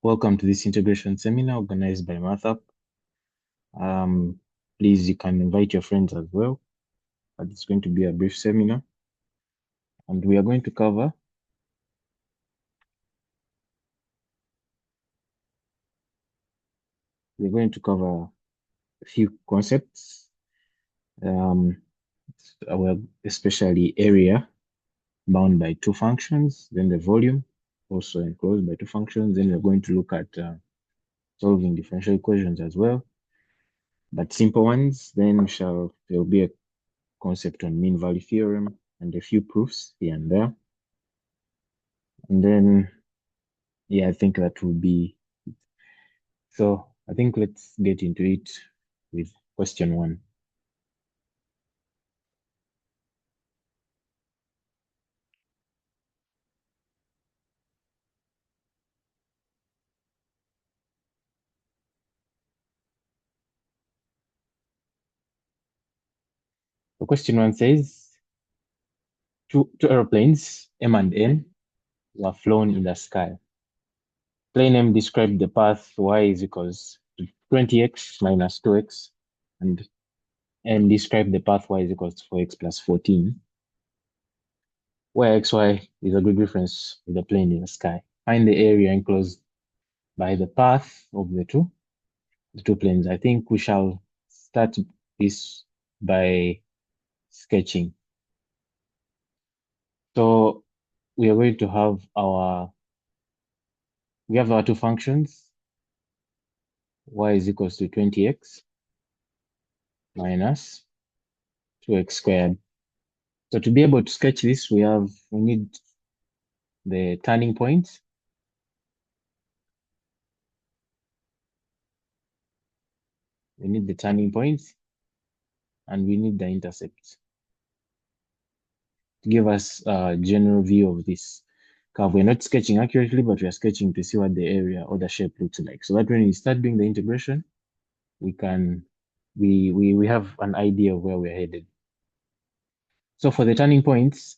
Welcome to this integration seminar organized by MathUp. Please, you can invite your friends as well, but it's going to be a brief seminar. And we are going to cover a few concepts, especially area bound by two functions, then the volume also enclosed by two functions. Then we're going to look at solving differential equations as well, but simple ones. Then there'll be a concept on mean value theorem and a few proofs here and there. And then, yeah, I think that will be it. So I think let's get into it with question 1. So question 1 says, two aeroplanes, M and N, were flown in the sky. Plane M described the path y is equals to 20x minus 2x, and N described the path y is equals to 4x plus 14, where xy is a good reference with the plane in the sky. Find the area enclosed by the path of the two planes. I think we shall start this by sketching. So we are going to have our two functions. Y is equals to 20x minus 2x squared. So to be able to sketch this, we need the turning point. We need the turning point, and we need the intercept to give us a general view of this curve. We're not sketching accurately, but we are sketching to see what the area or the shape looks like, so that when we start doing the integration, we have an idea of where we're headed. So for the turning points,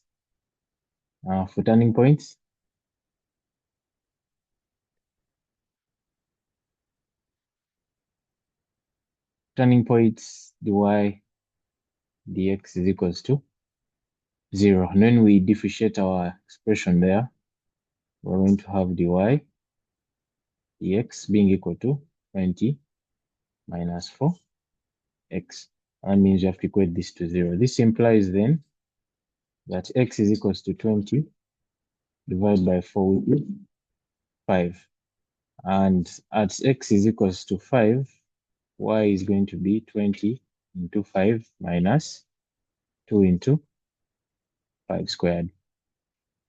turning points dy dx is equals to 0. And when we differentiate our expression there, we're going to have dy dx being equal to 20 minus 4x. That means you have to equate this to 0. This implies then that x is equals to 20 divided by 4 will be 5. And at x is equals to 5, y is going to be 20 into 5 minus 2 into 5 squared.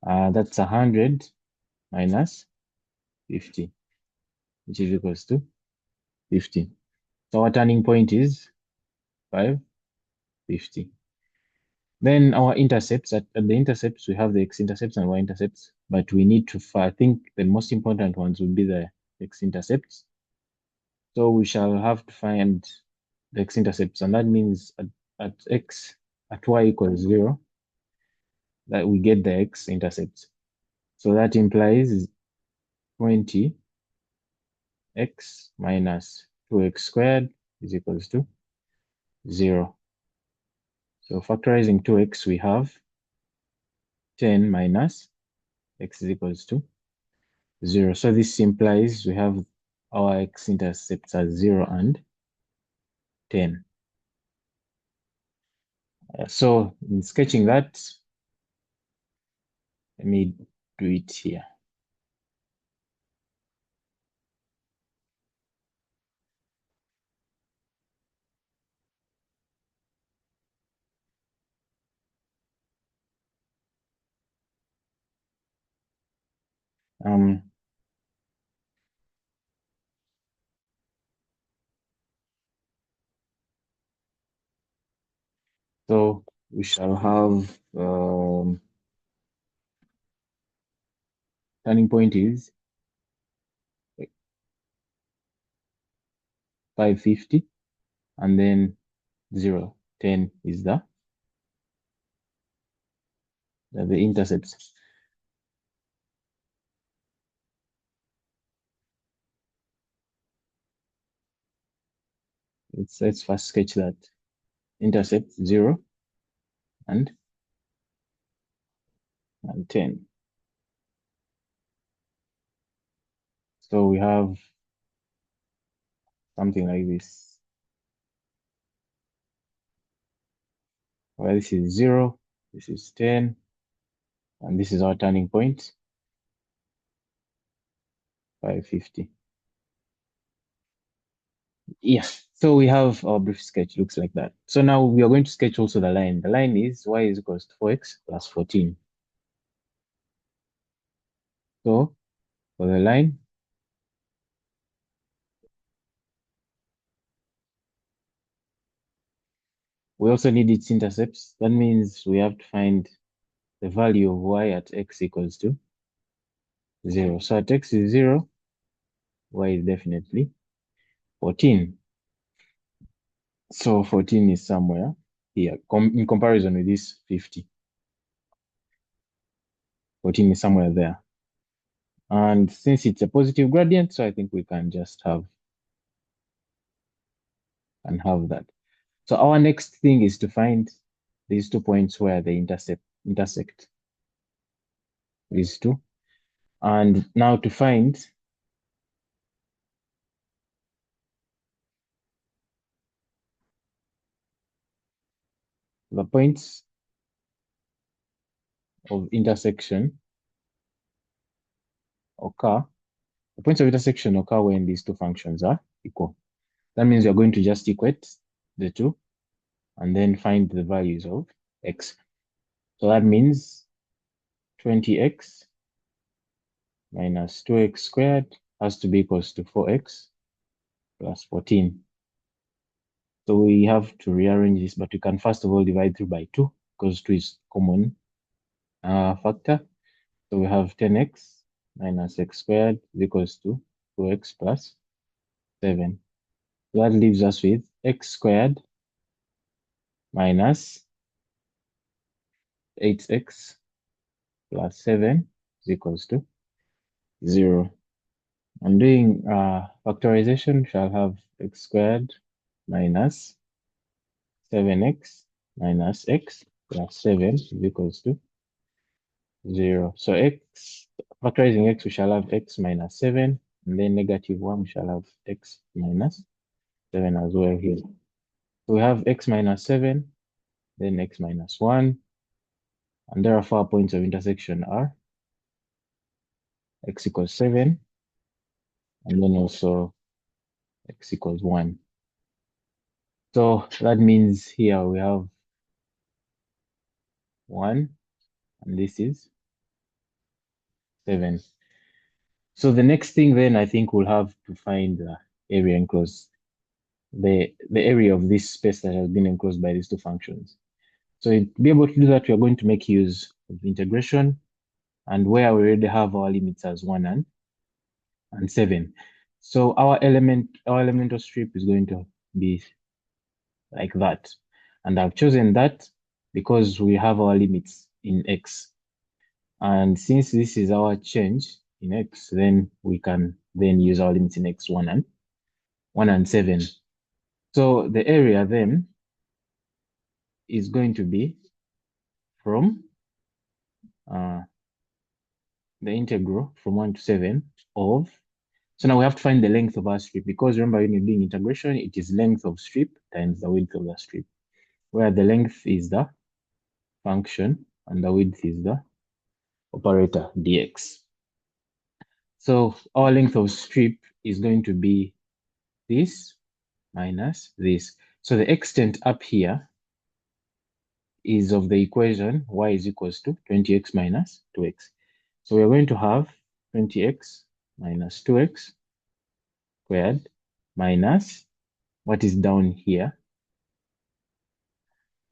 That's 100 minus 50, which is equals to 50. So our turning point is 550. Then our intercepts, at the intercepts, we have the x-intercepts and y-intercepts, but we need to, I think the most important ones would be the x-intercepts. So we shall have to find the x-intercepts, and that means at y equals 0, that we get the x-intercepts. So that implies 20x minus 2x squared is equals to 0. So factorizing 2x, we have 10 minus x is equals to 0. So this implies we have our x-intercepts as 0 and 10. So in sketching that, let me do it here. So we shall have turning point is 550, and then 0, 10 is the the intercepts. let's first sketch that. Intercept 0 and 10. So we have something like this, where this is 0, this is 10, and this is our turning point, 550. Yeah, so we have our brief sketch, looks like that. So now we are going to sketch also the line. The line is y is equals to 4x plus 14. So for the line, we also need its intercepts. That means we have to find the value of y at x equals to 0. So at x is 0, y is definitely 14. So 14 is somewhere here. In comparison with this 50, 14 is somewhere there. And since it's a positive gradient, so I think we can just have that. So our next thing is to find these 2 points where they intersect these two. And now to find the points of intersection occur, the points of intersection occur when these two functions are equal. That means you're going to just equate the two and then find the values of x. So that means 20x minus 2x squared has to be equals to 4x plus 14. So we have to rearrange this, but we can first of all divide through by 2 because 2 is common factor. So we have 10x minus x squared is equals to 2x plus 7. So that leaves us with x squared minus 8x plus 7 is equals to 0. I'm doing factorization, shall have x squared minus 7x minus x plus 7 is equals to 0. So factorizing x, we shall have x minus 7, and then negative 1, we shall have x minus 7 as well here. So we have x minus 7, then x minus 1, and therefore our points of intersection are x equals 7, and then also x equals 1. So that means here we have 1, and this is 7. So the next thing then, I think we'll have to find the area enclosed, the area of this space that has been enclosed by these two functions. So to be able to do that, we are going to make use of integration, and where we already have our limits as 1 and 7. So our elemental strip is going to be like that. And I've chosen that because we have our limits in x. And since this is our change in x, then we can then use our limits in x 1 and 7. So the area then is going to be from the integral from 1 to 7 of, so now we have to find the length of our strip, because remember when you're doing integration, it is length of strip times the width of the strip, where the length is the function and the width is the operator dx. So our length of strip is going to be this minus this. So the extent up here is of the equation y is equals to 20x minus 2x. So we're going to have 20x minus 2x squared minus what is down here,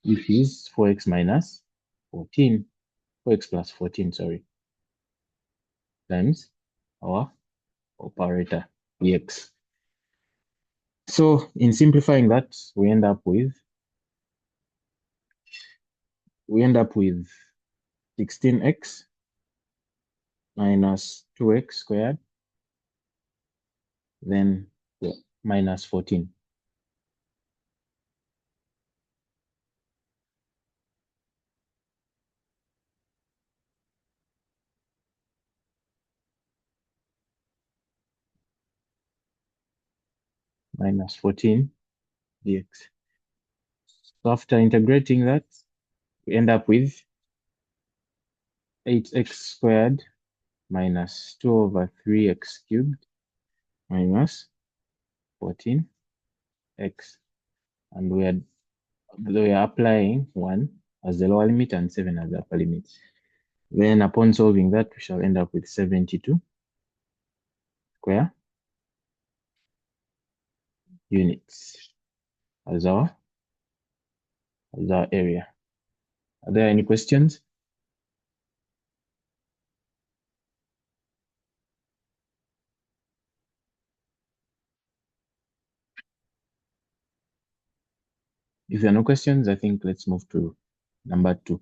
which is 4x minus 14, 4x plus 14, sorry, times our operator dx. So in simplifying that, we end up with 16x minus 2x squared, then minus 14. minus 14 dx. So after integrating that, we end up with 8x squared minus 2 over 3x cubed minus 14x. And we are applying 1 as the lower limit and 7 as the upper limit. Then upon solving that, we shall end up with 72 square units as our area. Are there any questions? If there are no questions, I think let's move to number 2.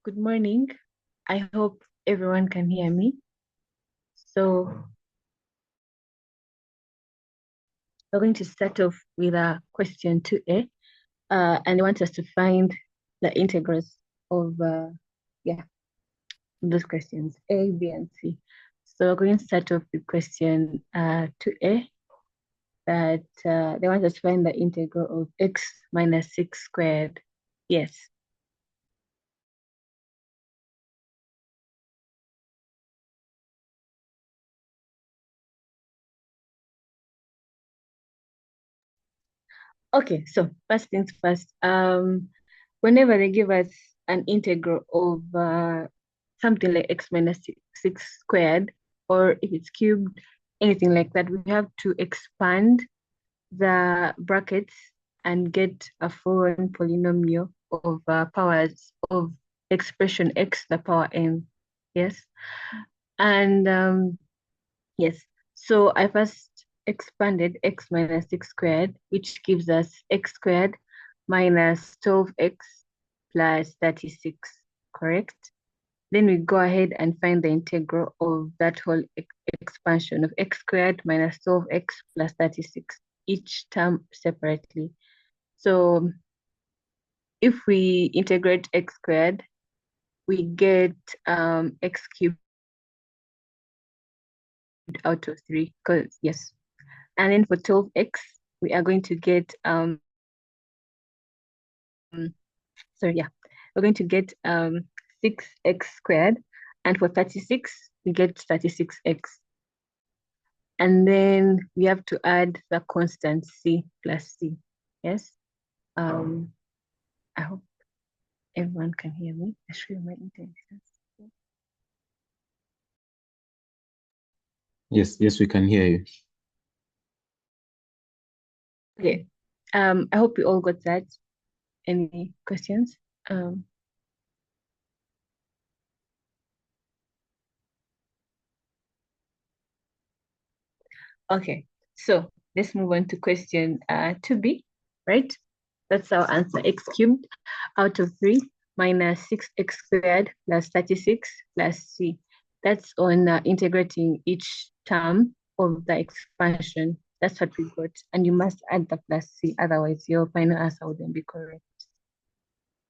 Good morning. I hope everyone can hear me. So we're going to start off with question 2A, and I want us to find the integrals of those questions A, B, and C. So we're going to start off with question 2A, that they want us to find the integral of x minus 6 squared. Yes. Okay, so first things first. Whenever they give us an integral of something like x minus 6 squared, or if it's cubed, anything like that, we have to expand the brackets and get a foreign polynomial of powers of expression x the power n. Yes. And yes, so I first expanded x minus 6 squared, which gives us x squared minus 12x plus 36, correct? Then we go ahead and find the integral of that whole expansion of x squared minus 12x plus 36, each term separately. So if we integrate x squared, we get x cubed out of 3, because yes. And then for 12x, we are going to get we're going to get 6x squared, and for 36 we get 36x, and then we have to add the constant c plus c. Yes. I hope everyone can hear me. I show you my internet. Yes, we can hear you. Okay. I hope you all got that. Any questions? Okay, so let's move on to question 2B, right? That's our answer, x cubed out of 3 minus 6x squared plus 36 plus c. That's on integrating each term of the expansion. That's what we got. And you must add the plus C, otherwise your final answer wouldn't be correct.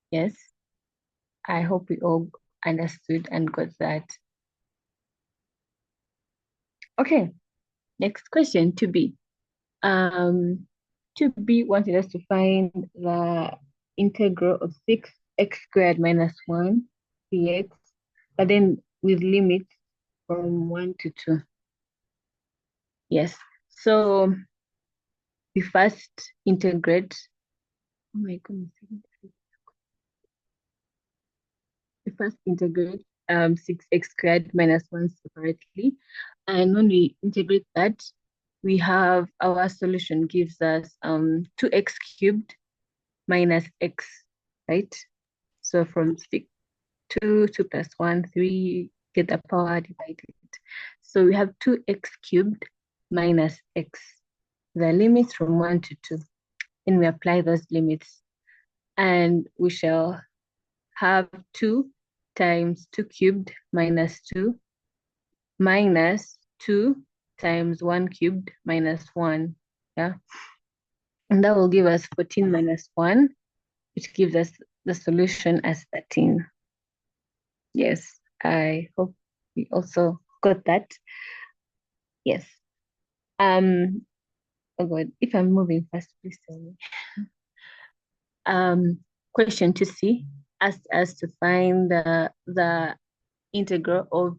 Yes. I hope we all understood and got that. Okay, next question, 2B. 2B wanted us to find the integral of 6x squared minus 1 dx, but then with limits from 1 to 2. Yes, so we first integrate. Oh my goodness. We first integrate 6x squared minus 1 separately. And when we integrate that, we have our solution gives us 2x cubed minus x, right? So from 6, 2 plus 1, 3, get the power divided. So we have 2x cubed minus x, the limits from 1 to 2. And we apply those limits. And we shall have 2 times 2 cubed minus 2 minus 2 times 1 cubed minus 1. Yeah. And that will give us 14 minus 1, which gives us the solution as 13. Yes, I hope we also got that. Yes. Oh God, if I'm moving fast, please tell me. Question 2C asked us to find the integral of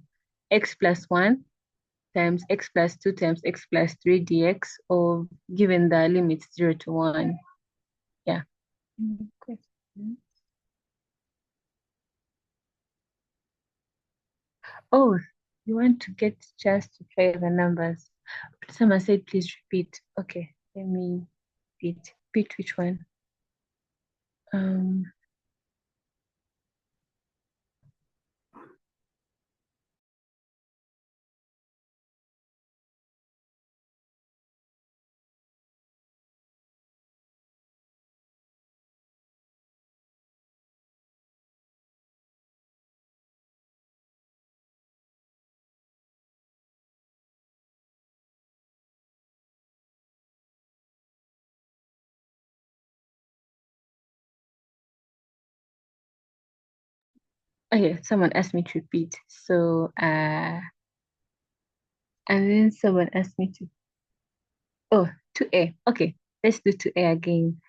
x plus 1 times x plus 2 times x plus 3 dx, of given the limits 0 to 1. Yeah. Question. Oh, you want to get just to try the numbers. Someone said, please repeat. Okay, let me repeat. Repeat which one? Um, okay, someone asked me to repeat. So, and then someone asked me to, oh, 2A. Okay, let's do 2A again.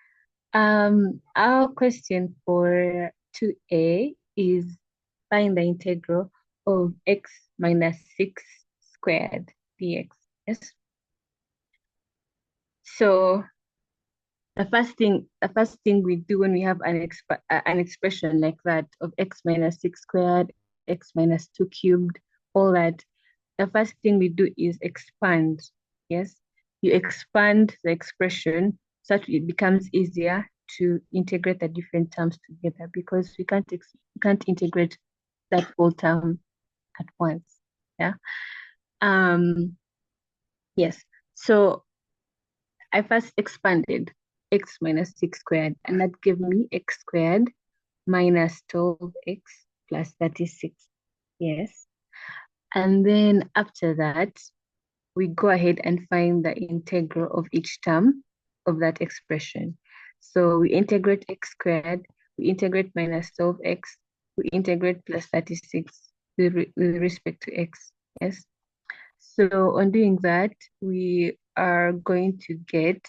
Our question for 2A is find the integral of x minus 6 squared dx. Yes. So the first thing we do when we have an expression like that of x minus 6 squared, x minus 2 cubed, all that, the first thing we do is expand. Yes, you expand the expression so that it becomes easier to integrate the different terms together, because we can't integrate that whole term at once. Yeah. Yes. So I first expanded x minus 6 squared, and that gave me x squared minus 12x plus 36. Yes. And then after that, we go ahead and find the integral of each term of that expression. So we integrate x squared, we integrate minus 12x, we integrate plus 36 with respect to x. Yes. So on doing that, we are going to get,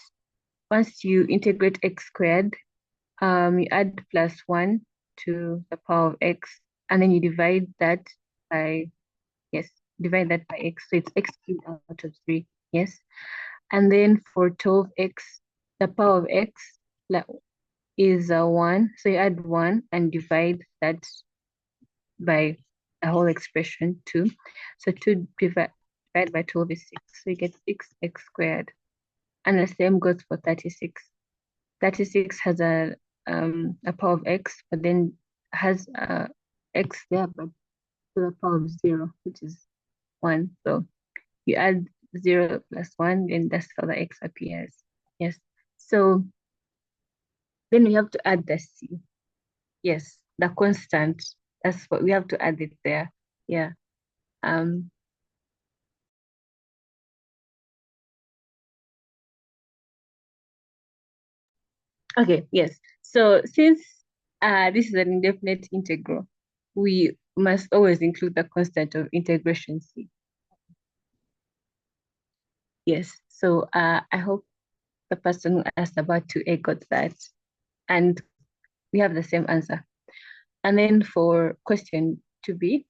once you integrate x squared, you add plus 1 to the power of x, and then you divide that by, yes, divide that by x. So it's x cubed out of 3. Yes. And then for 12x, the power of x is 1. So you add 1 and divide that by the whole expression, 2. So 2 divided by 12 is 6. So you get 6x squared. And the same goes for 36. 36 has a power of x, but then has x there, but to the power of 0, which is 1. So you add 0 plus 1, then that's how the x appears. Yes. So then we have to add the c. Yes, the constant. That's what we have to add it there. Yeah. Um, Okay, yes. So since this is an indefinite integral, we must always include the constant of integration c. Yes. So I hope the person who asked about 2a got that. And we have the same answer. And then for question 2b,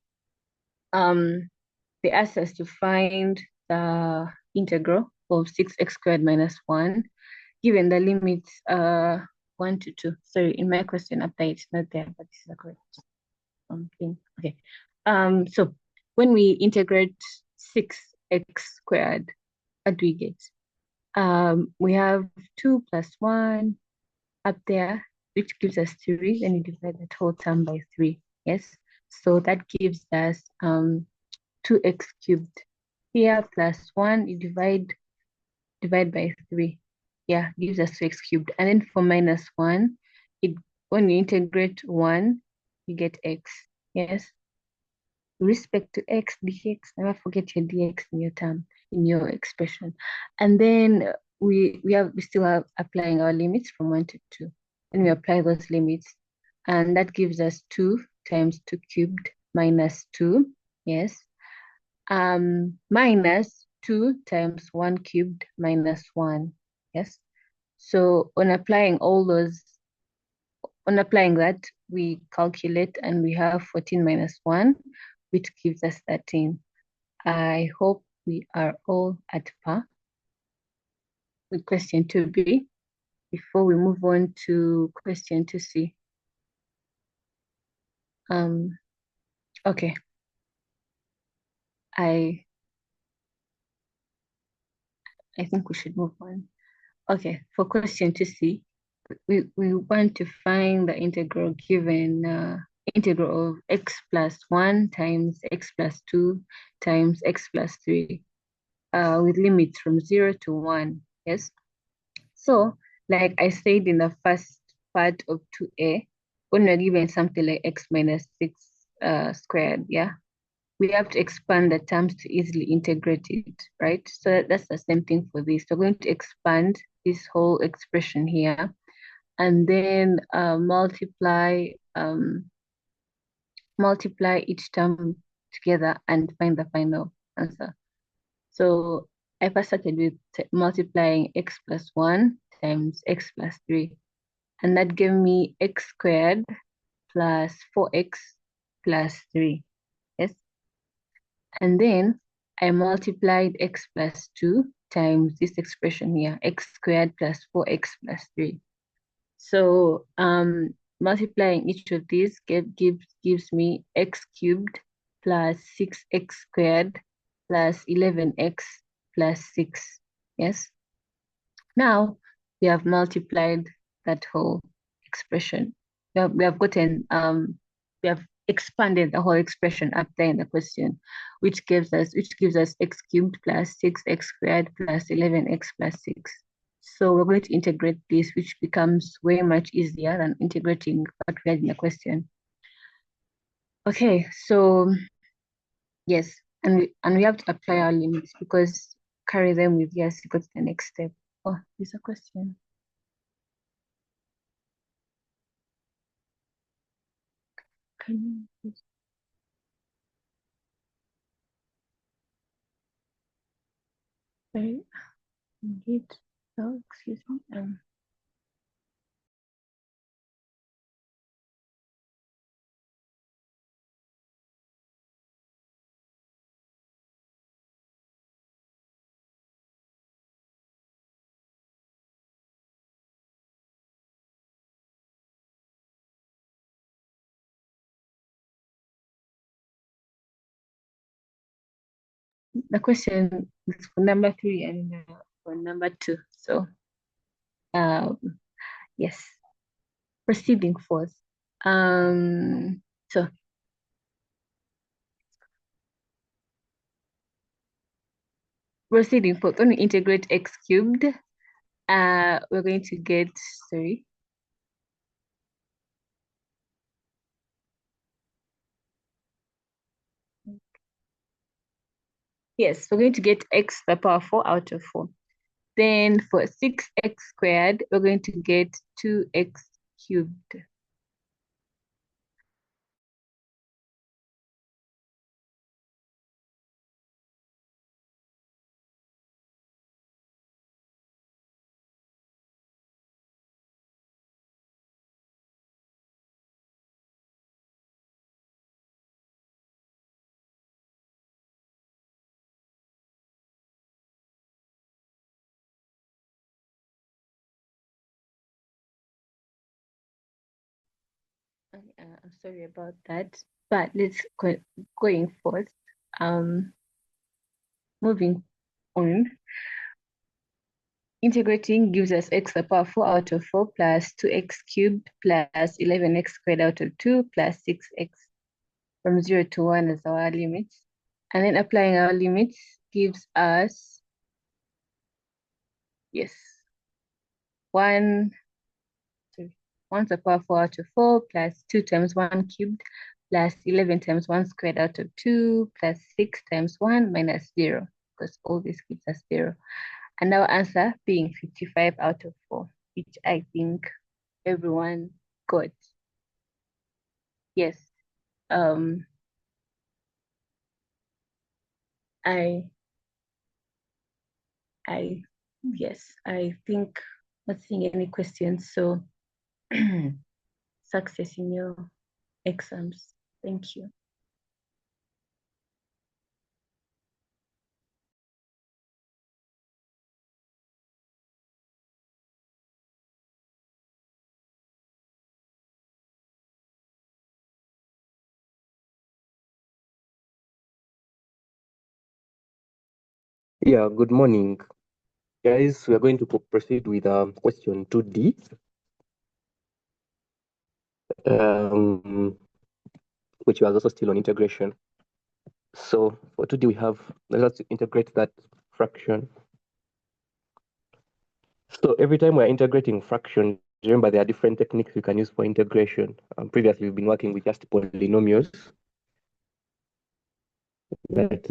they asked us to find the integral of 6x squared minus 1, given the limits 1 to 2. Sorry, in my question up there, it's not there, but this is the correct thing. Okay. So when we integrate 6x squared, what do we get? We have 2 plus 1 up there, which gives us 3. Then you divide that whole term by 3. Yes. So that gives us 2x cubed. Here plus 1, you divide by 3. Yeah, gives us 2x cubed. And then for minus 1, when you integrate 1, you get x. Yes. With respect to x, dx, never forget your dx in your term, in your expression. And then we still have applying our limits from 1 to 2. And we apply those limits, and that gives us 2 times 2 cubed minus 2. Yes. Minus 2 times 1 cubed minus 1. Yes. So on applying that, we calculate and we have 14 minus 1, which gives us 13. I hope we are all at par with question 2b before we move on to question 2c. Okay. I think we should move on. Okay, for question 2c, we want to find the integral given integral of x plus 1 times x plus 2 times x plus 3 with limits from 0 to 1. Yes. So, like I said in the first part of 2a, when we're given something like x minus 6 squared, yeah, we have to expand the terms to easily integrate it, right? So that's the same thing for this. We're going to expand this whole expression here and then multiply each term together and find the final answer. So I first started with multiplying x plus 1 times x plus 3. And that gave me x squared plus 4x plus 3. Yes. And then I multiplied x plus 2 times this expression here, x squared plus 4x plus 3. So multiplying each of these gives me x cubed plus 6x squared plus 11x plus 6. Yes. Now we have multiplied that whole expression. We have we have expanded the whole expression up there in the question, which gives us x cubed plus 6x squared plus 11x plus 6. So we're going to integrate this, which becomes way much easier than integrating what we had in the question. Okay, so yes, and we have to apply our limits because carry them with yes to go to the next step. Oh, there's a question. Can you please? Sorry, indeed. Oh, excuse me. The question is for number 3 and for number 2. So, um, yes, proceeding forth. So proceeding forth, when we integrate x cubed, we're going to get, sorry. Yes, we're going to get x to the power 4 out of 4. Then for 6x squared, we're going to get 2x cubed. I'm sorry about that, but let's going forth. Moving on. Integrating gives us x to the power 4 out of 4 plus 2x cubed plus 11x squared out of 2 plus 6x from 0 to 1 as our limits. And then applying our limits gives us, yes, 1 to the power 4 out of 4 plus 2 times 1 cubed plus 11 times 1 squared out of 2 plus 6 times 1 minus 0, because all this gives us 0. And our answer being 55 out of 4, which I think everyone got. Yes. Yes, I think not seeing any questions. So success in your exams. Thank you. Yeah, good morning, guys. We are going to proceed with question 2D, which was also still on integration. So for 2D, we have, let's integrate that fraction. So every time we're integrating fraction, remember there are different techniques we can use for integration. Previously, we've been working with just polynomials. But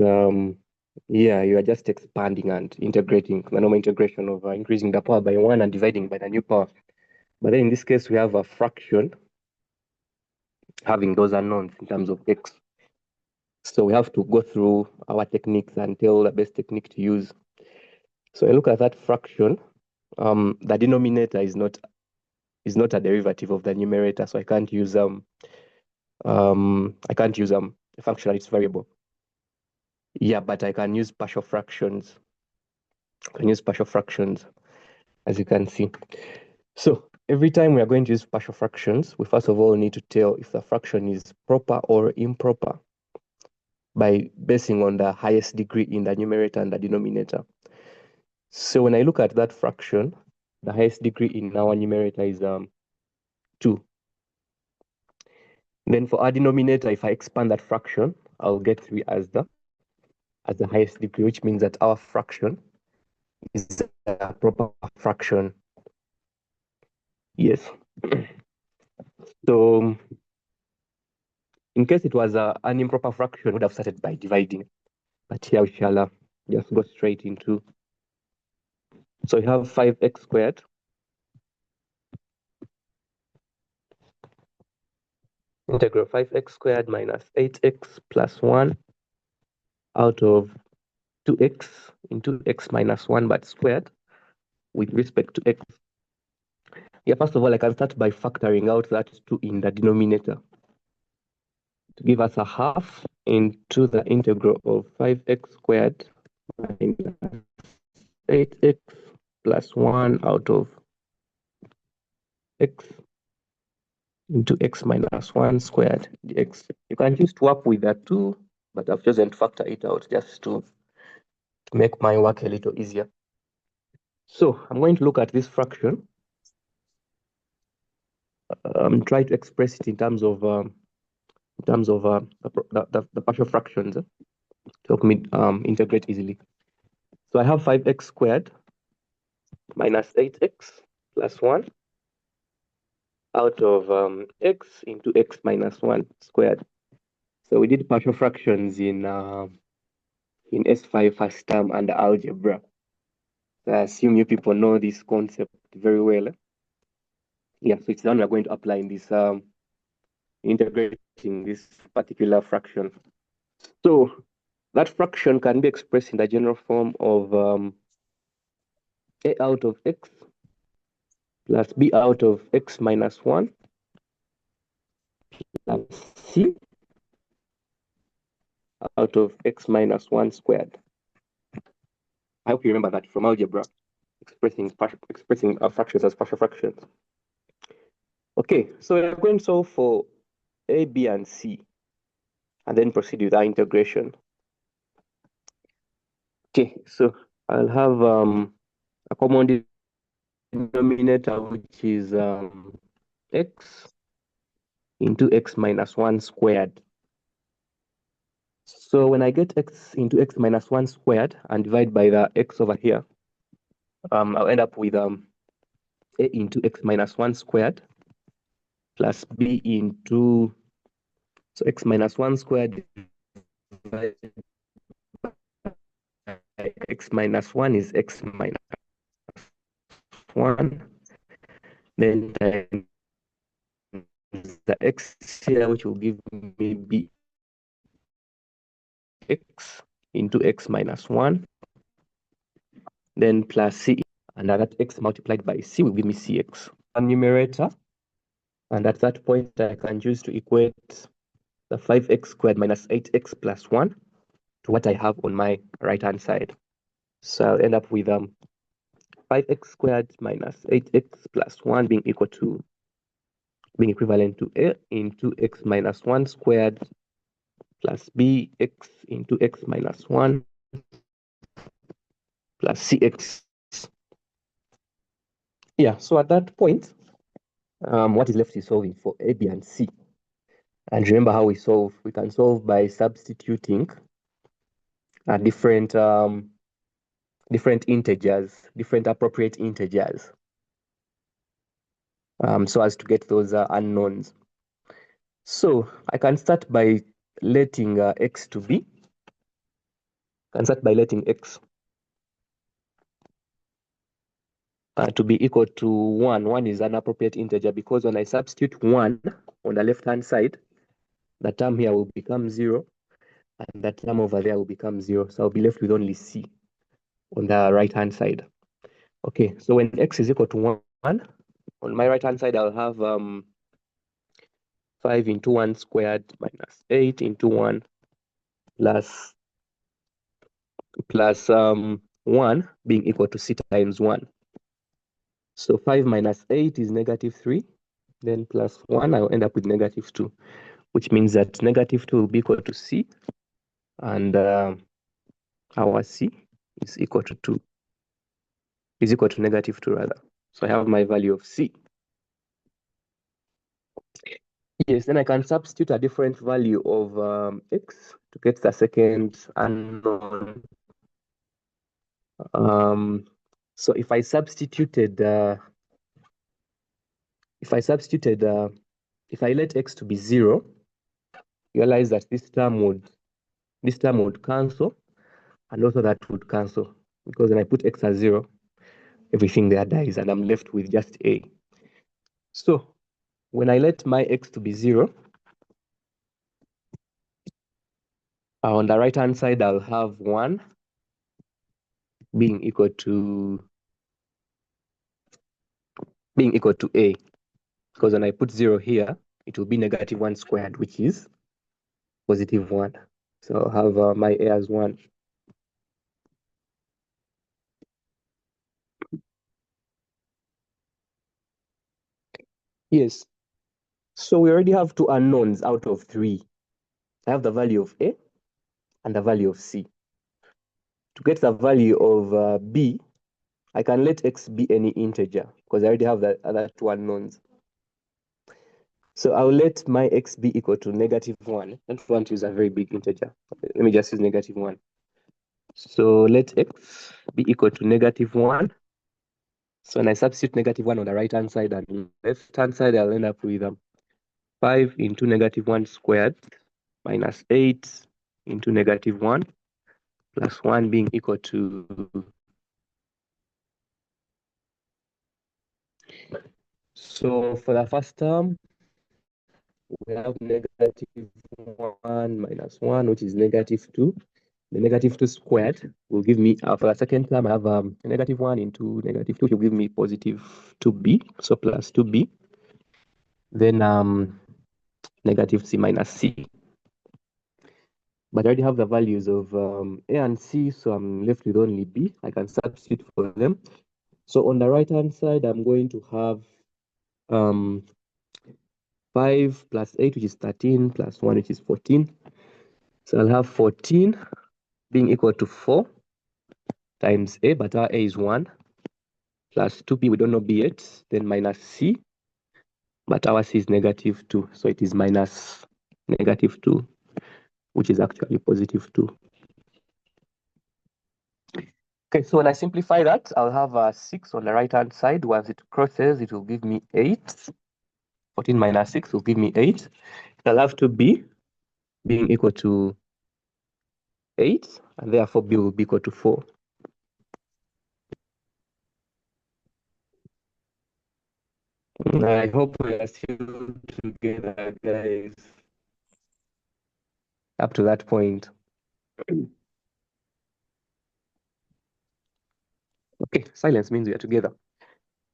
yeah, you are just expanding and integrating the normal integration of increasing the power by 1 and dividing by the new power. But then in this case, we have a fraction having those unknowns in terms of x. So we have to go through our techniques and tell the best technique to use. So I look at that fraction. The denominator is not a derivative of the numerator, so I can't use a function that is variable. Yeah, but I can use partial fractions. I can use partial fractions, as you can see. So every time we are going to use partial fractions, we first of all need to tell if the fraction is proper or improper by basing on the highest degree in the numerator and the denominator. So when I look at that fraction, the highest degree in our numerator is 2. Then for our denominator, if I expand that fraction, I'll get 3 as the highest degree, which means that our fraction is a proper fraction. Yes. So in case it was an improper fraction, we would have started by dividing. But here we shall just go straight into. So we have 5x squared integral 5x squared minus 8x plus 1 out of 2x into x minus 1 but squared with respect to x. Yeah, first of all, I can start by factoring out that 2 in the denominator to give us a half into the integral of 5x squared minus 8x plus 1 out of x into x minus 1 squared dx. You can choose to work with that 2, but I've chosen to factor it out just to make my work a little easier. So I'm going to look at this fraction. Try to express it in terms of the partial fractions to help me integrate easily. So I have 5x squared minus 8x plus 1 out of x into x minus 1 squared. So we did partial fractions in S5 first term under algebra. I assume you people know this concept very well. Yeah, so it's the one we're going to apply in this integrating this particular fraction. So that fraction can be expressed in the general form of a out of x plus b out of x minus 1 plus c out of x minus 1 squared. I hope you remember that from algebra, expressing fractions as partial fractions. Okay, so we're going to solve for a, b, and c, and then proceed with our integration. Okay, so I'll have a common denominator, which is x into x minus 1 squared. So when I get x into x minus 1 squared and divide by the x over here, I'll end up with a into x minus 1 squared plus b into, so x minus 1 squared divided by x minus 1 is x minus 1, then times the x here, which will give me b x into x minus 1, then plus c, and that x multiplied by c will give me cx. A numerator, and at that point I can choose to equate the 5x squared minus 8x plus 1 to what I have on my right hand side. So I'll end up with 5x squared minus 8x plus 1 being equivalent to a into x minus 1 squared plus bx into x minus 1 plus cx. Yeah, so at that point, what is left is solving for a, b, and c. And remember how we solve. We can solve by substituting different integers, different appropriate integers, so as to get those unknowns. So I can start by letting x to be. I can start by letting x to be equal to 1. 1 is an appropriate integer because when I substitute 1 on the left-hand side, the term here will become 0, and that term over there will become 0. So I'll be left with only c on the right-hand side. Okay, so when x is equal to 1, on my right-hand side, I'll have 5 into 1 squared minus 8 into 1 plus 1 being equal to c times 1. So 5 minus 8 is -3, then plus 1, I'll end up with -2, which means that -2 will be equal to c, and our c is equal to 2, is equal to -2 rather. So I have my value of c. Yes, then I can substitute a different value of x to get the second unknown. So if I substituted, if I let x to be 0, realize that this term would cancel, and also that would cancel, because when I put x as 0, everything there dies, and I'm left with just a. So when I let my x to be 0, on the right hand side I'll have 1 being equal to a, because when I put 0 here, it will be -1 squared, which is +1. So I'll have my a as 1. Yes. So we already have 2 unknowns out of 3. I have the value of a and the value of c. To get the value of b, I can let x be any integer, because I already have the other 2 unknowns. So I'll let my x be equal to -1. I don't want to use a very big integer. Let me just use -1. So let x be equal to -1. So when I substitute -1 on the right-hand side and left-hand side, I'll end up with 5 into -1 squared minus 8 into -1 plus 1 being equal to So for the first term, we have negative 1 minus 1, which is negative 2. The negative 2 squared will give me, for the second term, I have negative 1 into negative 2 will give me positive 2b, so plus 2b. Then negative c minus c. But I already have the values of a and c, so I'm left with only b. I can substitute for them. So on the right-hand side, I'm going to have 5 plus 8, which is 13, plus 1, which is 14. So I'll have 14 being equal to 4 times a, but our a is 1, plus 2b, we don't know b yet, then minus c, but our c is negative 2, so it is minus negative 2, which is actually positive 2. Okay, so when I simplify that, I'll have 6 on the right-hand side. Once it crosses, it will give me 8. 14 minus 6 will give me 8. I'll have 2b being equal to 8, and therefore b will be equal to 4. I hope we are still together, guys, up to that point. Okay, silence means we are together.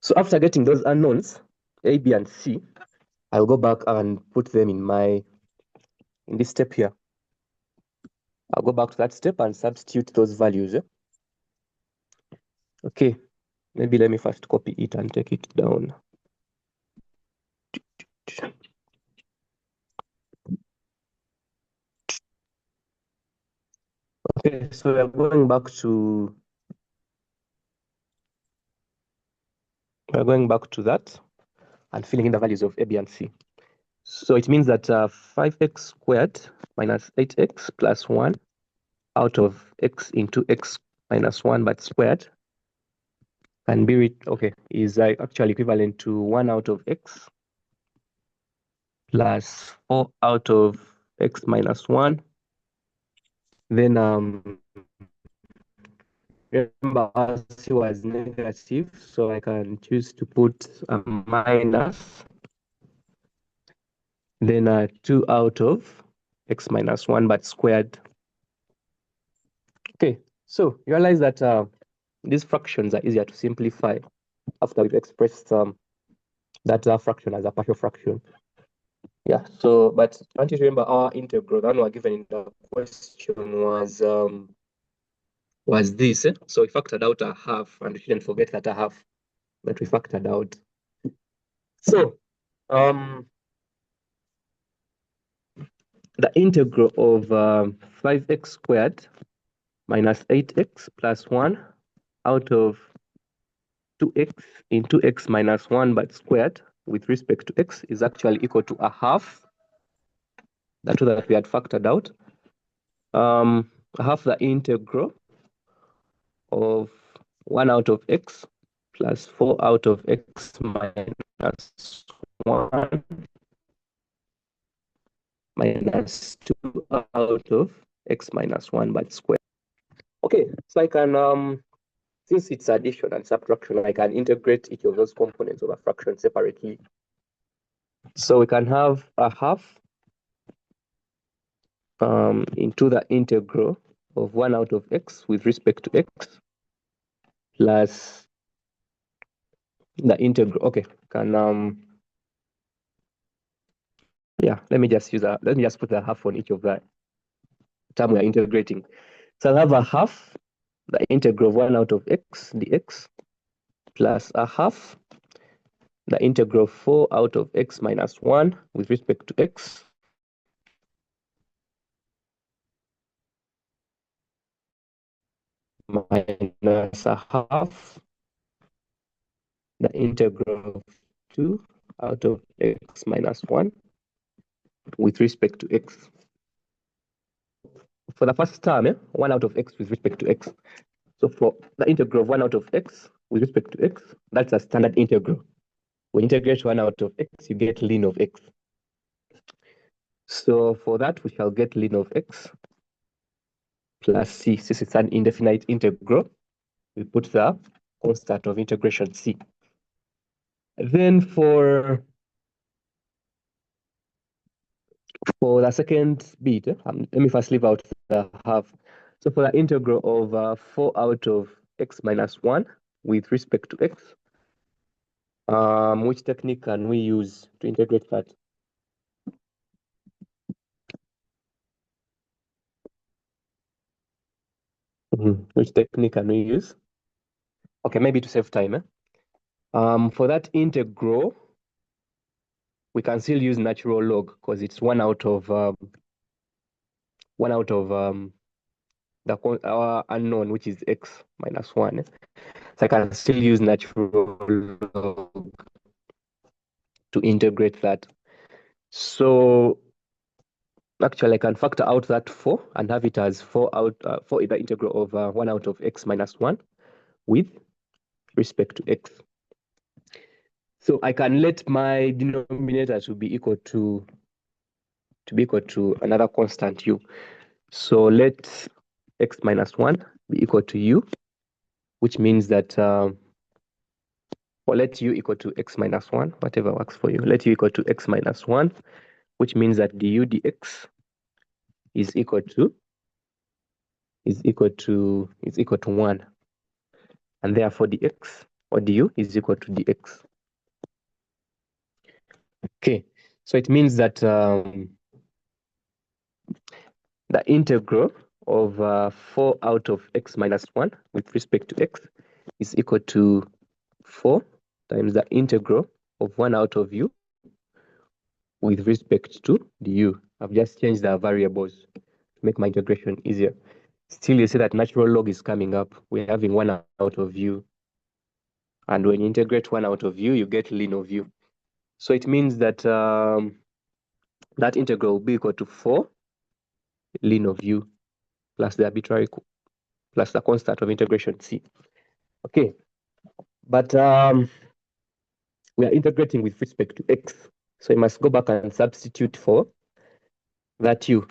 So after getting those unknowns, a, b, and c, I'll go back and put them in this step here. I'll go back to that step and substitute those values. Okay, maybe let me first copy it and take it down. Okay, so we're going back to that and filling in the values of a, b, and c. So it means that 5x squared minus 8x plus 1 out of x into x minus 1 but squared can be is actually equivalent to 1 out of x plus 4 out of x minus 1. Then remember c was negative, so I can choose to put a minus. Then 2 out of x minus 1 but squared. Okay, so you realize that these fractions are easier to simplify after we've expressed that fraction as a partial fraction. Yeah, so, but don't you remember our integral, the one we were given in the question was this. So we factored out a half, and we shouldn't forget that a half, but we factored out. So, the integral of 5x squared minus 8x plus 1 out of 2x into x minus 1 but squared with respect to x is actually equal to a half. That's what we had factored out. Half the integral of 1 out of x plus 4 out of x minus 1 minus 2 out of x minus 1 but squared. Okay, so I can, since it's addition and subtraction, I can integrate each of those components of a fraction separately. So we can have a half into the integral of 1 out of x with respect to x plus the integral. Okay, yeah, let me just put a half on each of the term we are integrating. So I'll have a half the integral of 1 out of x dx plus a half the integral of 4 out of x minus 1 with respect to x minus a half the integral of 2 out of x minus 1 with respect to x. For the first term, 1 out of x with respect to x. So for the integral of 1 out of x with respect to x, that's a standard integral. When you integrate 1 out of x, you get ln of x. So for that, we shall get ln of x plus c. Since it's an indefinite integral, we put the constant of integration c. Then for the second bit, let me first leave out the half. So for the integral of 4 out of x minus 1 with respect to x, which technique can we use to integrate that? Which technique can we use? Okay, maybe to save time. For that integral, we can still use natural log because it's one out of our unknown, which is x minus 1. So I can still use natural log to integrate that. So actually, I can factor out that 4 and have it as 4 in the integral of 1 out of x minus 1 with respect to x. So I can let my denominator to be equal to another constant u. So let x minus 1 be equal to u, which means that, or let u equal to x minus 1, whatever works for you. Let u equal to x minus 1, which means that du dx is equal to 1. And therefore dx or du is equal to dx. Okay, so it means that the integral of 4 out of x minus 1 with respect to x is equal to 4 times the integral of 1 out of u with respect to du. I've just changed the variables to make my integration easier. Still, you see that natural log is coming up. We're having 1 out of u. And when you integrate 1 out of u, you get ln of u. So it means that that integral will be equal to 4 ln of u plus the arbitrary plus the constant of integration c. Okay, but we are integrating with respect to x. So you must go back and substitute for that u.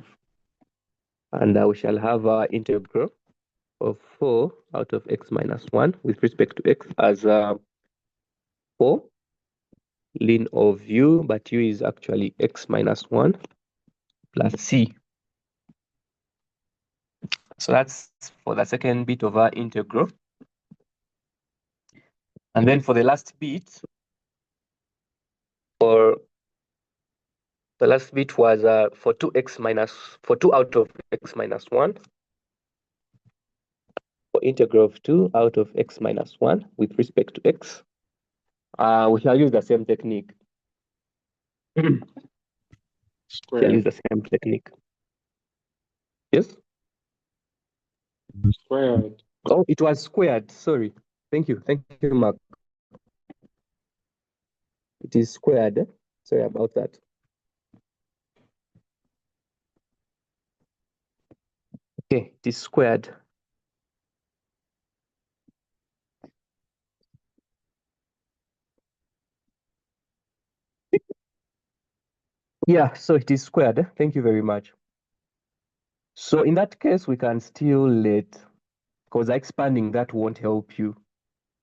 And we shall have our integral of 4 out of x minus 1 with respect to x as 4 ln of u, but u is actually x minus 1 plus c. So that's for the second bit of our integral. And then for the last bit, for the last bit was for 2 out of x minus 1. For integral of 2 out of x minus 1 with respect to x, we shall use the same technique. Shall use the same technique. Yes? Squared. Oh, it was squared. Sorry. Thank you, Mark. It is squared. Sorry about that. Okay, it is squared. Yeah, so it is squared. Thank you very much. So in that case, we can still let, because expanding that won't help you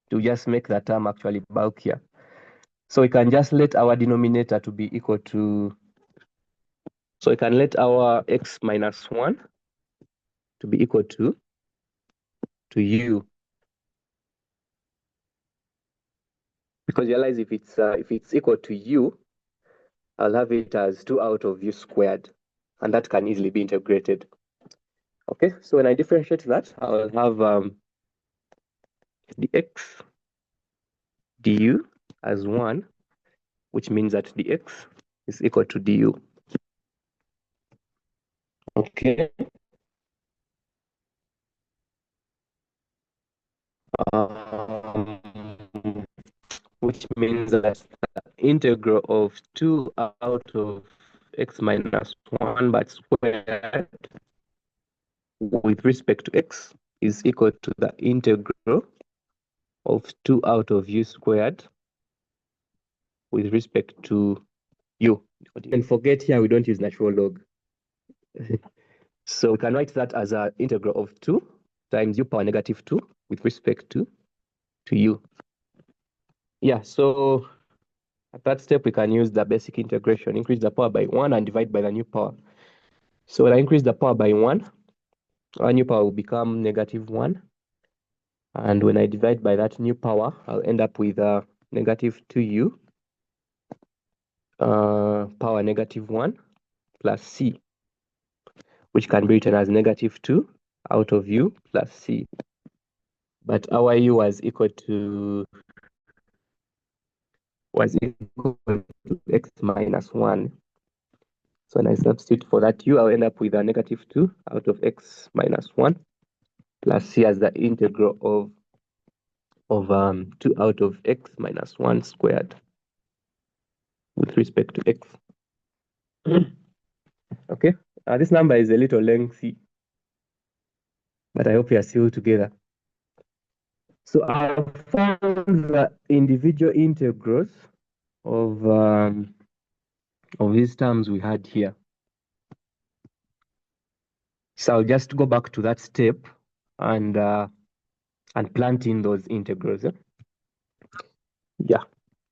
to just make the term actually bulkier. So we can just let our denominator to be equal to, so we can let our x minus 1 to be equal to u. Because you realize if it's equal to u, I'll have it as 2 out of u squared, and that can easily be integrated. Okay, so when I differentiate that, I'll have dx du as 1, which means that dx is equal to du. Okay. Which means that the integral of 2 out of x minus 1 but squared with respect to x is equal to the integral of 2 out of u squared with respect to u. And forget here, we don't use natural log. So we can write that as an integral of 2 times u power negative 2 with respect to u. Yeah, so At that step, we can use the basic integration, increase the power by 1 and divide by the new power. So when I increase the power by 1, our new power will become -1. And when I divide by that new power, I'll end up with -2u power -1 plus c, which can be written as -2 out of u plus c. But our u was equal to x minus 1. So when I substitute for that u, I'll end up with a -2 out of x minus 1 plus c as the integral of 2 out of x minus 1 squared with respect to x. Okay, this number is a little lengthy, but I hope you are still together. So I found the individual integrals of these terms we had here. So I'll just go back to that step and plant in those integrals. Yeah.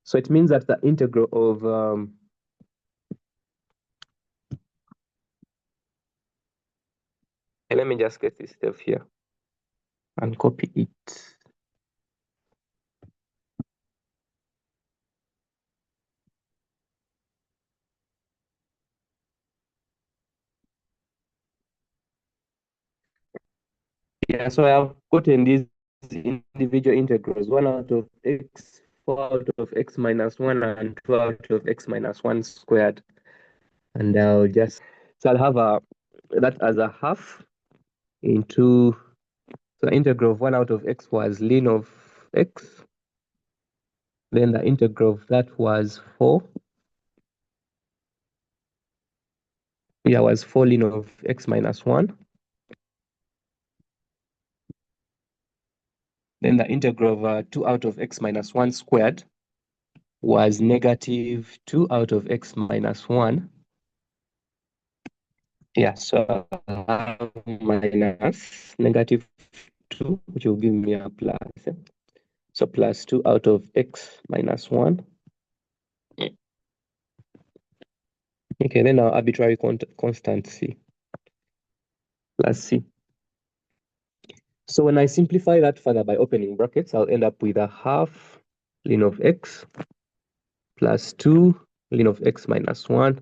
So it means that the integral of let me just get this stuff here and copy it. Yeah, so I have gotten these individual integrals, 1 out of x, 4 out of x minus 1, and 2 out of x minus 1 squared. And I'll just, so I'll have that as a half into, so the integral of 1 out of x was ln of x. Then the integral of that was 4. Yeah, was 4 ln of x minus 1. Then the integral of 2 out of x minus 1 squared was -2 out of x minus 1. Yeah, so minus -2, which will give me a plus. So plus 2 out of x minus 1. Okay, then our arbitrary constant c plus c. So when I simplify that further by opening brackets, I'll end up with a half ln of x plus 2 ln of x minus 1,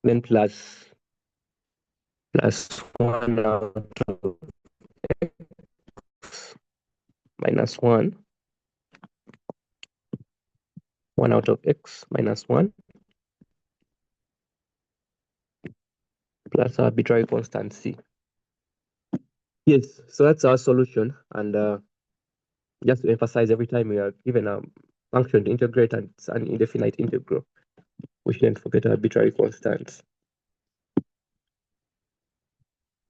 then plus 1 out of x minus 1, 1 out of x minus 1, plus our arbitrary constant c. Yes, so that's our solution. And just to emphasize, every time we are given a function to integrate and it's an indefinite integral, we shouldn't forget arbitrary constants.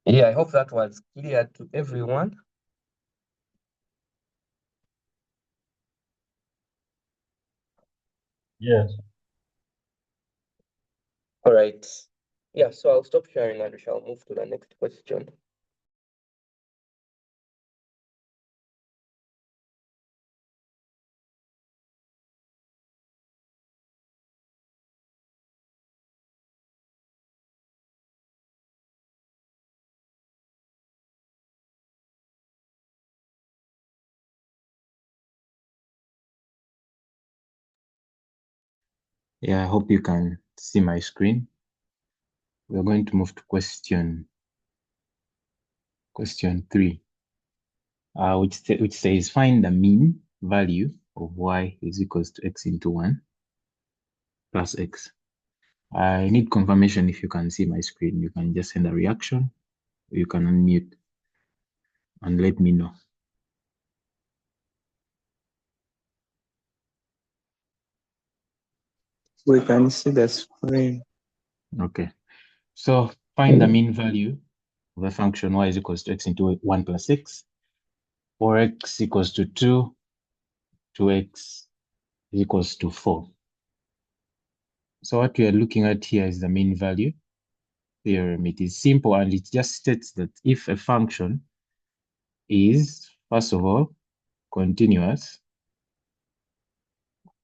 Yeah, I hope that was clear to everyone. Yes. All right. Yeah, so I'll stop sharing and we shall move to the next question. Yeah, I hope you can see my screen. We're going to move to question 3, which says find the mean value of y is equals to x into 1 plus x. I need confirmation if you can see my screen. You can just send a reaction. You can unmute and let me know. We can see the screen. Okay. So find the mean value of the function y is equals to x into 1 plus x, for x equals to 2, 2x is equals to 4. So what we are looking at here is the mean value theorem. It is simple and it just states that if a function is, first of all, continuous,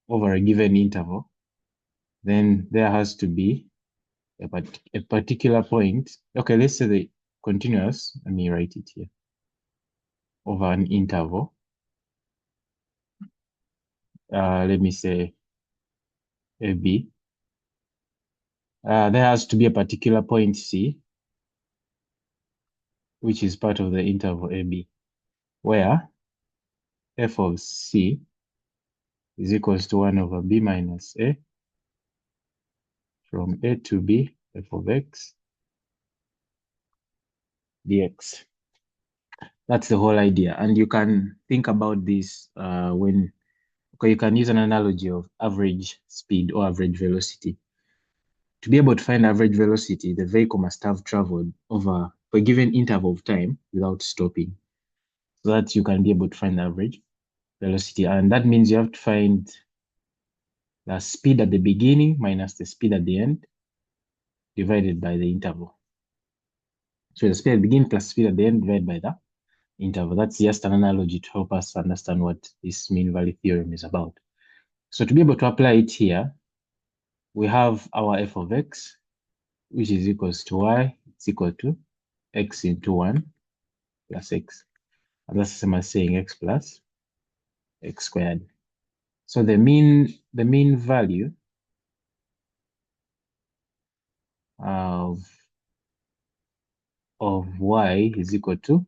over a given interval, then there has to be a particular point. Okay, let's say the continuous, let me write it here, over an interval. Let me say AB. There has to be a particular point C, which is part of the interval AB, where f of C is equals to 1 over B minus A from A to B, f of X dx. That's the whole idea. And you can think about this when, okay, you can use an analogy of average speed or average velocity. To be able to find average velocity, the vehicle must have traveled over a given interval of time without stopping, so that you can be able to find the average velocity. And that means you have to find the speed at the beginning minus the speed at the end divided by the interval. So the speed at the beginning plus speed at the end divided by the interval. That's just an analogy to help us understand what this mean value theorem is about. So to be able to apply it here, we have our f of x, which is equals to y, it's equal to x into 1 plus x. And that's the same as saying x plus x squared. So the mean value of y is equal to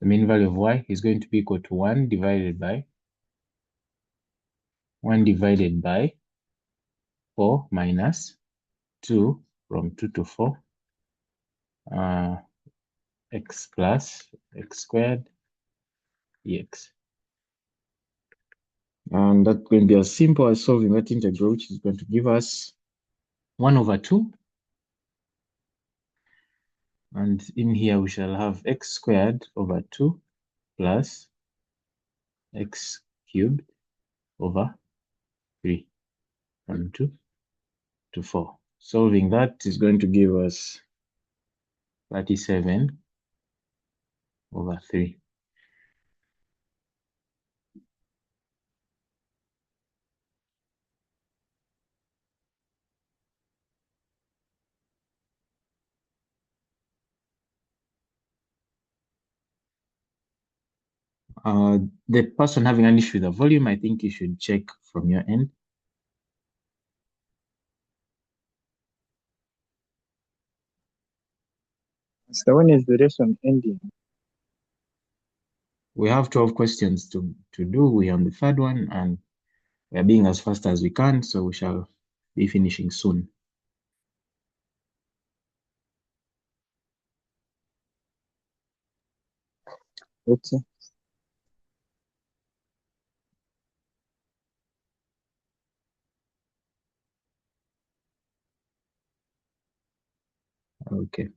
the mean value of y is going to be equal to 1 divided by 4 minus 2 from 2 to 4 x plus x squared dx. And that's going to be as simple as solving that integral, which is going to give us 1 over 2. And in here we shall have x squared over 2 plus x cubed over 3 from 2 to 4. Solving that is going to give us 37 over 3. The person having an issue with the volume, I think you should check from your end. So when is the lesson ending? We have 12 questions to do. We're on the third one and we are being as fast as we can, so we shall be finishing soon. Okay. Okay.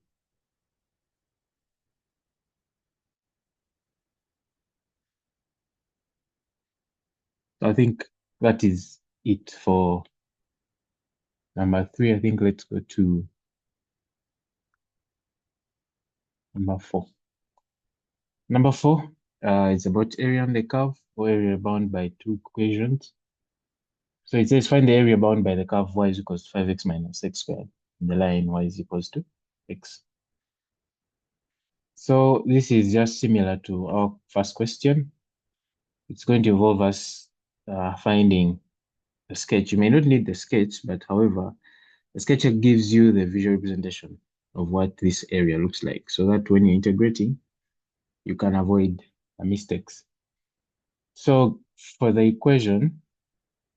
So I think that is it for number 3. I think let's go to number 4. Number 4 is about area on the curve or area bound by 2 equations. So it says find the area bound by the curve y is equals to 5x minus x squared. And the line y is equals to x. So this is just similar to our first question. It's going to involve us finding a sketch. You may not need the sketch, but however, the sketch gives you the visual representation of what this area looks like, so that when you're integrating, you can avoid mistakes. So for the equation,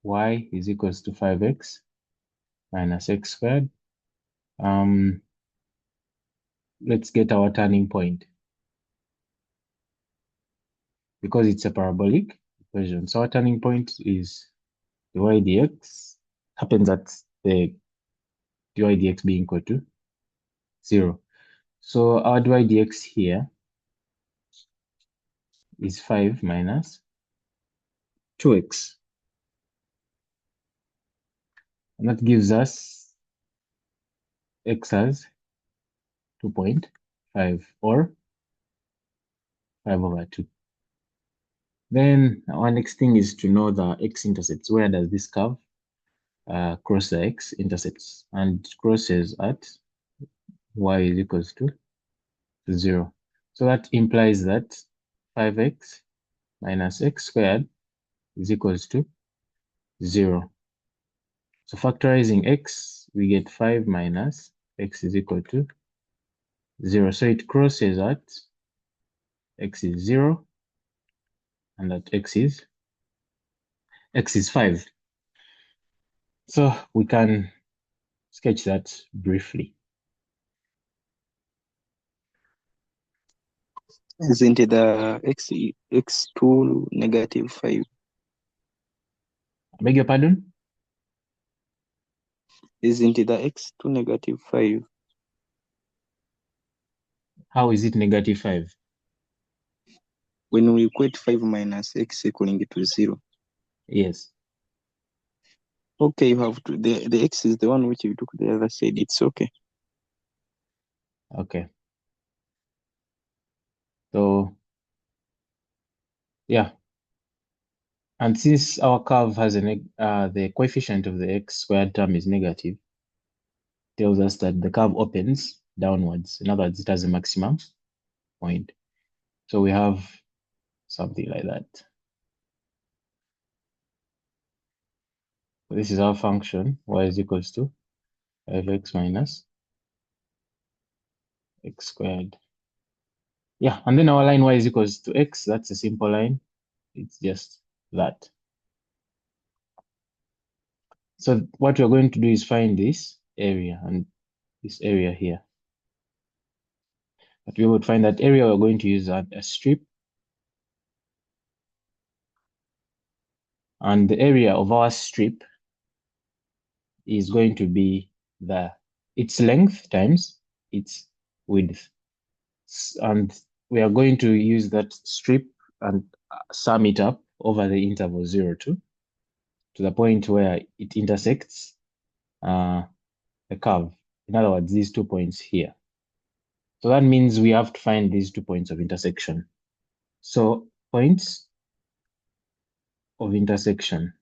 y is equals to 5x minus x squared, let's get our turning point. Because it's a parabolic equation, so our turning point is dy dx, happens at the dy dx being equal to 0. So our dy dx here is 5 minus 2x. And that gives us x as 2.5, or 5 over 2. Then our next thing is to know the x-intercepts. Where does this curve cross the x-intercepts? And it crosses at y is equals to 0. So that implies that 5x minus x squared is equals to 0. So factorizing x, we get 5 minus x is equal to 0. So it crosses at x is 0 and at x is 5. So we can sketch that briefly. Isn't it the x2 negative 5? I beg your pardon? Isn't it the x2 negative 5? How is it negative 5? When we equate 5 minus x equaling to 0. Yes. Okay, you have to, the x is the one which you took the other side. It's okay. Okay. So, yeah. And since our curve has the coefficient of the x squared term is negative, tells us that the curve opens downwards. In other words, it has a maximum point. So we have something like that. So this is our function, y is equals to 5x minus x squared. Yeah, and then our line y is equals to x. That's a simple line. It's just that. So what we're going to do is find this area and this area here. But we would find that area, we're going to use a strip. And the area of our strip is going to be its length times its width. And we are going to use that strip and sum it up over the interval 0 to the point where it intersects the curve. In other words, these 2 points here. So that means we have to find these 2 points of intersection. So points of intersection.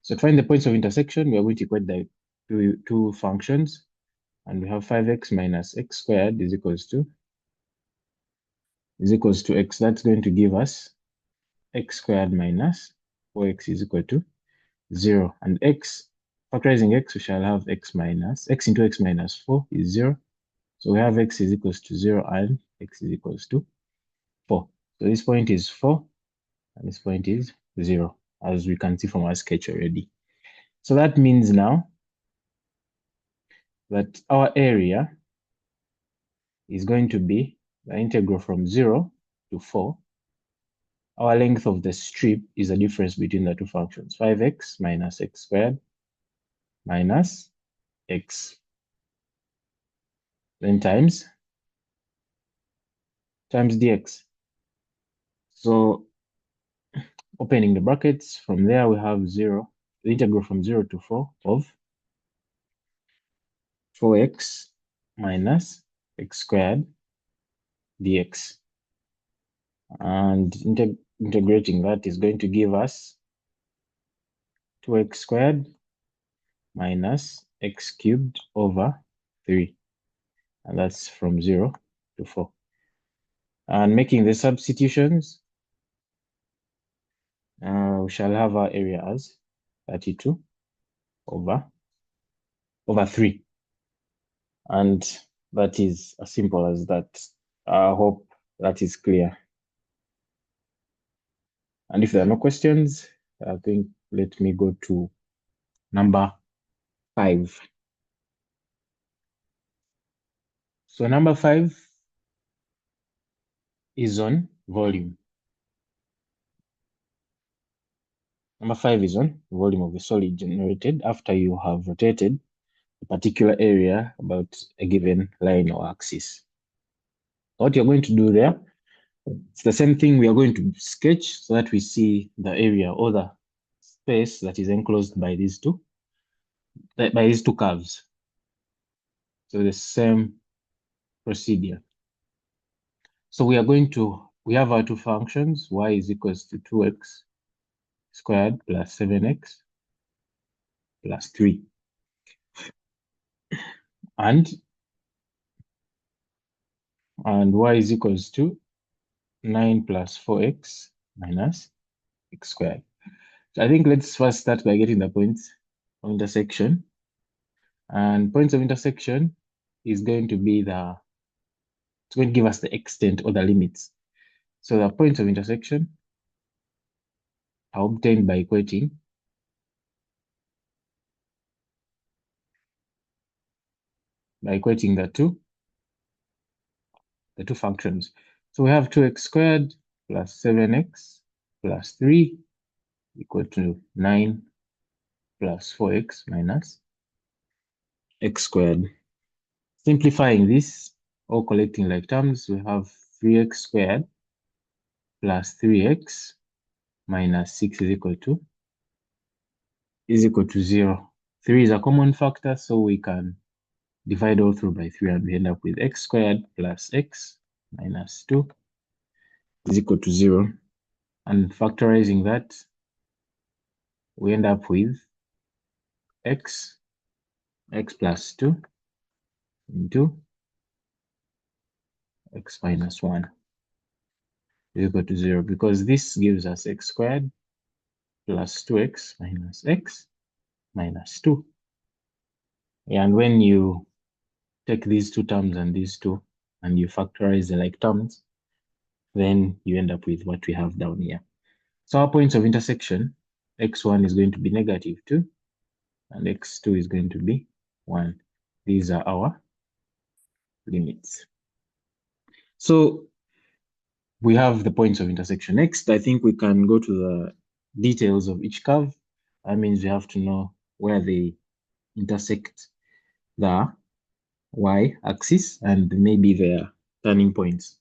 So to find the points of intersection, we are going to equate the two functions, and we have 5x minus x squared is equals to x. That's going to give us x squared minus 4x is equal to 0. And x, factorizing x, we shall have x into x minus 4 is 0. So we have x is equals to 0 and x is equals to 4. So this point is 4 and this point is 0, as we can see from our sketch already. So that means now that our area is going to be the integral from 0 to 4. Our length of the strip is the difference between the two functions, 5x minus x squared minus x. Then times dx. So opening the brackets, from there we have 0, the integral from 0 to 4 of 4x minus x squared dx. And integrating that is going to give us 2x squared minus x cubed over 3. And that's from 0 to 4. And making the substitutions, we shall have our area as 32 over 3. And that is as simple as that. I hope that is clear. And if there are no questions, I think let me go to number 5. So number 5 is on volume. Number 5 is on volume of a solid generated after you have rotated a particular area about a given line or axis. What you're going to do there, it's the same thing we are going to sketch so that we see the area or the space that is enclosed by these two curves. So the same procedure. So we have our two functions, y is equals to 2x squared plus 7x plus 3. And y is equals to 9 plus 4x minus x squared. So I think let's first start by getting the points of intersection. And points of intersection is going to be it's going to give us the extent or the limits. So the points of intersection are obtained by equating the two functions. So we have 2x squared plus 7x plus 3 equal to 9 plus 4x minus x squared. Simplifying this or collecting like terms, we have 3x squared plus 3x minus 6 is equal to 0. 3 is a common factor, so we can divide all through by 3 and we end up with x squared plus x minus 2 is equal to 0. And factorizing that, we end up with x plus 2 into x minus 1 is equal to 0, because this gives us x squared plus 2x minus x minus 2. And when you take these two terms and these two, and you factorize the like terms, then you end up with what we have down here. So our points of intersection, x1 is going to be -2, and x2 is going to be 1. These are our limits. So we have the points of intersection. Next, I think we can go to the details of each curve. That means we have to know where they intersect the y-axis and maybe their turning points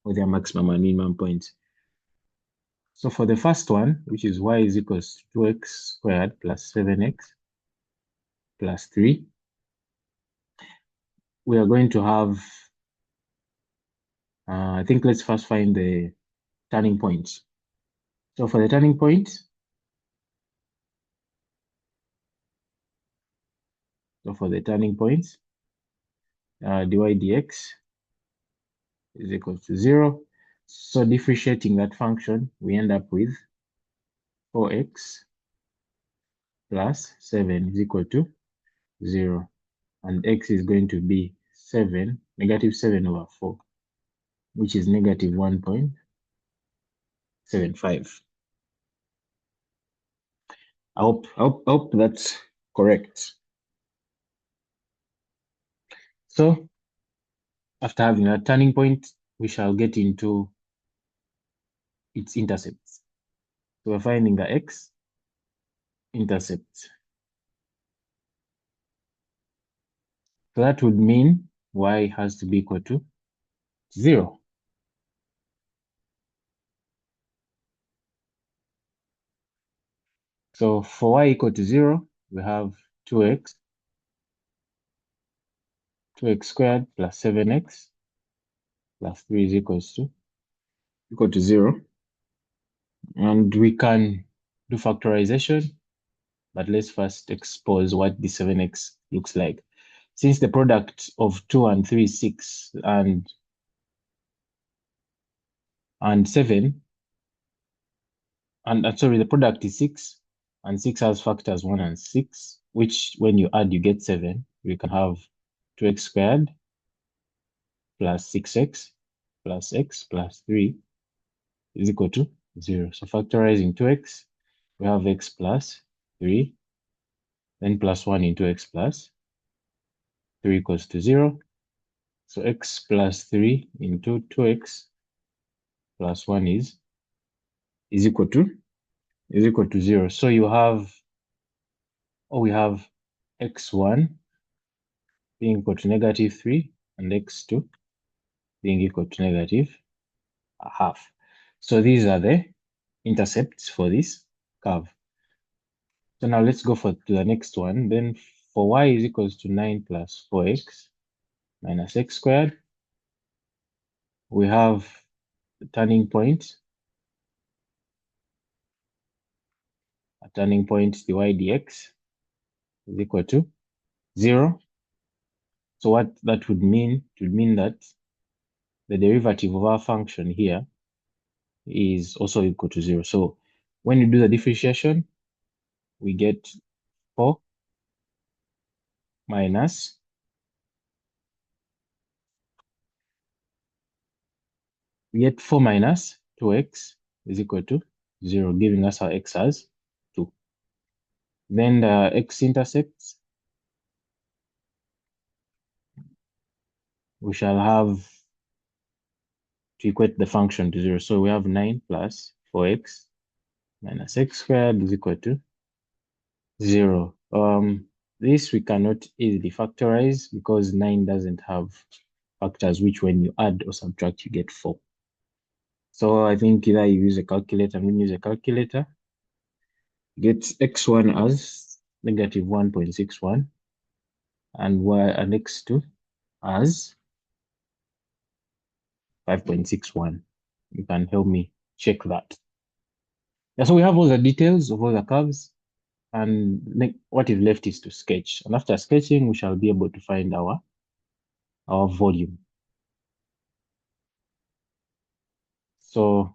or their maximum and minimum points. So for the first one, which is y is equals to 2x squared plus 7x plus 3, we are going to have, I think let's first find the turning points. So for the turning point, dy dx is equal to 0. So differentiating that function, we end up with 4x plus 7 is equal to 0. And x is going to be -7 over 4, which is -1.75. I hope that's correct. So after having a turning point, we shall get into its intercepts. So we're finding the x intercept. So that would mean y has to be equal to 0. So for y equal to 0, we have 2x squared plus 7x plus 3 is equal to 0. And we can do factorization, but let's first expose what the 7x looks like. Since the product of 2 and 3 is 6 and 7, and sorry, the product is 6 and 6 has factors 1 and 6, which when you add, you get 7. We can have 2x squared plus 6x plus x plus 3 is equal to 0. So factorizing 2x, we have x plus 3, then plus 1 into x plus 3 equals to 0. So x plus 3 into 2x plus 1 is equal to 0. So we have x1 being equal to -3 and x2 being equal to -0.5. So these are the intercepts for this curve. So now let's go to the next one. Then for y is equals to 9 plus 4x minus x squared, we have the turning point. A turning point dy dx is equal to 0. So what that would mean, it would mean that the derivative of our function here is also equal to 0. So when you do the differentiation, we get 4 minus we get 4 minus 2x is equal to 0, giving us our x as 2. Then the x-intercepts, we shall have to equate the function to 0. So we have 9 plus 4x minus x squared is equal to 0. This we cannot easily factorize because 9 doesn't have factors which when you add or subtract you get 4. So I think either you use a calculator, I'm going to use a calculator. Get x1 as negative 1.61 and x2 as 5.61. You can help me check that. Yeah, so we have all the details of all the curves, and what is left is to sketch. And after sketching, we shall be able to find our volume. So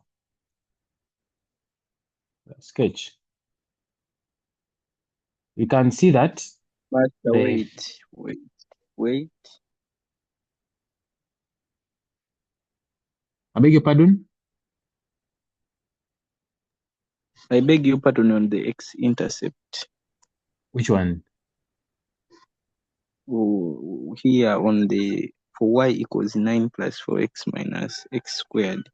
sketch. You can see that. But wait. I beg your pardon? I beg your pardon on the x-intercept. Which one? Oh, here on the for y equals 9 plus 4x minus x squared.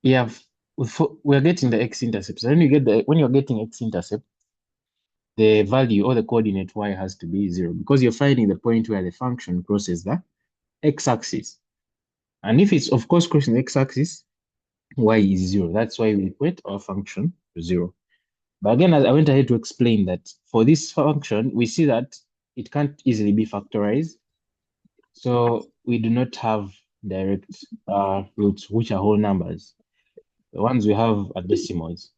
Yeah, we're getting the x-intercept. So when you're getting x-intercept, the value or the coordinate y has to be 0 because you're finding the point where the function crosses the x-axis. And if it's, of course, crossing the x-axis, y is 0. That's why we equate our function to 0. But again, I went ahead to explain that for this function, we see that it can't easily be factorized. So we do not have direct roots, which are whole numbers. The ones we have are decimals.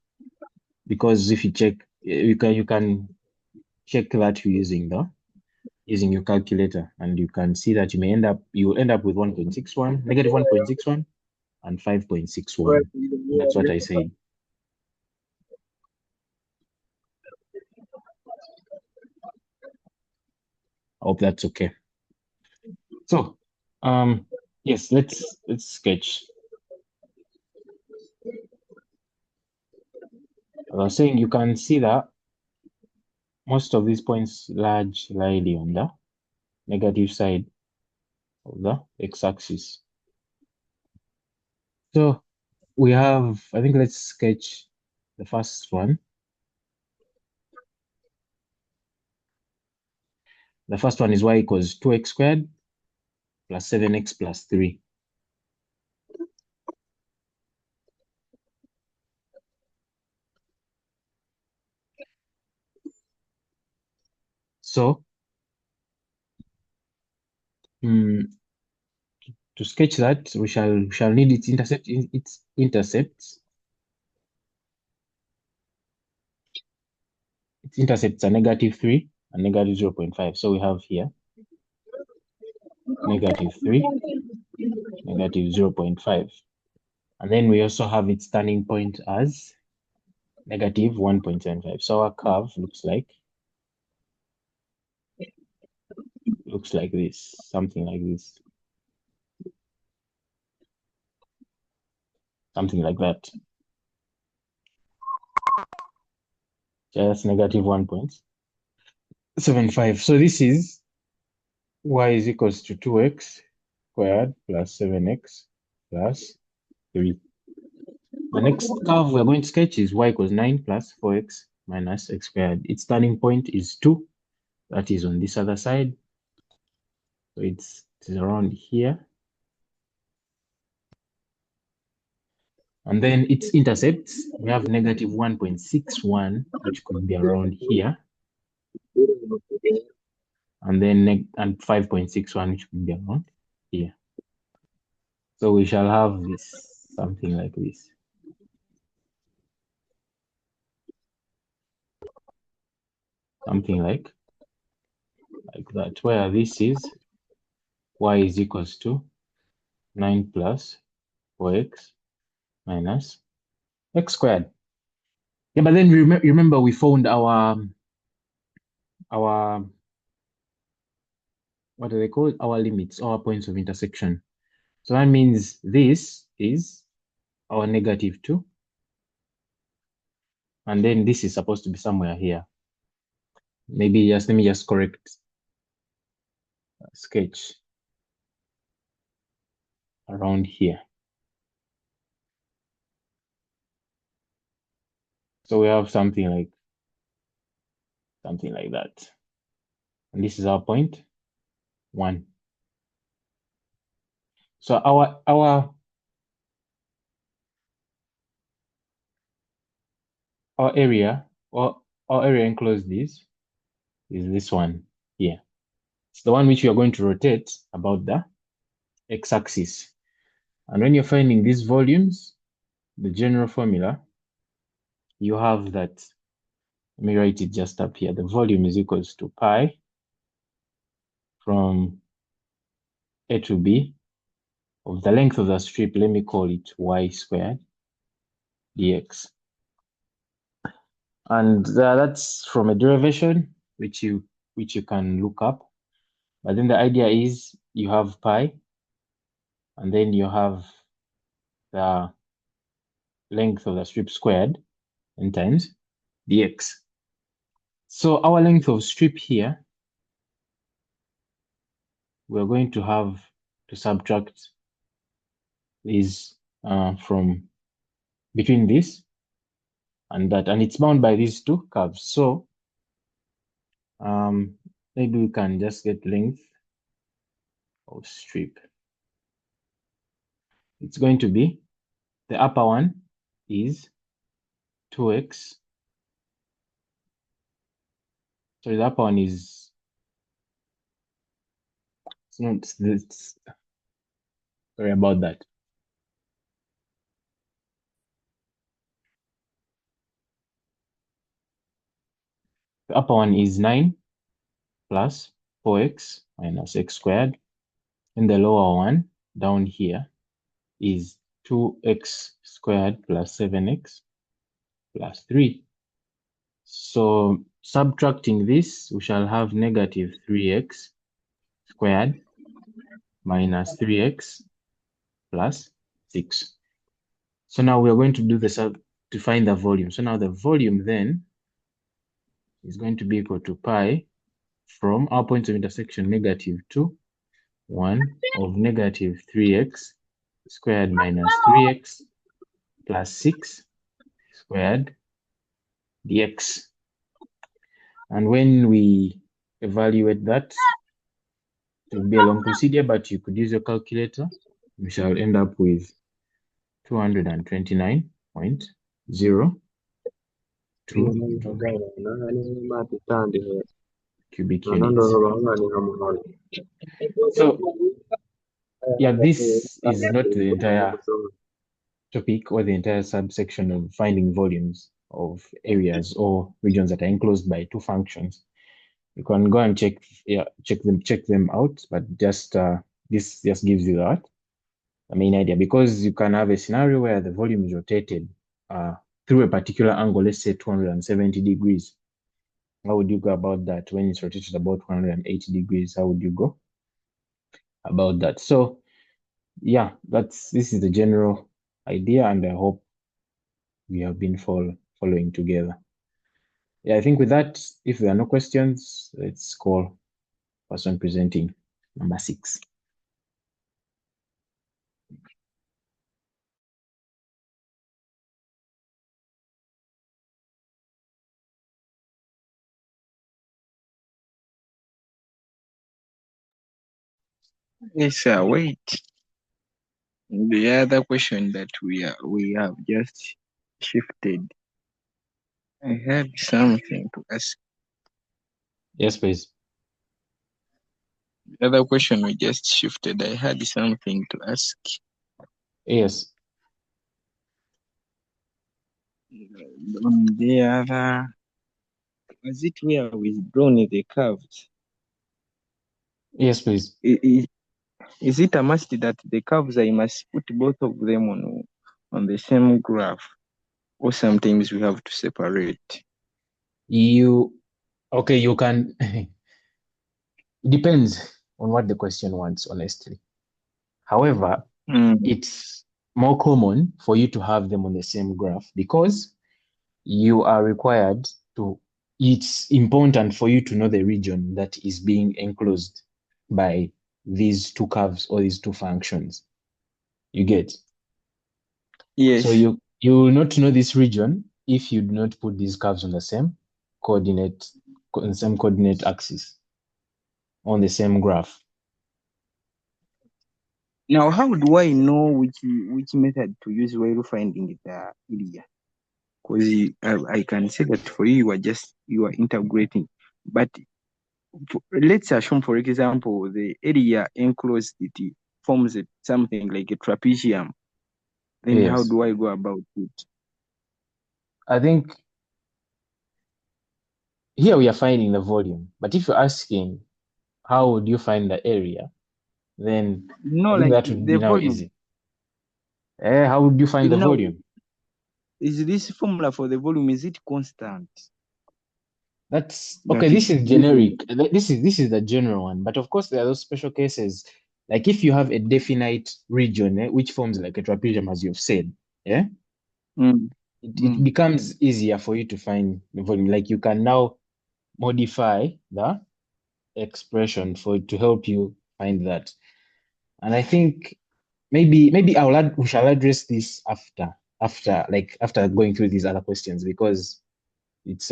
Because if you check, you can check that using your calculator, and you can see that you will end up with 1.61, negative 1.61, and 5.61. That's what I said. I hope that's okay. So, yes, let's sketch. As I was saying, you can see that most of these points lie on the negative side of the x-axis. So we have, I think let's sketch the first one. The first one is y equals 2x squared plus 7x plus 3. So, to sketch that, we shall need its intercepts. Its intercepts are negative 3 and negative 0.5. So we have here negative 3, negative 0.5. And then we also have its turning point as negative 1.75. So our curve looks like this, something like this. Something like that. Just negative 1.75. So this is y is equals to 2x squared plus 7x plus 3. The next curve we're going to sketch is y equals 9 plus 4x minus x squared. Its turning point is 2. That is on this other side. So it's around here. And then its intercepts, we have negative 1.61, which could be around here. And then 5.61, which could be around here. So we shall have this, something like this. Something like that, where this is y is equals to 9 plus 4x minus x squared. Yeah, but then remember we found our what do they call it? Our limits, our points of intersection. So that means this is our -2. And then this is supposed to be somewhere here. Maybe just let me just correct sketch around here. So we have something like that. And this is our point 1. So our area, or our area enclosed is this one here. It's the one which you are going to rotate about the x-axis. And when you're finding these volumes, the general formula, you have that, let me write it just up here. The volume is equals to pi from A to B of the length of the strip, let me call it y squared dx. And that's from a derivation which you can look up. But then the idea is you have pi, and then you have the length of the strip squared and times dx. So our length of strip here, we're going to have to subtract is from between this and that, and it's bound by these two curves. So maybe we can just get length of strip. It's going to be, the upper one is 2x. So the upper one is, sorry about that. The upper one is 9 plus 4x minus x squared. And the lower one down here is 2x squared plus 7x plus 3. So subtracting this, we shall have negative 3x squared minus 3x plus 6. So now we're going to do to find the volume. So now the volume then is going to be equal to pi from our points of intersection -2, 1 of negative 3x squared minus 3x plus 6 squared dx. And when we evaluate that, it will be a long procedure, but you could use your calculator. We shall end up with 229.022 cubic units. So yeah, this is not the entire topic or the entire subsection of finding volumes of areas or regions that are enclosed by two functions. You can go and check them out, but just this just gives you the main idea, because you can have a scenario where the volume is rotated through a particular angle, let's say 270 degrees. How would you go about that? When it's rotated about 180 degrees, how would you go about that? So yeah, this is the general idea, and I hope we have been following together. Yeah, I think with that, if there are no questions, let's call person presenting number 6. Yes, sir. Wait. The other question that we have just shifted. I had something to ask. Yes, please. The other question we just shifted. I had something to ask. Yes. On the other, was it where we've drawn the curves? Yes, please. Is it a must that the curves I must put both of them on the same graph, or sometimes we have to separate? Okay, you can. It depends on what the question wants, honestly. However, it's more common for you to have them on the same graph because you are required to, it's important for you to know the region that is being enclosed by these two curves or these two functions. You get? Yes. So you will not know this region if you do not put these curves on the same coordinate axis on the same graph. Now, how do I know which method to use while finding the area? Because I can say that for you, you are integrating. But let's assume, for example, the area enclosed it forms something like a trapezium. Then how Yes. do I go about it? I think here we are finding the volume, but if you're asking how would you find the area, then No, I think like that would the be now volume. easy. How would you find the Now, volume? is this formula for the volume, is it constant? That's That okay. This it's is given. generic. This is the general one. But of course, there are those special cases, like if you have a definite region, which forms like a trapezium, as you've said, yeah, it becomes easier for you to find the volume. Like you can now modify the expression for to help you find that. And I think maybe we shall address this after going through these other questions because it's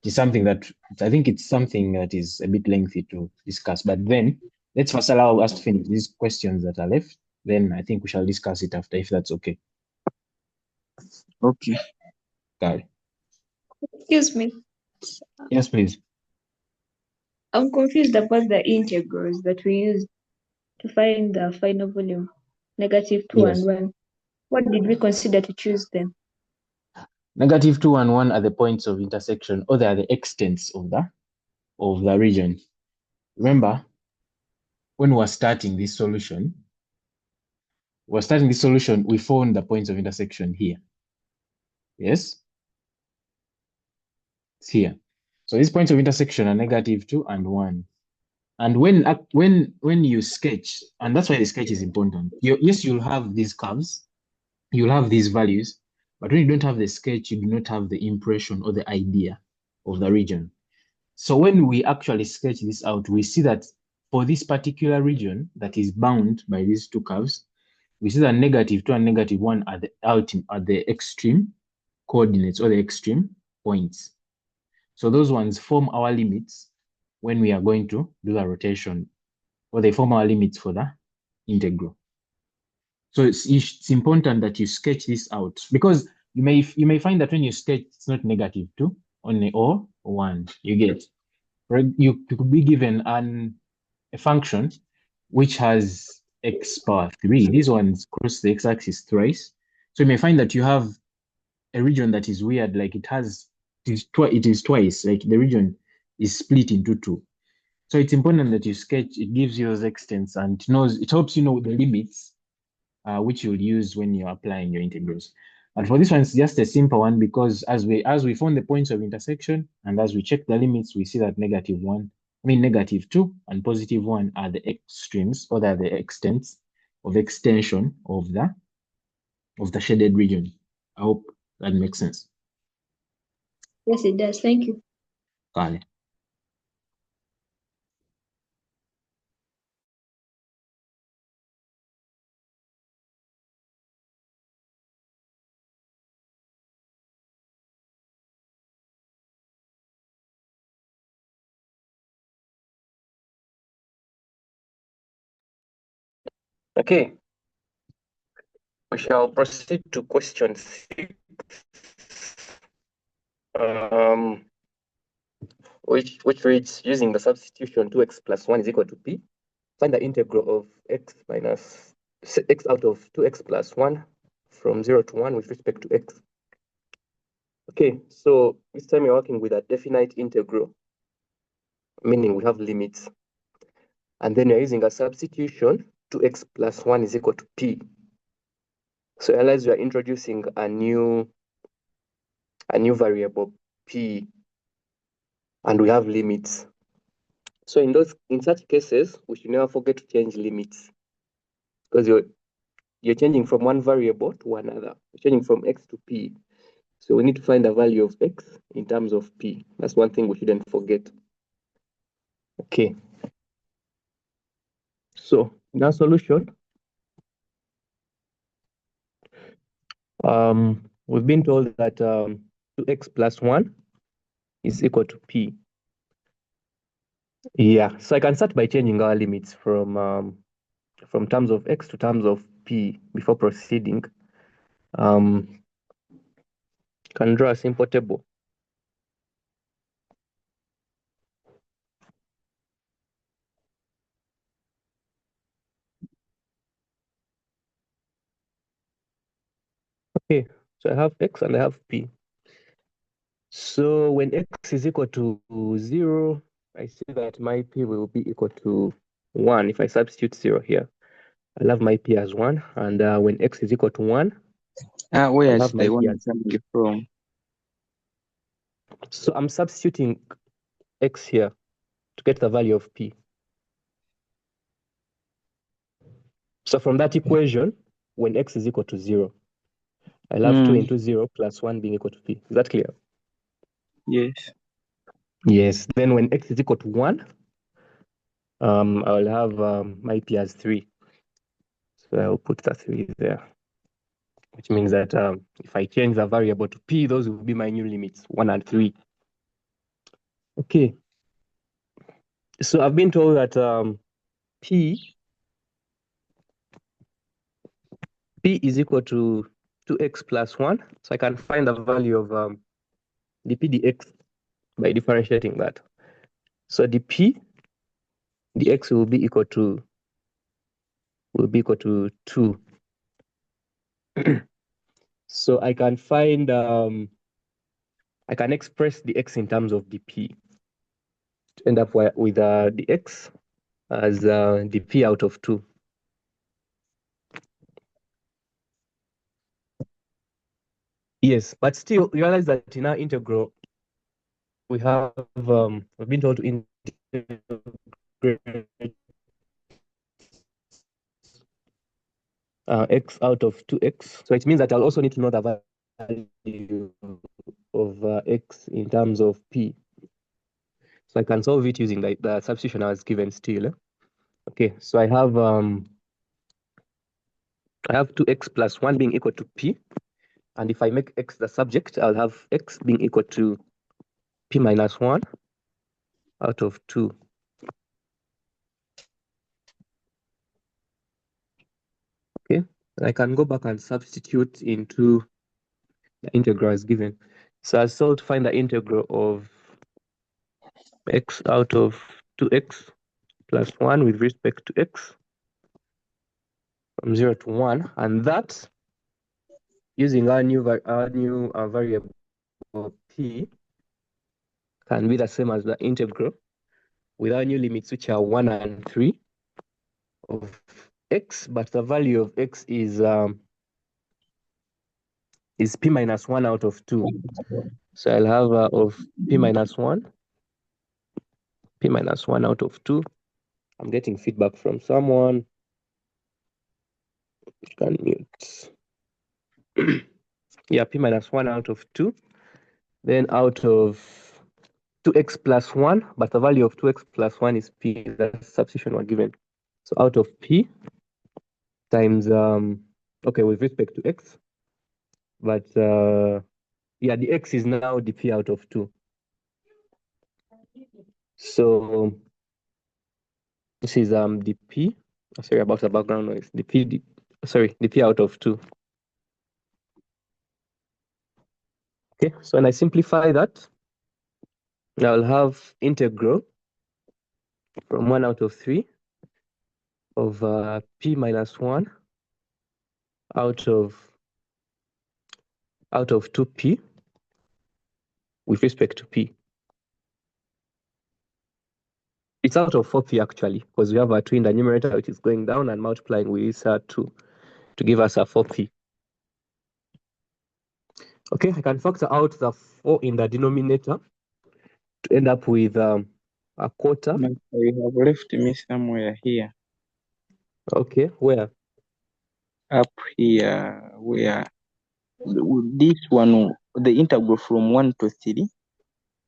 something that I think it's something that is a bit lengthy to discuss. But then let's first allow us to finish these questions that are left. Then I think we shall discuss it after, if that's okay. Okay. Got it. Excuse me. Yes, please. I'm confused about the integrals that we use to find the final volume, -2 and Yes. 1. What did we consider to choose them? -2 and 1 are the points of intersection, or they are the extents of the region. Remember, when we're starting this solution, we found the points of intersection here. Yes? It's here. So these points of intersection are -2 and 1. And when you sketch, and that's why the sketch is important. Yes, you'll have these curves, you'll have these values, but when you don't have the sketch, you do not have the impression or the idea of the region. So when we actually sketch this out, we see that for this particular region that is bound by these two curves, we see that -2 and -1 are the extreme coordinates or the extreme points. So those ones form our limits when we are going to do the rotation, or they form our limits for the integral. So it's important that you sketch this out because you may find that when you sketch, it's not -2 only or 1. You get, you could be given a function which has x power 3. These ones cross the x-axis thrice. So you may find that you have a region that is weird, like it is twice, like the region is split into two. So it's important that you sketch, it gives you those extents and it helps you know the limits which you'll use when you're applying your integrals. And for this one, it's just a simple one because as we found the points of intersection and as we check the limits, we see that -2 and +1 are the extremes, or they're the extents of extension of the shaded region. I hope that makes sense. Yes, it does. Thank you. Got it. Okay. We shall proceed to question 6. Which reads, using the substitution 2x plus 1 is equal to p, find the integral of x minus x out of 2x plus 1 from 0 to 1 with respect to x. Okay, so this time we're working with a definite integral, meaning we have limits. And then we're using a substitution, 2x plus 1 is equal to p. So realize we are introducing a new variable p, and we have limits. So in such cases, we should never forget to change limits, because you're changing from one variable to another. You're changing from x to p. So we need to find the value of x in terms of p. That's one thing we shouldn't forget. Okay. So in our solution, we've been told that 2x plus 1 is equal to p. Yeah, so I can start by changing our limits from terms of x to terms of p before proceeding. Can draw a simple table. Okay, so I have x and I have p. So when x is equal to 0, I see that my p will be equal to 1 if I substitute 0 here. I'll have my p as 1, and when x is equal to 1, Where I'll is have my the p one as. coming from? So I'm substituting x here to get the value of p. So from that equation, when x is equal to 0, I'll have 2 into 0 plus 1 being equal to p. Is that clear? Yes. Yes. Then when x is equal to 1, I'll have my p as 3. So I'll put the 3 there, which means that if I change the variable to p, those will be my new limits, 1 and 3. Okay. So I've been told that p is equal to 2x plus 1. So I can find the value of dp dx by differentiating that. So dp dx will be equal to 2. So I can find I can express the x in terms of dp to end up with the x as dp out of 2. Yes, but still realize that in our integral we have we've been told to integrate x out of 2x. So it means that I'll also need to know the value of x in terms of p. So I can solve it using the substitution I was given still. Okay, so I have 2x plus 1 being equal to p. And if I make x the subject, I'll have x being equal to p minus 1 out of 2. Okay, I can go back and substitute into the integral as given. So I solve to find the integral of x out of 2x plus 1 with respect to x from 0 to 1, and that using our new variable p can be the same as the integral with our new limits, which are 1 and 3 of x, but the value of x is p minus 1 out of 2. So I'll have of p minus 1 out of 2. I'm getting feedback from someone. You can mute. Yeah, p minus 1 out of 2. Then out of 2x plus 1, but the value of 2x plus 1 is p. That's substitution we're given. So out of p times, okay, with respect to x, but yeah, the x is now dp out of 2. So this is dp. Sorry about the background noise. dp out of 2. Okay, so when I simplify that, I'll have integral from 1 out of 3 of p minus 1 out of 2p with respect to p. It's out of 4p actually, because we have a 2 in the numerator which is going down and multiplying with 2 to give us a 4p. Okay, I can factor out the 4 in the denominator to end up with a quarter. You have left me somewhere here. Okay, where? Up here, where this one, the integral from 1 to 3,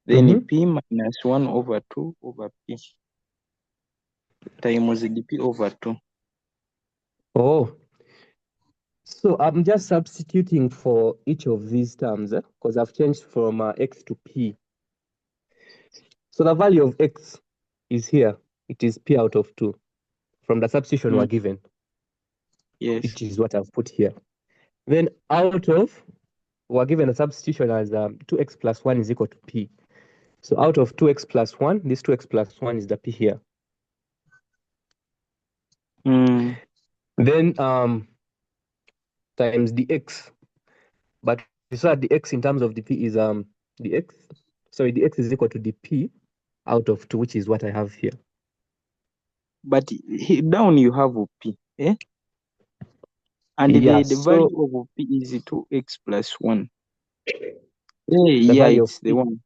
then p minus 1 over 2 over p times dp over 2. Oh, so I'm just substituting for each of these terms because I've changed from x to p. So the value of x is here. It is p out of 2 from the substitution we're given. Yes. Which is what I've put here. Then out of, we're given a substitution as 2x plus 1 is equal to p. So out of 2x plus 1, this 2x plus 1 is the p here. Then times the x. But we saw the x in terms of the p is the x. Sorry, the x is equal to the p out of 2, which is what I have here. But down you have p, eh? And yeah, the value of p is 2x plus 1. It's the one.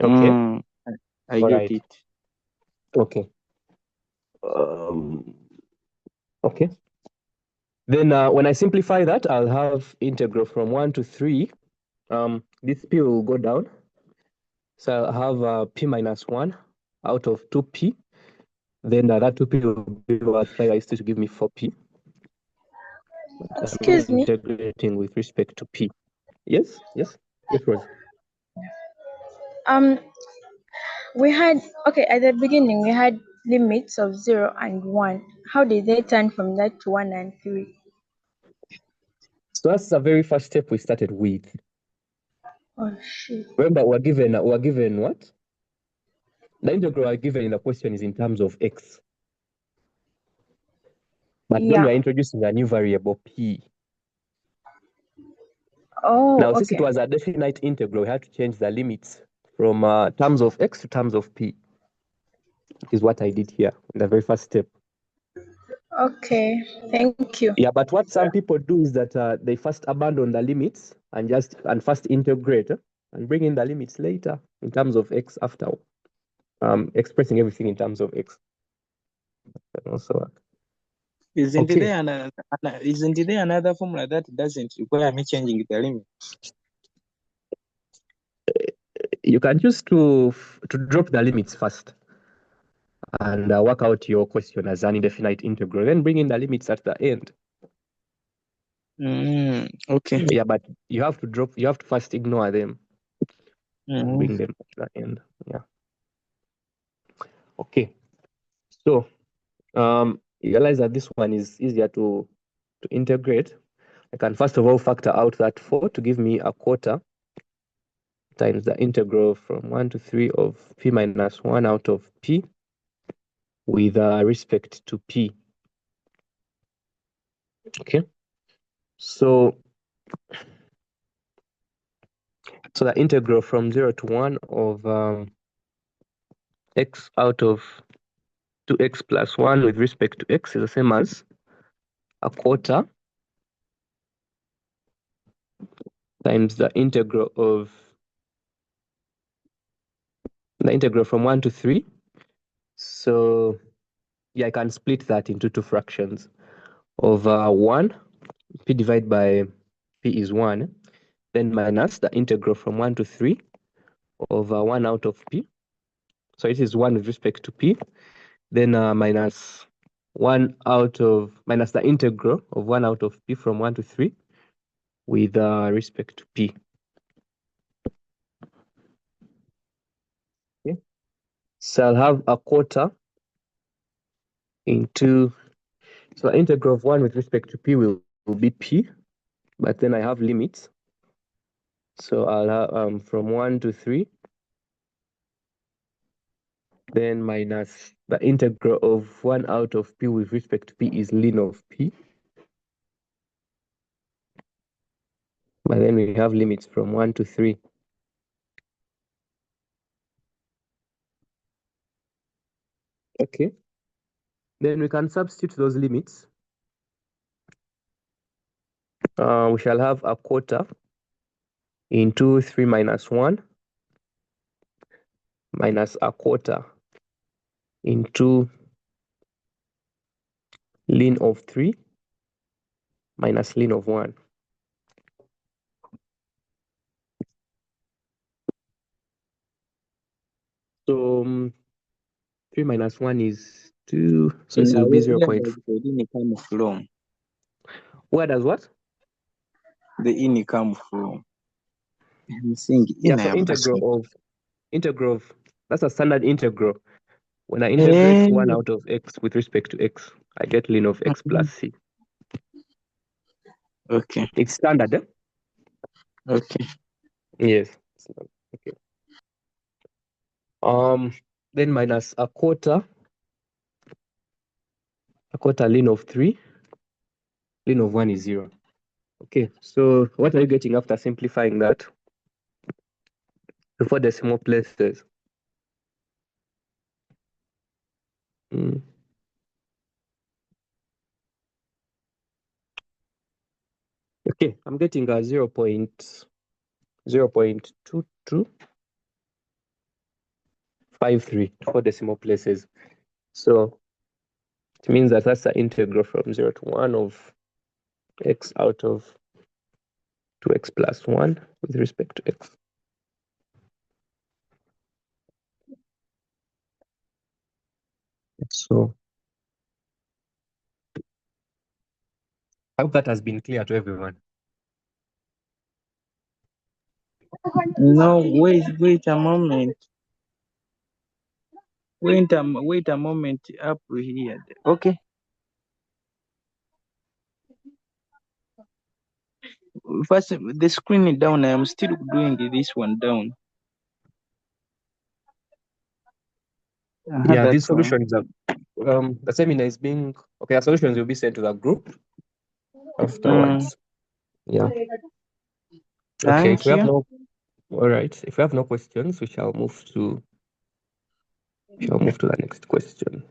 Okay. I got it. Okay. Okay. Then when I simplify that, I'll have integral from 1 to 3. This p will go down. So I'll have p minus 1 out of 2p. Then that 2p will be multiplied by to give me 4p. Excuse me. Integrating with respect to p. Yes, Rose. We had, okay, at the beginning we had limits of 0 and 1. How did they turn from that to 1 and 3? So that's the very first step we started with. Oh shit. Remember, we're given what? The integral we're given in the question is in terms of x. But then we're introducing a new variable p. Oh, now, okay. Since it was a definite integral, we had to change the limits from terms of x to terms of p. Is what I did here in the very first step. Okay, thank you. Yeah, but what some people do is that they first abandon the limits and first integrate and bring in the limits later in terms of x after expressing everything in terms of x. That also work. Isn't there another formula that doesn't require me changing the limit? You can choose to drop the limits first and work out your question as an indefinite integral, then bring in the limits at the end. Okay. Yeah, but you have to first ignore them and bring them at the end. Yeah. Okay. So you realize that this one is easier to integrate. I can first of all factor out that 4 to give me a quarter times the integral from 1 to 3 of p minus 1 out of p with respect to p. Okay. So the integral from 0 to 1 of x out of 2x plus 1 with respect to x is the same as a quarter times the integral from 1 to 3. So yeah, I can split that into two fractions of 1, p divided by p is 1, then minus the integral from 1 to 3 of 1 out of p. So it is 1 with respect to p, then minus the integral of 1 out of p from 1 to 3 with respect to p. Okay. So I'll have a quarter into, so the integral of 1 with respect to p will be p, but then I have limits. So I'll have from 1 to 3, then minus the integral of 1 out of p with respect to p is ln of p. But then we have limits from 1 to 3. Okay. Then we can substitute those limits. We shall have a quarter into 3 minus 1 minus a quarter into ln of 3 minus ln of 1. So 3 minus 1 is 2. So it will be 0. The in come from. Where does what? The in come from. I'm saying Yeah, so integral of that's a standard integral. When I integrate 1 out of x with respect to x, I get ln of x plus c. Okay. It's standard, eh? Okay. Yes. Okay. Then minus a quarter ln of 3, ln of 1 is 0. Okay, so what are you getting after simplifying that to 4 decimal places? Okay, I'm getting a 0.2253 to 4 decimal places. So it means that that's the integral from 0 to 1 of x out of 2x plus 1 with respect to x. So I hope that has been clear to everyone. No, wait a moment. Wait a moment up here. Okay. First, the screen down. I am still doing this one down. Yeah, these solutions are the seminar is being okay. Our solutions will be sent to the group afterwards. Yeah. Okay. If we have no, all right. If we have no questions, we shall move to the next question.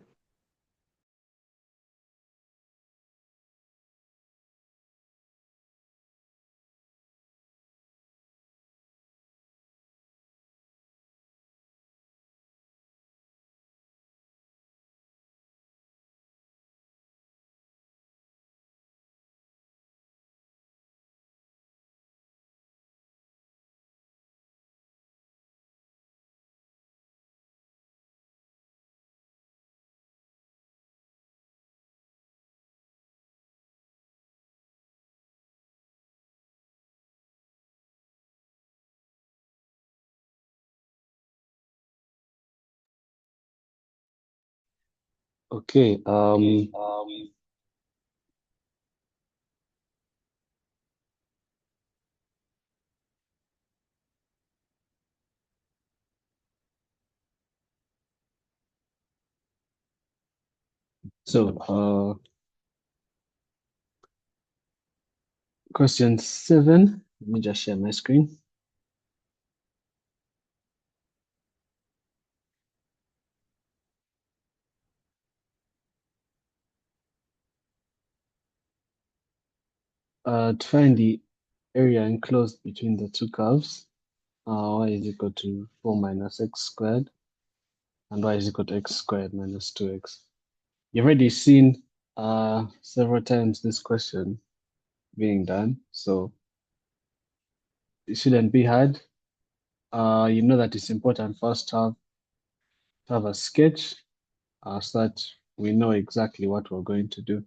Okay. So, question 7. Let me just share my screen. To find the area enclosed between the two curves, y is equal to 4 minus x squared, and y is equal to x squared minus 2x. You've already seen several times this question being done, so it shouldn't be hard. You know that it's important for us to have a sketch so that we know exactly what we're going to do.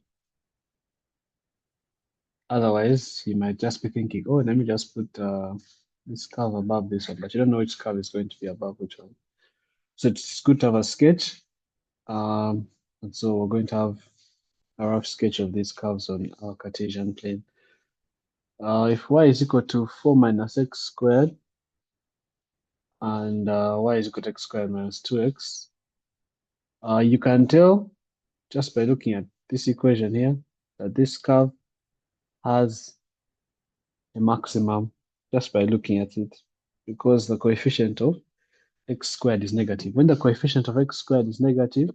Otherwise, you might just be thinking, oh, let me just put this curve above this one, but you don't know which curve is going to be above which one. So it's good to have a sketch. And so we're going to have a rough sketch of these curves on our Cartesian plane. If y is equal to 4 minus x squared and y is equal to x squared minus 2x, you can tell just by looking at this equation here that this curve has a maximum just by looking at it, because the coefficient of x squared is negative. When the coefficient of x squared is negative,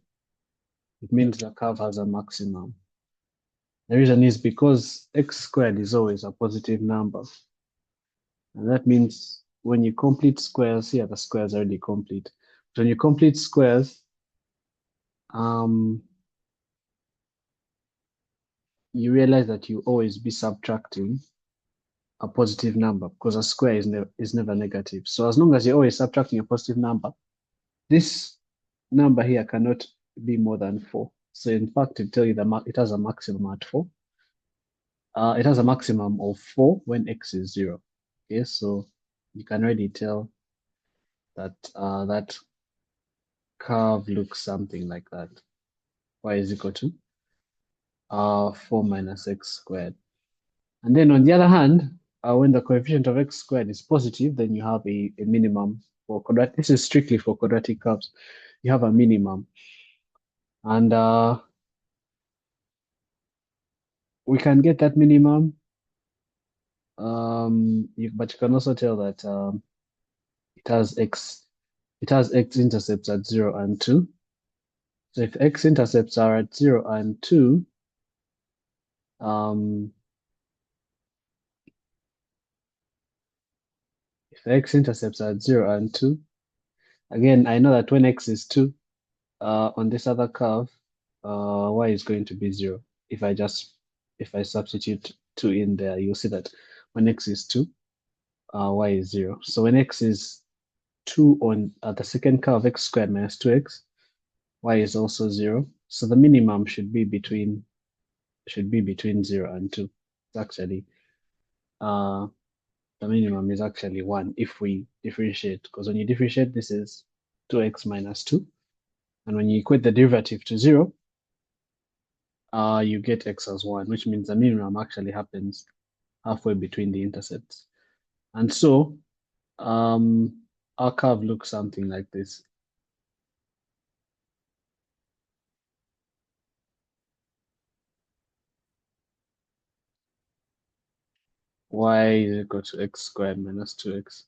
it means the curve has a maximum. The reason is because x squared is always a positive number. And that means when you complete squares, here the squares are already complete. When you complete squares, you realize that you always be subtracting a positive number because a square is never negative. So as long as you're always subtracting a positive number, this number here cannot be more than 4. So in fact, it tell you that it has a maximum at 4. It has a maximum of 4 when x is 0. Okay, so you can already tell that that curve looks something like that. Y is equal to 4 minus x squared. And then on the other hand, when the coefficient of x squared is positive, then you have a minimum for quadratic. This is strictly for quadratic curves. You have a minimum. And we can get that minimum, but you can also tell that it has x intercepts at 0 and 2. So if x intercepts are at 0 and 2, if x intercepts are at 0 and 2, again, I know that when x is 2, on this other curve, y is going to be 0. If I substitute 2 in there, you'll see that when x is 2, y is 0. So when x is 2 on the second curve, x squared minus 2x, y is also 0. So the minimum should be between 0 and 2. It's actually the minimum is actually 1 if we differentiate, because when you differentiate, this is 2x minus 2. And when you equate the derivative to 0, you get x as 1, which means the minimum actually happens halfway between the intercepts. And so our curve looks something like this. Y is equal to x squared minus 2x.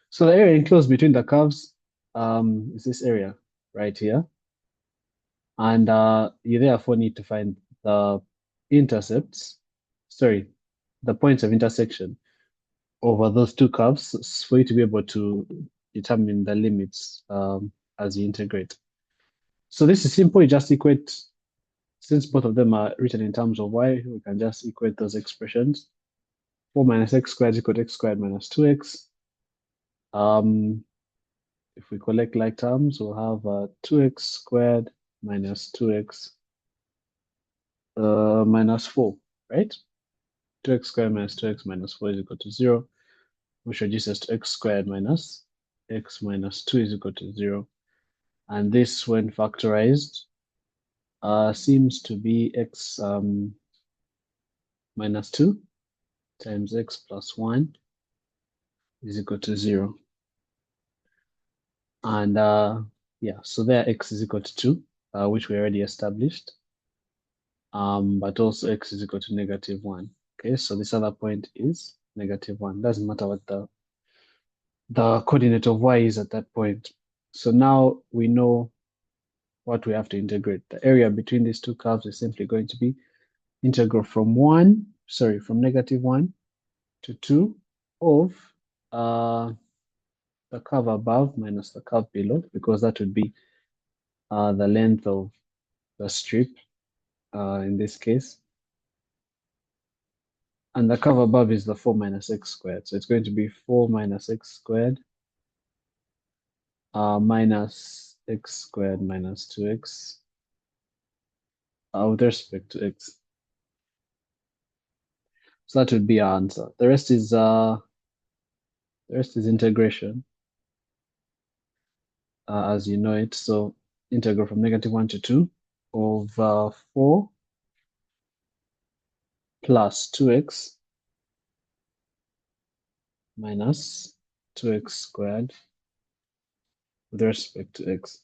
So the area enclosed between the curves is this area right here. And you therefore need to find the intercepts, the points of intersection over those two curves for you to be able to determine the limits as you integrate. So this is simple. You just equate, since both of them are written in terms of y, we can just equate those expressions. 4 minus x squared is equal to x squared minus 2x. If we collect like terms, we'll have 2x squared minus 2x minus 4, right? 2x squared minus 2x minus 4 is equal to 0, which reduces to x squared minus x minus 2 is equal to 0. And this, when factorized, seems to be x minus 2 times x plus 1 is equal to 0. And yeah, so there x is equal to 2, which we already established. But also x is equal to negative 1. Okay, so this other point is negative 1. Doesn't matter what the coordinate of y is at that point. So now we know what we have to integrate. The area between these two curves is simply going to be integral from negative 1 to 2 of the curve above minus the curve below, because that would be the length of the strip in this case. And the curve above is the 4 minus x squared. So it's going to be 4 minus x squared minus x squared minus 2x with respect to x. So that would be our answer. The rest is integration, as you know it. So integral from negative 1 to 2 of 4 plus 2x minus 2x squared with respect to x.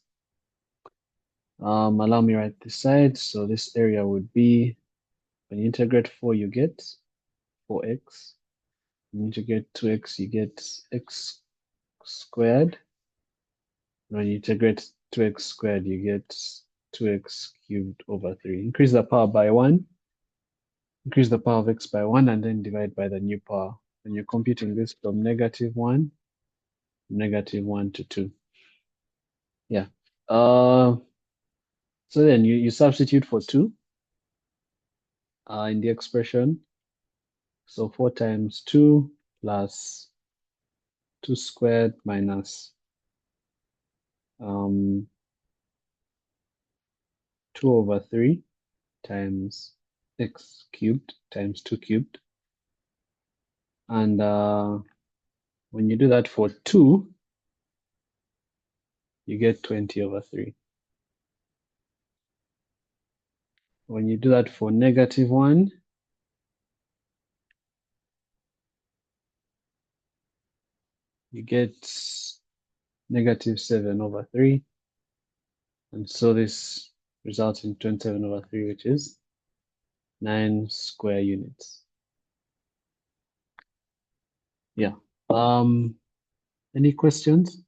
Allow me write this side. So this area would be, when you integrate 4, you get 4x When you integrate 2x, you get x squared. When you integrate 2x squared, you get 2x cubed over 3. Increase the power by 1. Increase the power of x by 1 and then divide by the new power. And you're computing this from -1 to 2. Yeah. So then you substitute for 2 in the expression. So 4 times 2 plus 2 squared minus 2 over 3 times x cubed times 2 cubed. And when you do that for 2, you get 20 over 3. When you do that for -1, you get -7 over 3. And so this results in 27 over 3, which is 9 square units. Yeah. Any questions?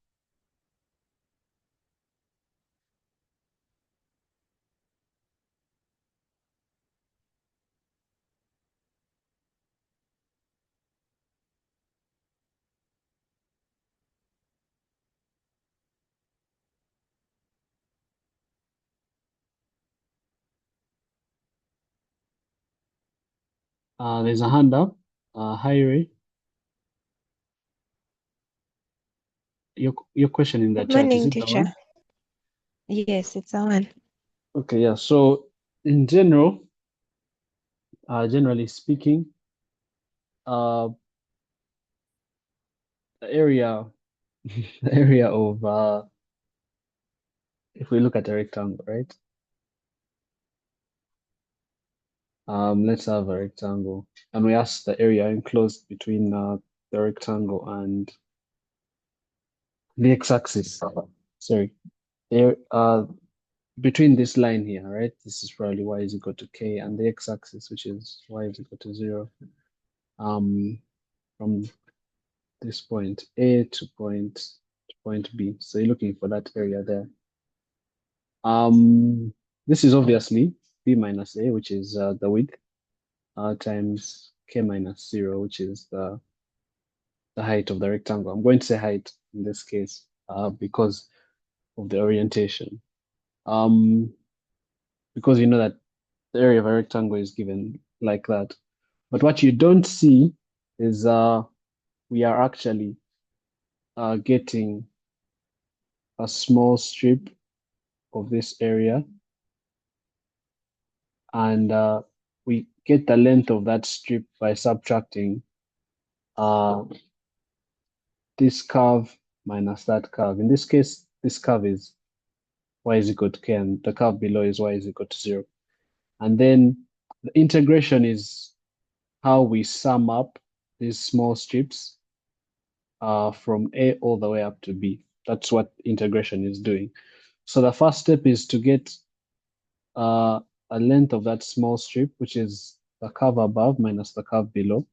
There's a hand up. Hi, Ray. Your question in the Good chat, is morning, it the teacher. one? Yes, it's the one. Okay, yeah. So in general, generally speaking, the area, the area of if we look at a rectangle, right? Let's have a rectangle, and we ask the area enclosed between the rectangle and the x-axis. Sorry, there between this line here, right? This is probably y is equal to k, and the x-axis, which is y is equal to 0. From this point A to point B. So you're looking for that area there. This is obviously B minus A, which is the width, times K minus 0, which is the height of the rectangle. I'm going to say height in this case because of the orientation. Because you know that the area of a rectangle is given like that. But what you don't see is we are actually getting a small strip of this area, and we get the length of that strip by subtracting this curve minus that curve. In this case, this curve is y is equal to k, and the curve below is y is equal to 0. And then the integration is how we sum up these small strips from A all the way up to B. That's what integration is doing. So the first step is to get a length of that small strip, which is the curve above minus the curve below,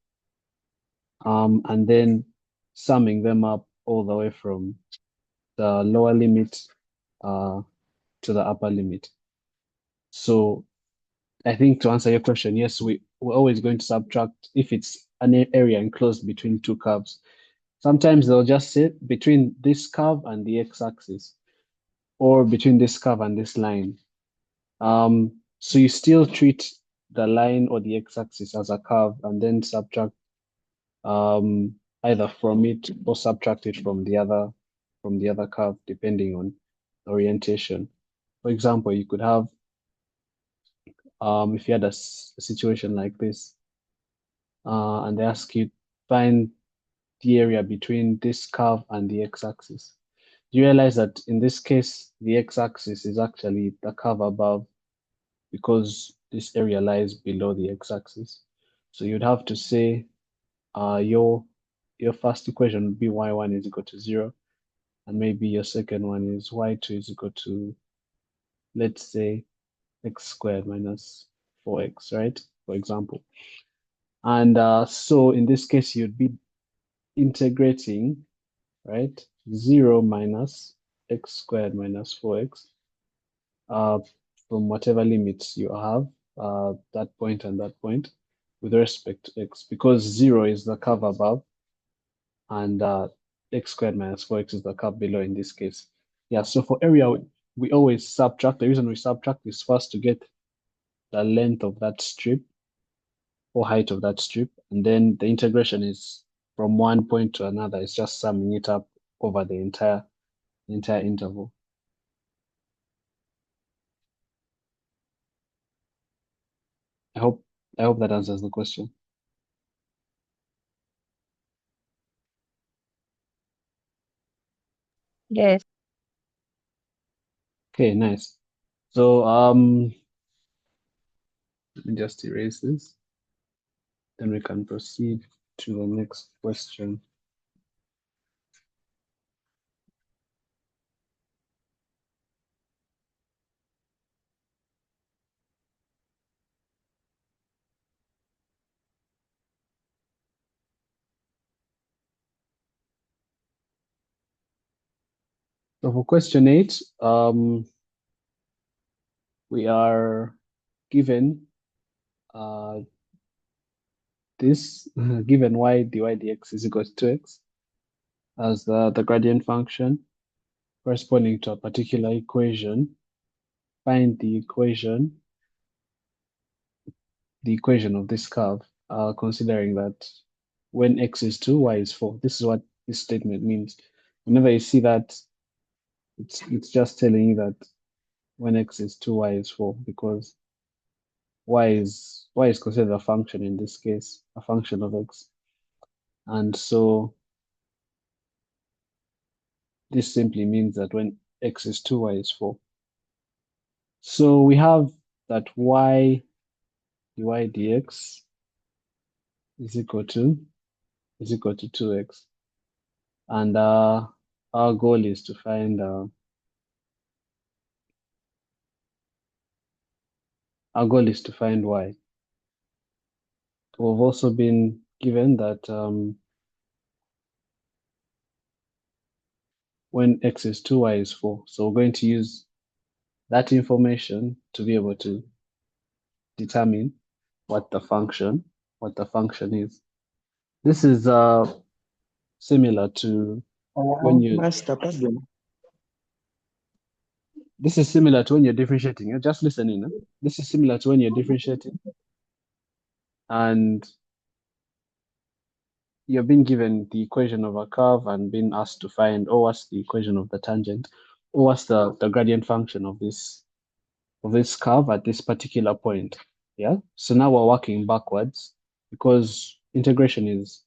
and then summing them up all the way from the lower limit to the upper limit. So I think to answer your question, yes, we're always going to subtract if it's an area enclosed between two curves. Sometimes they'll just say between this curve and the x-axis, or between this curve and this line. So you still treat the line or the x-axis as a curve and then subtract either from it or subtract it from the other curve, depending on orientation. For example, you could have if you had a situation like this, and they ask you find the area between this curve and the x-axis. You realize that in this case, the x-axis is actually the curve above, because this area lies below the x-axis. So you'd have to say your first equation would be y1 is equal to 0, and maybe your second one is y2 is equal to, let's say, x squared minus 4x, right? For example. And so in this case, you'd be integrating, right? 0 minus x squared minus 4x uh, from whatever limits you have, that point and that point, with respect to x, because 0 is the curve above and x squared minus 4x is the curve below in this case. Yeah, so for area, we always subtract. The reason we subtract is first to get the length of that strip or height of that strip, and then the integration is from one point to another. It's just summing it up over the entire interval. I hope that answers the question. Yes. Okay, nice. So let me just erase this. Then we can proceed to the next question. So for question 8, we are given this given y dy dx is equal to 2x as the gradient function corresponding to a particular equation. Find the equation of this curve, considering that when x is 2, y is 4. This is what this statement means. Whenever you see that, it's just telling you that when x is 2, y is 4, because y is considered a function in this case, a function of x. And so this simply means that when x is 2, y is 4. So we have that y dy dx is equal to 2x. And our goal is to find y. We've also been given that when x is 2, y is 4. So we're going to use that information to be able to determine what the function is. This is similar to when you Master, pardon. this is similar to when you're differentiating. Just listen in. This is similar to when you're differentiating and you're being given the equation of a curve and being asked to find, oh, what's the equation of the tangent, or what's the gradient function of this curve at this particular point. Yeah. So now we're working backwards because integration is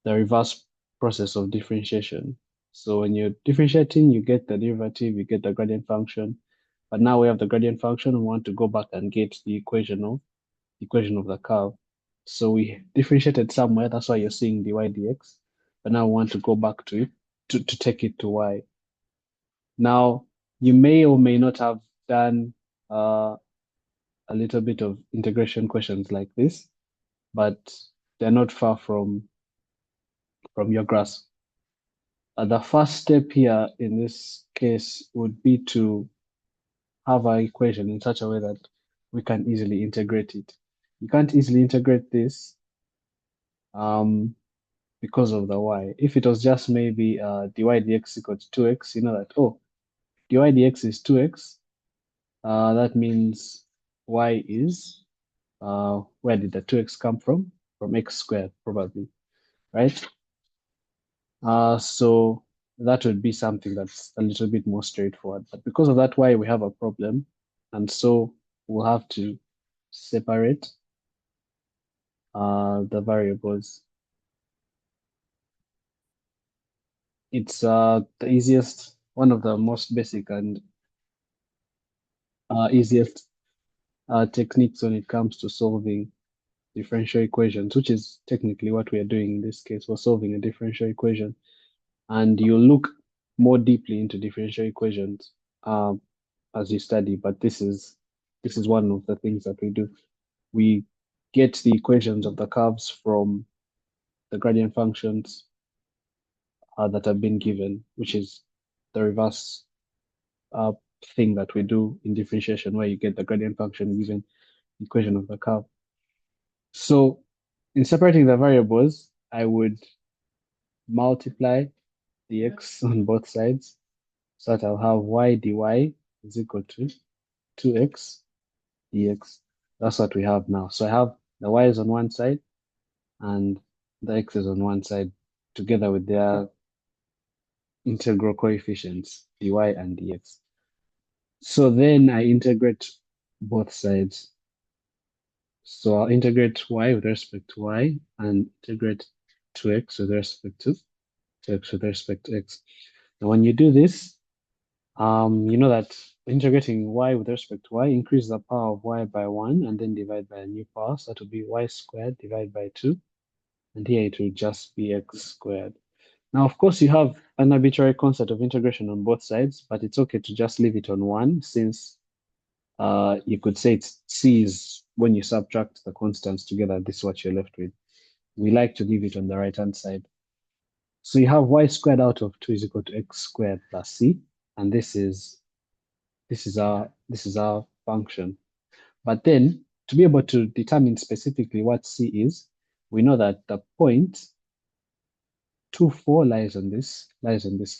the reverse process of differentiation. So when you're differentiating, you get the derivative, you get the gradient function. But now we have the gradient function, we want to go back and get the equation of the curve. So we differentiated somewhere, that's why you're seeing dy dx. But now we want to go back to it to take it to y. Now, you may or may not have done a little bit of integration questions like this, but they're not far from your grasp. The first step here in this case would be to have our equation in such a way that we can easily integrate it. You can't easily integrate this because of the y. If it was just maybe dy dx equal to 2x, you know that, oh, dy dx is 2x, that means y is, where did the 2x come from? From x squared, probably, right? So that would be something that's a little bit more straightforward. But because of that y, we have a problem. And so we'll have to separate the variables. It's the easiest, one of the most basic and easiest techniques when it comes to solving differential equations, which is technically what we are doing in this case. We're solving a differential equation. And you look more deeply into differential equations as you study, but this is one of the things that we do. We get the equations of the curves from the gradient functions that have been given, which is the reverse thing that we do in differentiation, where you get the gradient function given equation of the curve. So in separating the variables, I would multiply the x on both sides, so that I'll have y dy is equal to 2x dx. That's what we have now. So I have the y is on one side and the x is on one side, together with their integral coefficients, dy and dx. So then I integrate both sides. So I'll integrate y with respect to y and integrate 2x with respect to x with respect to x. Now when you do this, you know that integrating y with respect to y, increase the power of y by 1 and then divide by a new power. So that will be y squared divided by 2. And here it will just be x squared. Now, of course, you have an arbitrary constant of integration on both sides, but it's okay to just leave it on 1, since you could say it's c is when you subtract the constants together, this is what you're left with. We like to leave it on the right-hand side. So you have y squared out of 2 is equal to x squared plus c, and this is our function. But then, to be able to determine specifically what c is, we know that the point 2, 4 lies on this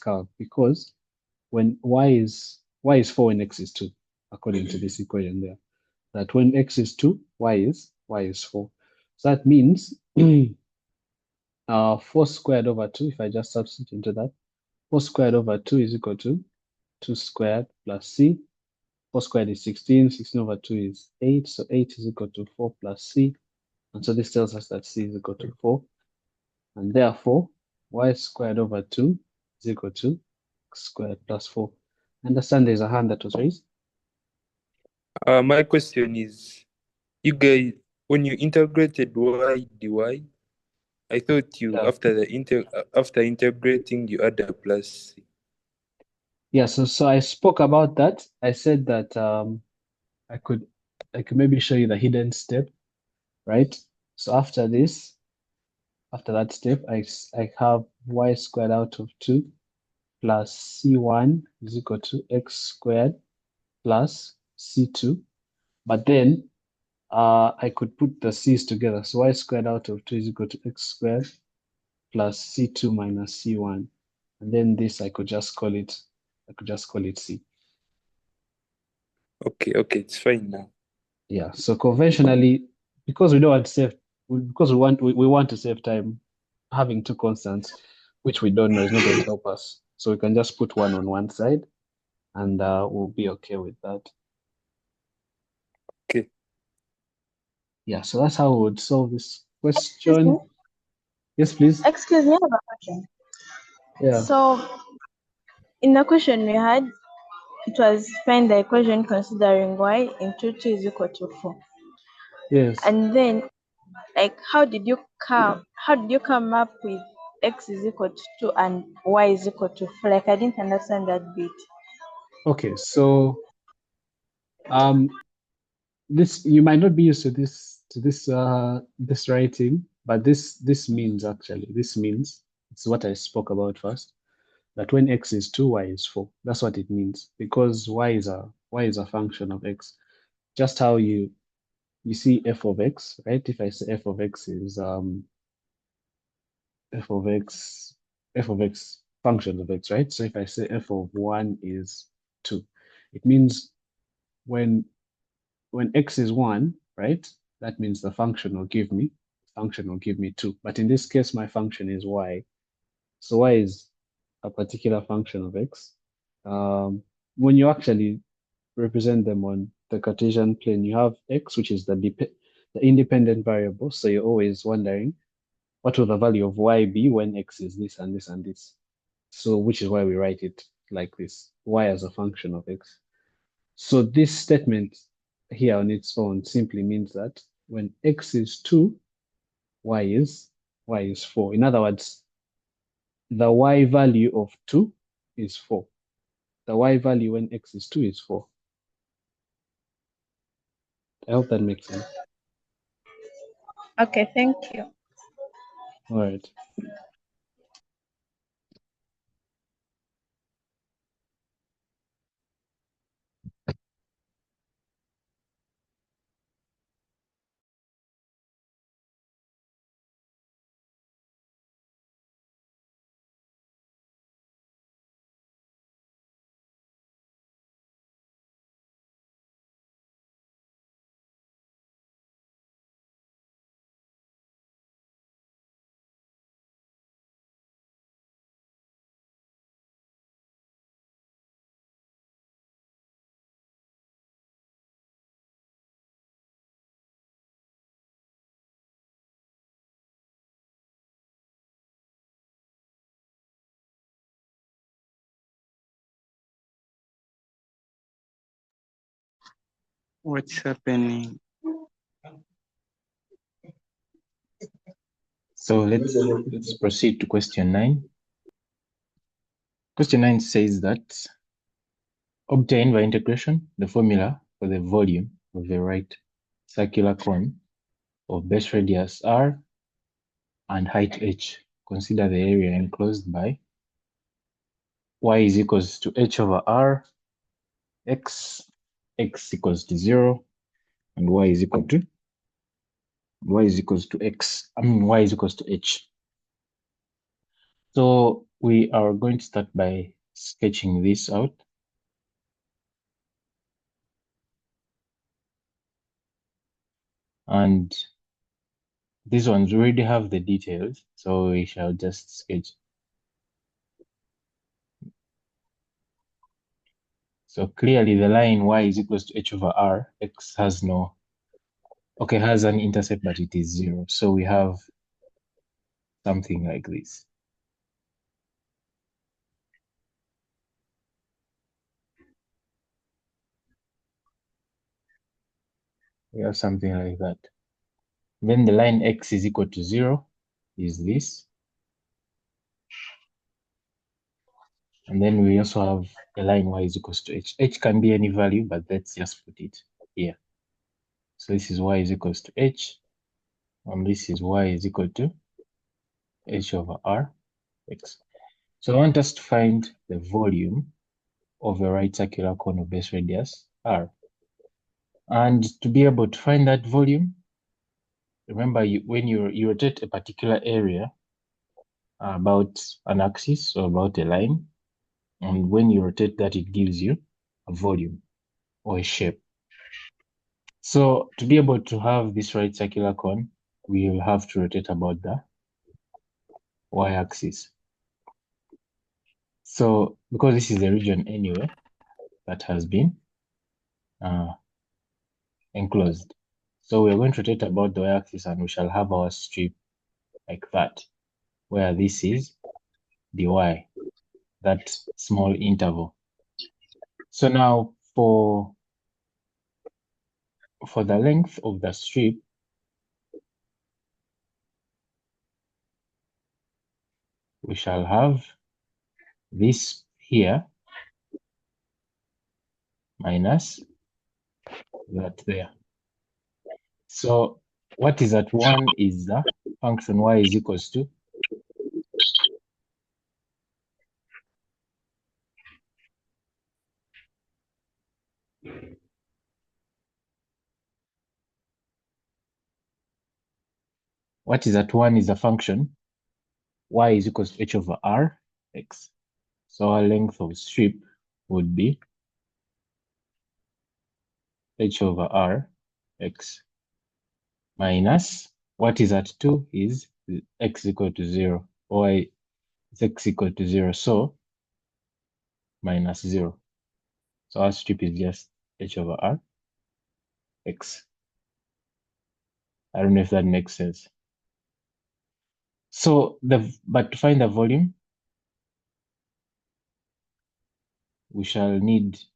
curve, because when y is 4 when x is 2, according to this equation there, that when x is 2, y is 4. So that means 4 squared over 2, if I just substitute into that, 4 squared over 2 is equal to 2 squared plus c. 4 squared is 16, 16 over 2 is 8, so 8 is equal to 4 plus c. And so this tells us that c is equal to 4. And therefore, y squared over 2 is equal to x squared plus 4. Understand there's a hand that was raised? My question is, you guys, when you integrated y dy, I thought you Yeah. after integrating you add a plus c. Yeah, so I spoke about that. I said that I could maybe show you the hidden step, right? So after that step, I have y squared out of 2 plus c1 is equal to x squared plus c2. But then I could put the c's together. So y squared out of 2 is equal to x squared plus c2 minus c1. And then this I could just call it c. Okay, it's fine now. Yeah. So conventionally, because we don't want to save, because we want to save time, having two constants, which we don't know, is not going to help us. So we can just put one on one side, and we'll be okay with that. Okay. Yeah. So that's how we would solve this question. Yes, please. Excuse me, I have a question. Yeah. So, in the question we had, it was find the equation considering y into 2 is equal to 4. Yes. And then, like, how did you come up with x is equal to 2 and y is equal to 4? Like, I didn't understand that bit. Okay. So, this, you might not be used to this writing, but this means it's what I spoke about first, that when x is 2, y is 4. That's what it means, because y is a function of x. Just how you see f of x, right? If I say f of x is f of x function of x, right? So if I say f of 1 is 2, it means when x is 1, right, that means the function will give me 2. But in this case, my function is y. So y is a particular function of x. When you actually represent them on the Cartesian plane, you have x, which is the independent variable. So you're always wondering, what will the value of y be when x is this and this and this? So which is why we write it like this, y as a function of x. So this statement here on its own simply means that when x is 2, y is 4. In other words, the y value of 2 is 4. The y value when x is 2 is 4. I hope that makes sense. Okay, thank you. All right. What's happening? So let's proceed to question 9. Question 9 says that obtain by integration the formula for the volume of the right circular cone of base radius r and height h. Consider the area enclosed by y is equals to h over r, x equals to 0, and y is equals to x. Y is equals to h. So we are going to start by sketching this out. And these ones already have the details, so we shall just sketch. So clearly the line y is equals to h over r, x has an intercept, but it is 0. So we have something like this. We have something like that. Then the line x is equal to 0 is this. And then we also have a line y is equals to h. H can be any value, but let's just put it here. So this is y is equals to h, and this is y is equal to h over r, x. So I want us to find the volume of a right circular cone of base radius r. And to be able to find that volume, remember when you rotate a particular area about an axis or about a line, and when you rotate that, it gives you a volume or a shape. So to be able to have this right circular cone, we will have to rotate about the y-axis. So because this is the region anyway that has been enclosed, so we're going to rotate about the y-axis, and we shall have our strip like that, where this is the y, that small interval. So now for the length of the strip, we shall have this here minus that there. So what is at 1 is the function y is equals to what is at 1 is the function y is equals to h over r x. So our length of strip would be h over r x minus what is at 2 is x equal to 0, y is x equal to 0, so minus 0. So our strip is just h over r x. I don't know if that makes sense. So but to find the volume, we shall use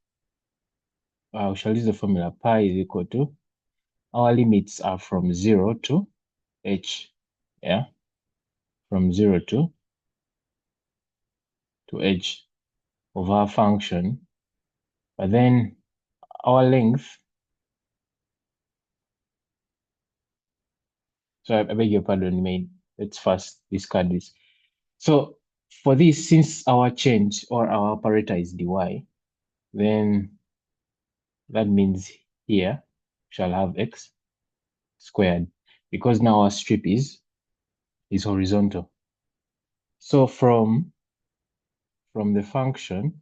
the formula pi is equal to, our limits are from 0 to h, yeah, from 0 to h of our function, but then our length, So I beg your pardon, main. Let's first discard this. So for this, since our change or our operator is dy, then that means here we shall have x squared, because now our strip is horizontal. So from the function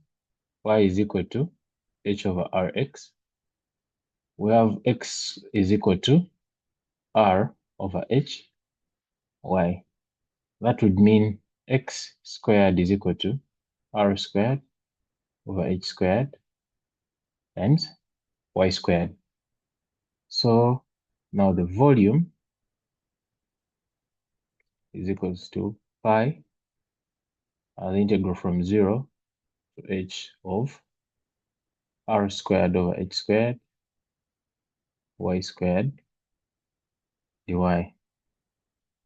y is equal to h over rx, we have x is equal to r over h y. That would mean x squared is equal to r squared over h squared times y squared. So now the volume is equals to pi, the integral from 0 to h of r squared over h squared y squared dy,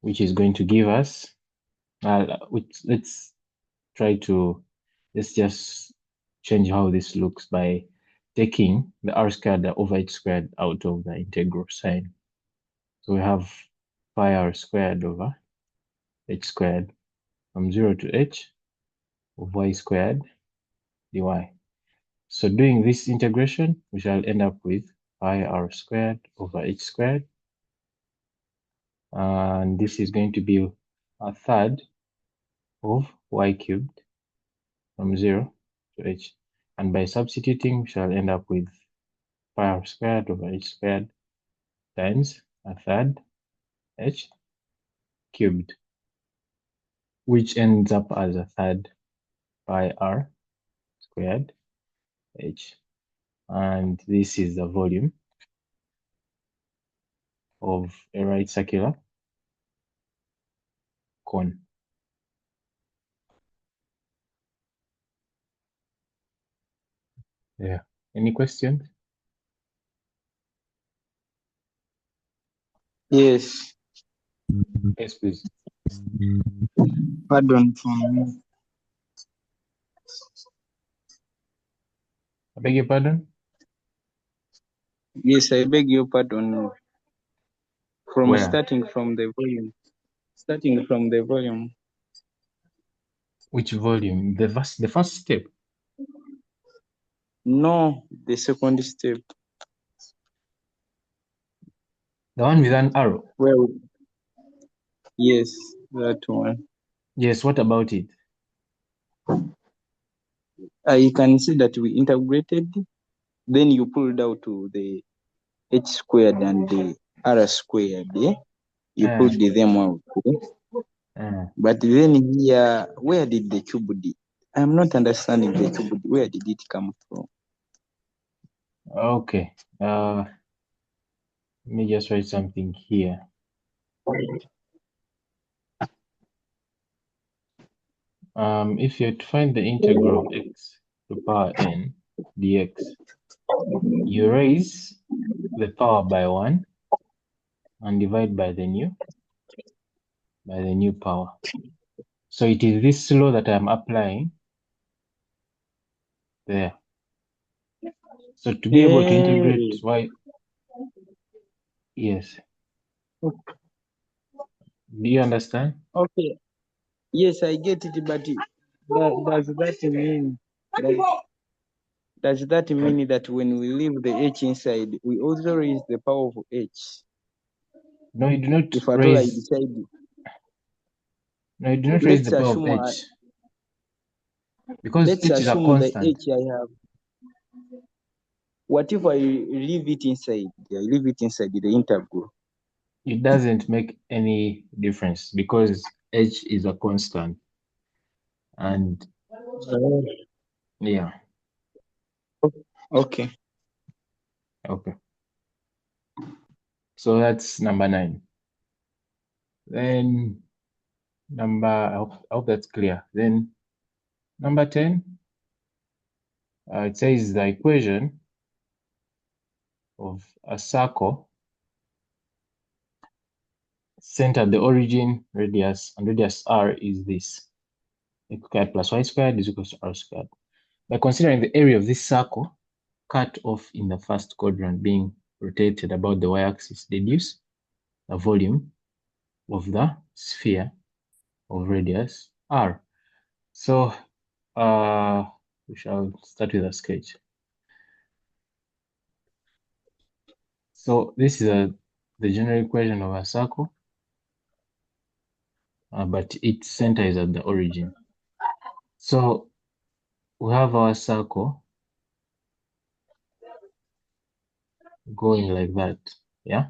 which is going to give us, let's just change how this looks by taking the r squared over h squared out of the integral sign. So we have pi r squared over h squared from 0 to h of y squared dy. So doing this integration, we shall end up with pi r squared over h squared. And this is going to be a third of y cubed from 0 to h. And by substituting, we shall end up with pi r squared over h squared times a third h cubed, which ends up as a third pi r squared h. And this is the volume of a right circular cone. Yeah. Any questions? Yes. Yes, please. Pardon for me. I beg your pardon? Yes, I beg your pardon. From Where? starting from the volume. Starting from the volume. Which volume? The first step. No, the second step. The one with an arrow. Well, yes, that one. Yes, what about it? You can see that we integrated. Then you pulled out to the h squared and the r squared. Yeah? You pulled them out. But then here, where did the cube be? I'm not understanding the cube. Where did it come from? Okay. Let me just write something here. If you find the integral of x to the power n dx, you raise the power by 1 and divide by the new power. So it is this law that I'm applying there. So to be able to integrate y, yes. Do you understand? Okay. Yes, I get it, but does that mean that when we leave the h inside, we also raise the power of h? No, you do not If at all I raise. decide, No, you do not raise the power of assume h. Because let's h is a assume the constant. h I have. What if I leave it inside? I leave it inside the integral. It doesn't make any difference because h is a constant. And yeah. Okay. Okay. So that's number 9. Then I hope that's clear. Then number 10, it says the equation of a circle center the origin, radius, and radius r is this. X squared plus y squared is equal to r squared. By considering the area of this circle cut off in the first quadrant being rotated about the y-axis, deduce the volume of the sphere of radius r. So we shall start with a sketch. So this is the general equation of a circle, but its center is at the origin. So we have our circle going like that, yeah?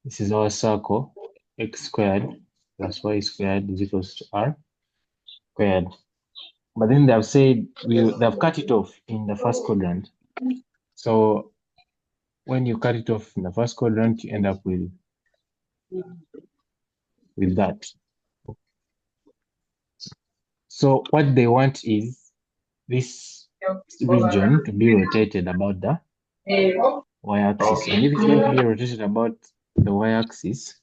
This is our circle, x squared plus y squared is equals to r squared. But then they have said they've cut it off in the first quadrant. So when you cut it off in the first quadrant, you end up with that. So what they want is this region to be rotated about the y-axis. And if it's going to be rotated about the y-axis,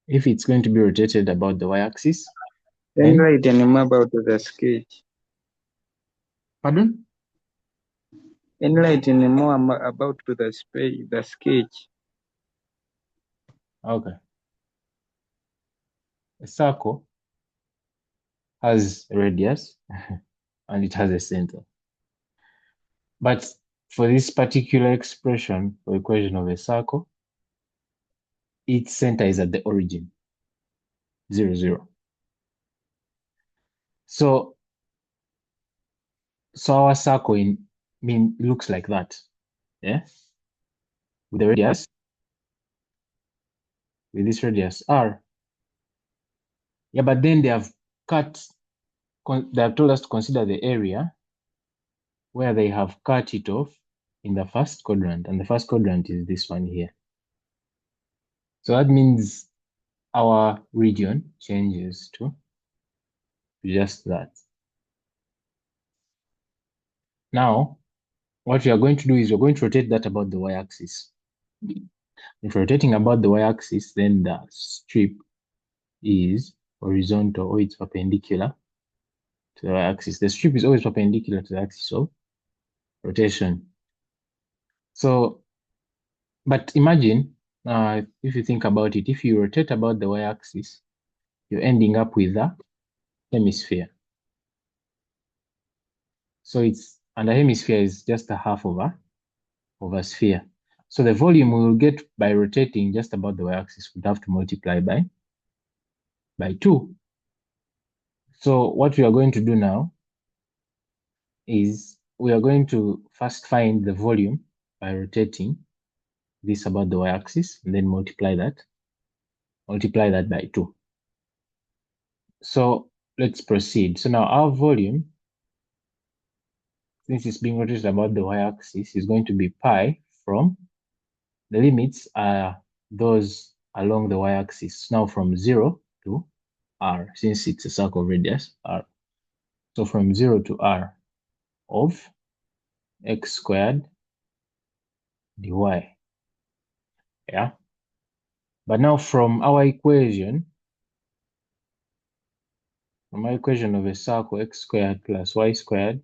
if it's going to be rotated about the y-axis, Then write an map about the sketch. Pardon? Enlighten more about the sketch. Okay. A circle has a radius and it has a center. But for this particular expression or equation of a circle, its center is at the origin, 0, 0. So our circle looks like that, yeah? With the radius, with this radius r. Yeah, but then they have told us to consider the area where they have cut it off in the first quadrant, and the first quadrant is this one here. So that means our region changes to just that. Now, what we are going to do is we're going to rotate that about the y-axis. If rotating about the y-axis, then the strip is horizontal or it's perpendicular to the y-axis. The strip is always perpendicular to the axis of rotation. So, but imagine, if you think about it, if you rotate about the y-axis, you're ending up with a hemisphere. So and a hemisphere is just a half of a sphere. So the volume we will get by rotating just about the y-axis would have to multiply by 2. So what we are going to do now is we are going to first find the volume by rotating this about the y-axis and then multiply that by 2. So let's proceed. So now our volume, since it's being rotated about the y-axis, is going to be pi from, the limits are those along the y-axis, now from 0 to r, since it's a circle radius r. So from 0 to r of x squared dy. Yeah. But now from our equation, of a circle, x squared plus y squared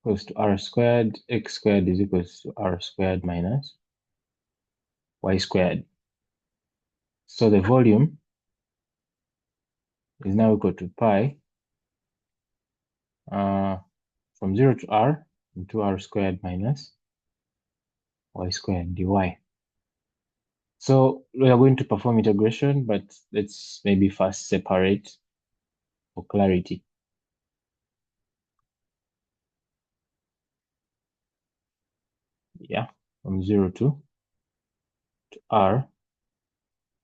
equals to r squared, x squared is equals to r squared minus y squared. So the volume is now equal to pi from 0 to r into r squared minus y squared dy. So we are going to perform integration, but let's maybe first separate for clarity. Yeah, from 0 to r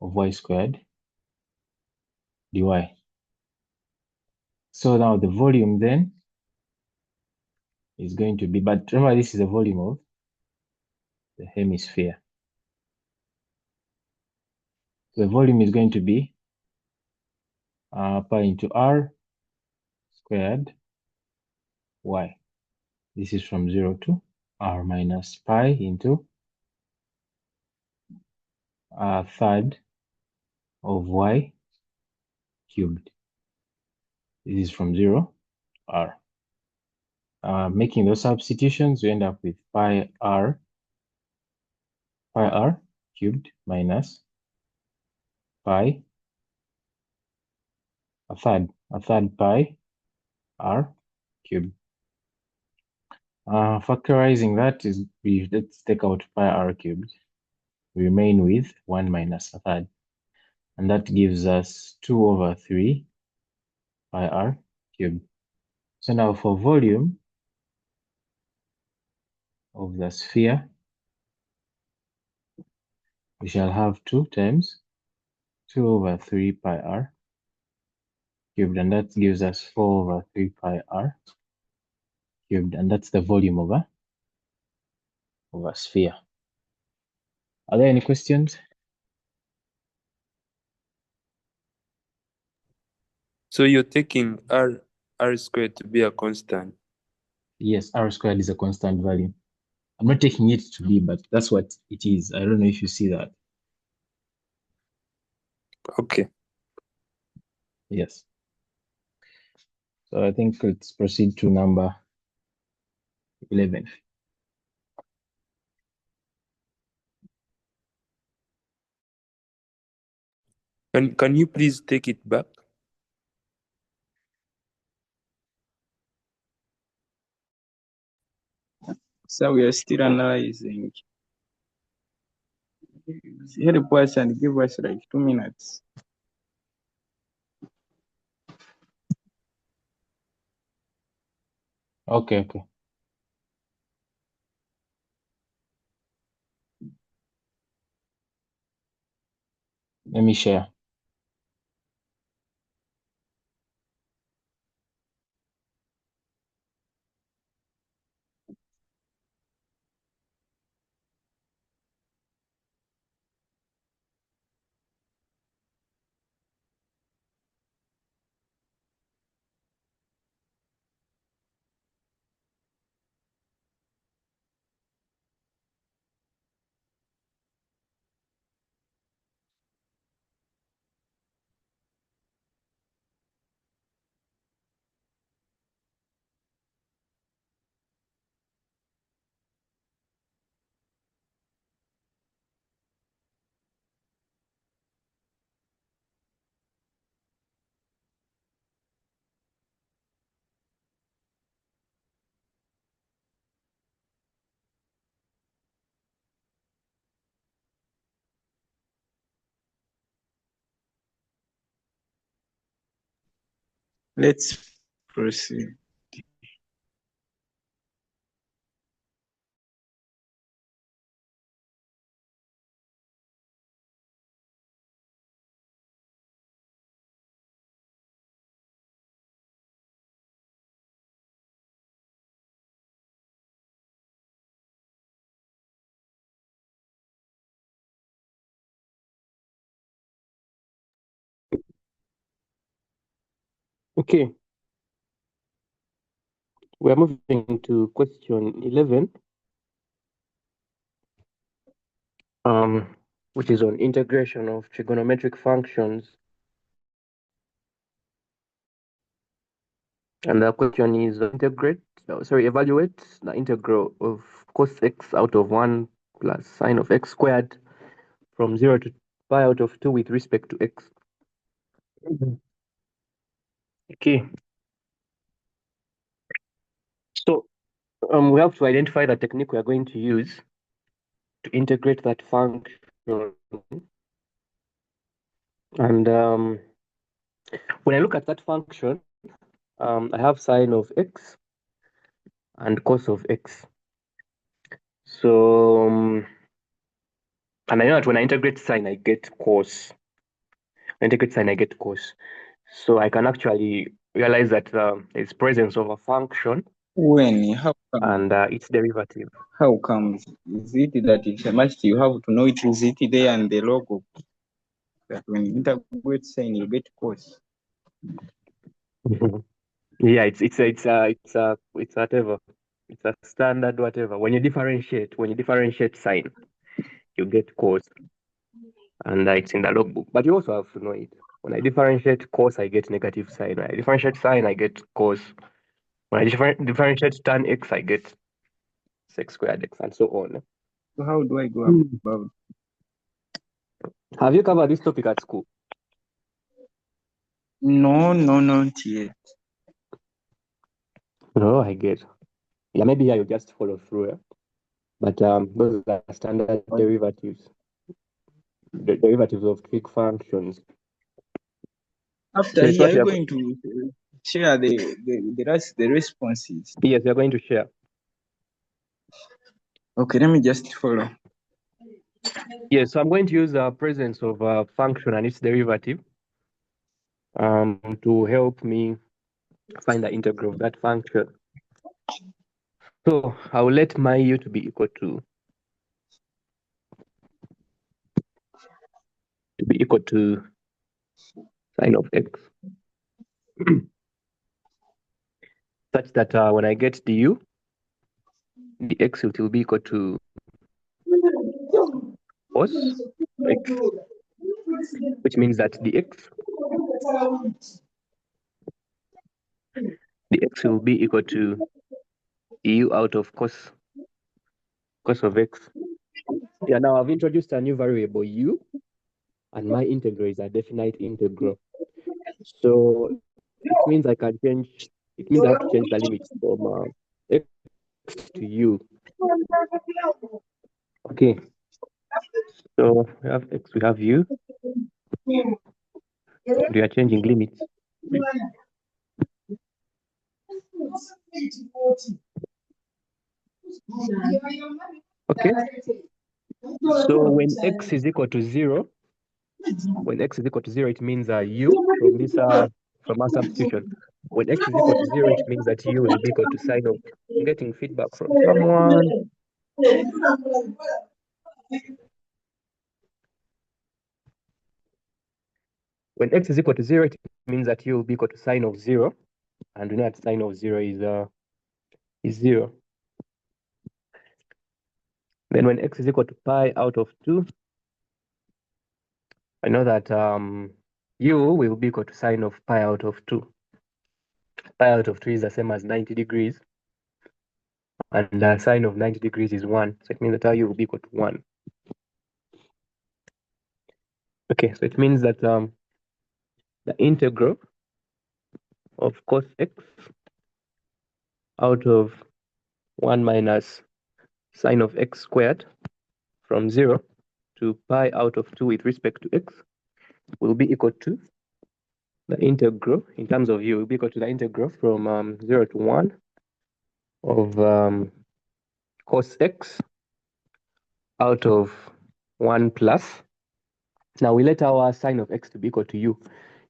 of y squared dy. So now the volume then is going to be, but remember this is the volume of the hemisphere. The volume is going to be pi into r squared y. This is from 0 to r minus pi into a third of y cubed. This is from 0, r. Making those substitutions, we end up with pi r cubed minus pi, a third pi r cubed. Factorizing that is, let's take out pi r cubed. We remain with 1 minus a third. And that gives us 2 over 3 pi r cubed. So now for volume of the sphere, we shall have 2 times 2 over 3 pi r cubed, and that gives us 4 over 3 pi r cubed, and that's the volume of a sphere. Are there any questions? So you're taking r squared to be a constant. Yes, r squared is a constant value. I'm not taking it to be, but that's what it is. I don't know if you see that. Okay. Yes. So I think let's proceed to number 11. Can you please take it back? So we are still analyzing. Help us and give us like 2 minutes. Okay. Let me share. Let's proceed. Okay. We are moving to question 11, which is on integration of trigonometric functions. And the question is evaluate the integral of cos x out of 1 plus sine of x squared from 0 to pi out of 2 with respect to x. Okay. So we have to identify the technique we are going to use to integrate that function. And when I look at that function, I have sine of x and cos of x. So, and I know that when I integrate sine, I get cos. When I integrate sine, I get cos. So I can actually realize that there's presence of a function How come? and its derivative. How comes? Is it that it's a must you have to know it is it there and the logo? That when you integrate sign you get cos. Yeah, it's whatever. It's a standard whatever. When you differentiate sine, you get cos, and it's in the logbook. But you also have to know it. When I differentiate cos, I get negative sine. When I differentiate sine, I get cos. When I differentiate tan x, I get sec squared x, and so on. So how do I go about? Have you covered this topic at school? No, not yet. No, I get. Yeah, maybe you just follow through. Yeah? But those are standard derivatives. The derivatives of trig functions. After here, are you going to share the responses? Yes, we are going to share. Okay, let me just follow. Yes, so I'm going to use the presence of a function and its derivative to help me find the integral of that function. So I will let my u to be equal to sine of x, such that when I get du, the x will be equal to cos x, which means that the x will be equal to du out of cos of x. Yeah, now I've introduced a new variable u, and my integral is a definite integral. So it means I can change. It means I have to change the limits from x to u. Okay. So we have x, we have u, and we are changing limits. Okay. So when x is equal to 0, it means u from this from our substitution. When x is equal to 0, it means that u will be equal to sine of. I'm getting feedback from someone. When x is equal to 0, it means that u will be equal to sine of 0, and we know that sine of 0 is 0. Then when x is equal to pi out of 2, I know that u will be equal to sine of pi out of 2. Pi out of 2 is the same as 90 degrees. And the sine of 90 degrees is 1. So it means that u will be equal to 1. Okay, so it means that the integral of cos x out of 1 minus sine of x squared from 0 to pi out of 2 with respect to x will be equal to the integral, in terms of u, will be equal to the integral from 0 to 1 of cos x out of 1 plus. Now we let our sine of x to be equal to u.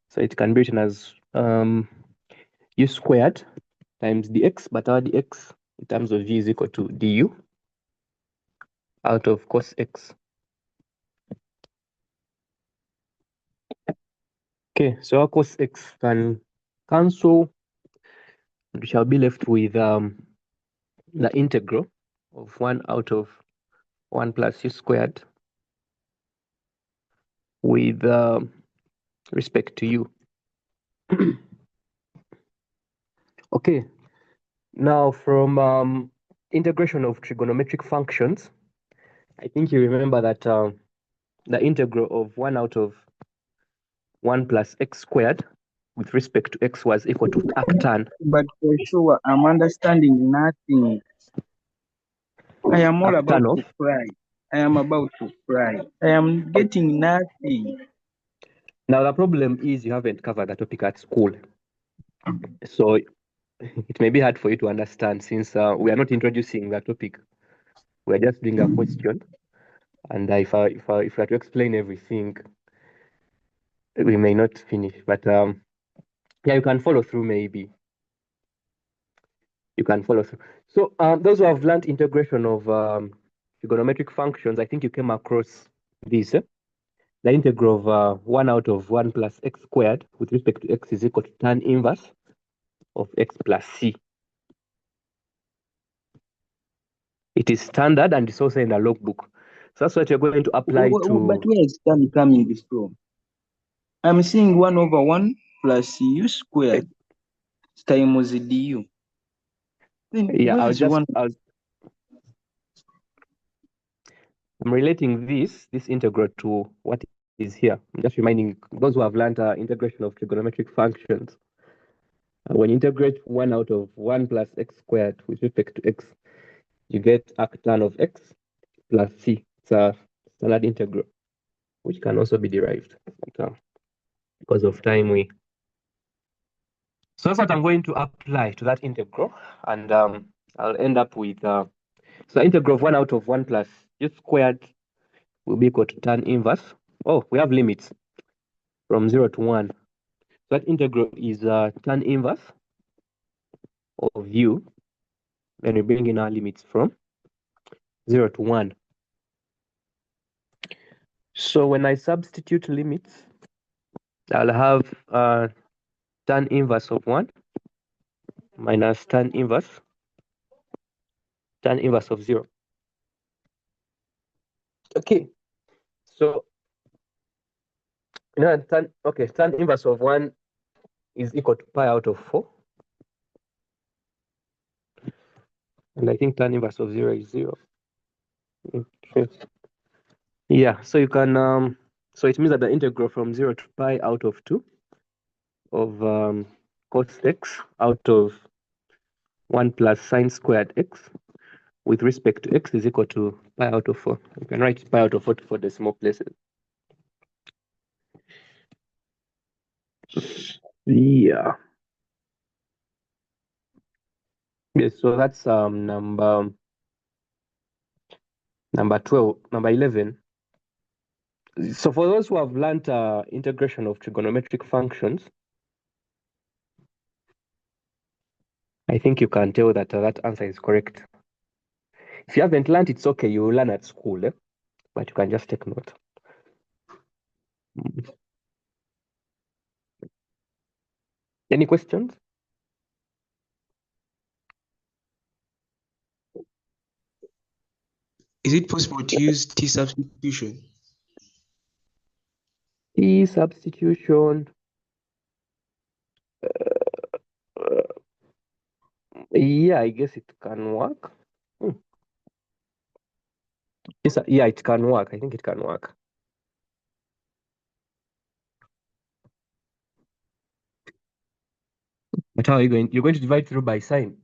So it can be written as u squared times dx, but our dx in terms of v is equal to du out of cos x. Okay, so our cos x can cancel. We shall be left with the integral of 1 out of 1 plus u squared with respect to u. Okay, now from integration of trigonometric functions, I think you remember that the integral of 1 out of 1 plus x squared with respect to x was equal to arctan. But for sure, I'm understanding nothing. I am all about to cry. I am about to cry. I am getting nothing. Now the problem is you haven't covered the topic at school. So it may be hard for you to understand since we are not introducing the topic. We are just doing a question. And if I were to explain everything, we may not finish. But yeah, you can follow through maybe. You can follow through. So those who have learned integration of trigonometric functions, I think you came across this. The integral of 1 out of 1 plus x squared with respect to x is equal to tan inverse of x plus c. It is standard and it's also in the logbook. So that's what you're going to apply to. But where is tan coming from? I'm seeing 1/1 plus u squared times du. Then Yeah, where's one? I'm relating this integral to what is here. I'm just reminding those who have learned integration of trigonometric functions. When you integrate 1 out of 1 plus x squared with respect to x, you get arctan of x plus c. It's a standard integral, which can also be derived. But, because of time, so that's what I'm going to apply to that integral, and I'll end up with so the integral of 1 out of 1 plus u squared will be equal to tan inverse. Oh, we have limits from 0 to 1. That integral is tan inverse of u, and we bring in our limits from 0 to 1. So when I substitute limits, I'll have tan inverse of 1 minus tan inverse of 0. Okay, so tan inverse of 1 is equal to pi out of 4. And I think tan inverse of 0 is 0. Okay. Yeah, so you can, so it means that the integral from 0 to pi out of 2 of cos x out of 1 plus sine squared x with respect to x is equal to pi out of 4. You can write pi out of 4 to 4 decimal places. Yeah. Yes, so that's number 12, number 11. So for those who have learned integration of trigonometric functions, I think you can tell that that answer is correct. If you haven't learned, it's okay. You will learn at school, but you can just take note. Any questions? Is it possible to use T substitution? T substitution. Yeah, I guess it can work. Yeah, it can work. I think it can work. But how are you going? You're going to divide through by sine.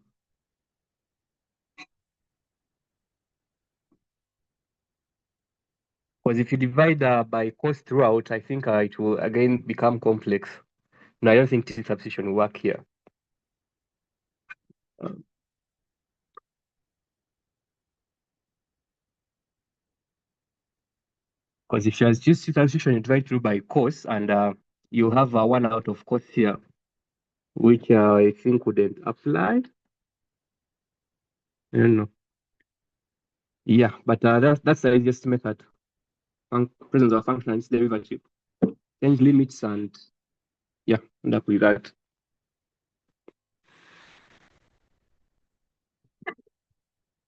Because if you divide by cos throughout, I think it will again become complex. No, I don't think T substitution will work here. Because if you use T substitution, you divide through by cos, and you have 1 out of cos here, which I think wouldn't apply. I don't know. Yeah, but that's the easiest method. Presence of function and its derivative. Change limits and yeah, end up with that.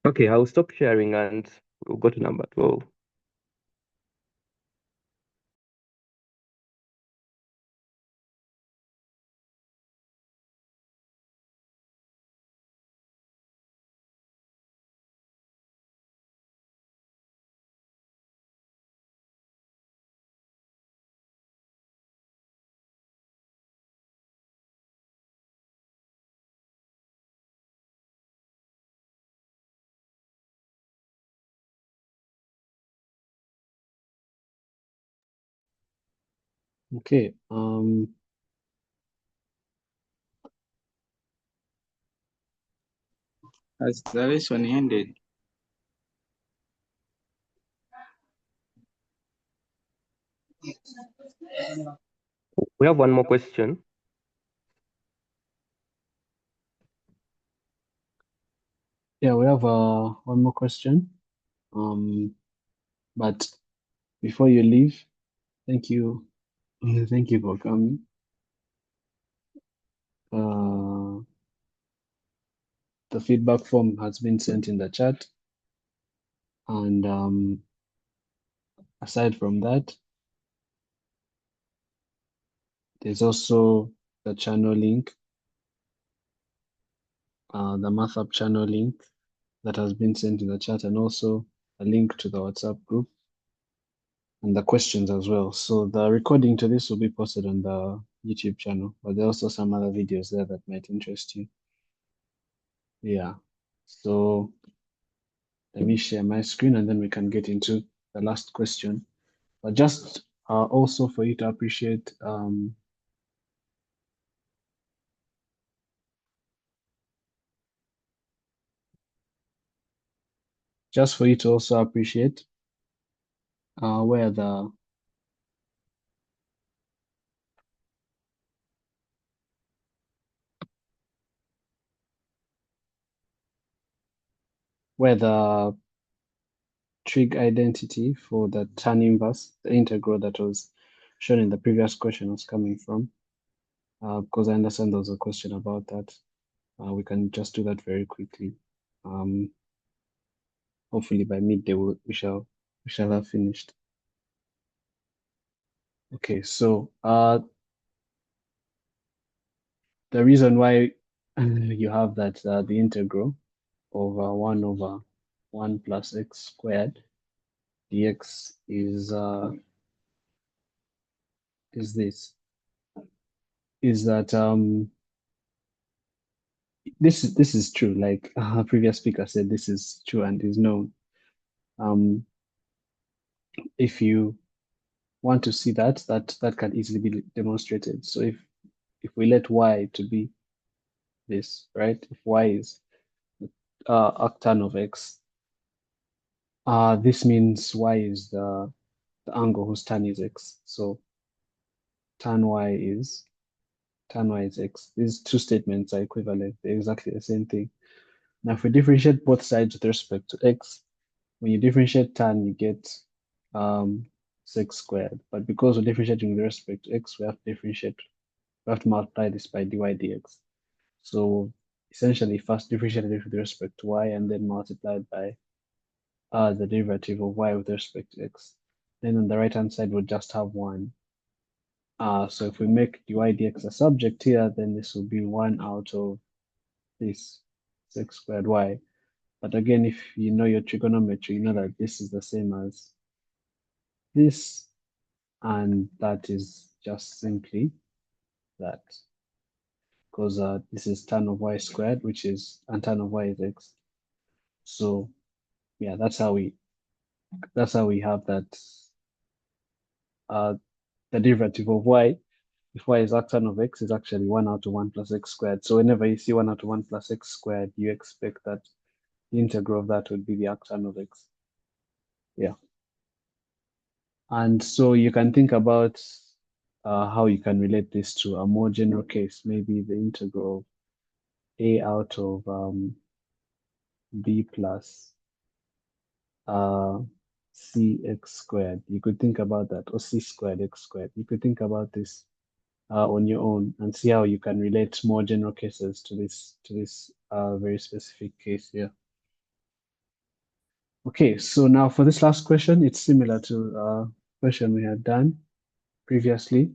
Okay, I'll stop sharing and we'll go to number 12. Okay. Has the lesson ended? We have one more question. Yeah, we have one more question. But before you leave, thank you. Thank you for coming. The feedback form has been sent in the chat. And aside from that, There's also the channel link, the MathUp channel link that has been sent in the chat, and also a link to the WhatsApp group and the questions as well. So the recording to this will be posted on the YouTube channel, but there are also some other videos there that might interest you. Yeah. So let me share my screen and then we can get into the last question. But just also for you to appreciate just for you to also appreciate where the trig identity for the tan inverse, the integral that was shown in the previous question was coming from. Because I understand there was a question about that. We can just do that very quickly. Hopefully by midday we shall have finished. Okay, so the reason why you have that the integral over 1 over 1 plus x squared dx is this, is that this is true, like a previous speaker said, this is true and is known. If you want to see that can easily be demonstrated. So if we let y to be this, right? If y is arctan of x, this means y is the angle whose tan is x. So tan y is x. These two statements are equivalent. They're exactly the same thing. Now, if we differentiate both sides with respect to x, when you differentiate tan, you get 6 squared. But because we're differentiating with respect to x, we have to multiply this by dy dx. So essentially, first differentiate it with respect to y, and then multiplied by the derivative of y with respect to x. Then on the right-hand side, we'll just have 1. So if we make dy dx a subject here, then this will be 1 out of this 6 squared y. But again, if you know your trigonometry, you know that this is the same as this, and that is just simply that, because this is tan of y squared, and tan of y is x. So yeah, that's how we have that the derivative of y, if y is arctan of x, is actually 1 out of 1 plus x squared. So whenever you see 1 out of 1 plus x squared, you expect that the integral of that would be the arctan of x. Yeah. And so you can think about how you can relate this to a more general case, maybe the integral of a out of b plus cx squared. You could think about that, or c squared x squared. You could think about this on your own and see how you can relate more general cases to this very specific case here. Okay, so now for this last question, it's similar to a question we had done previously.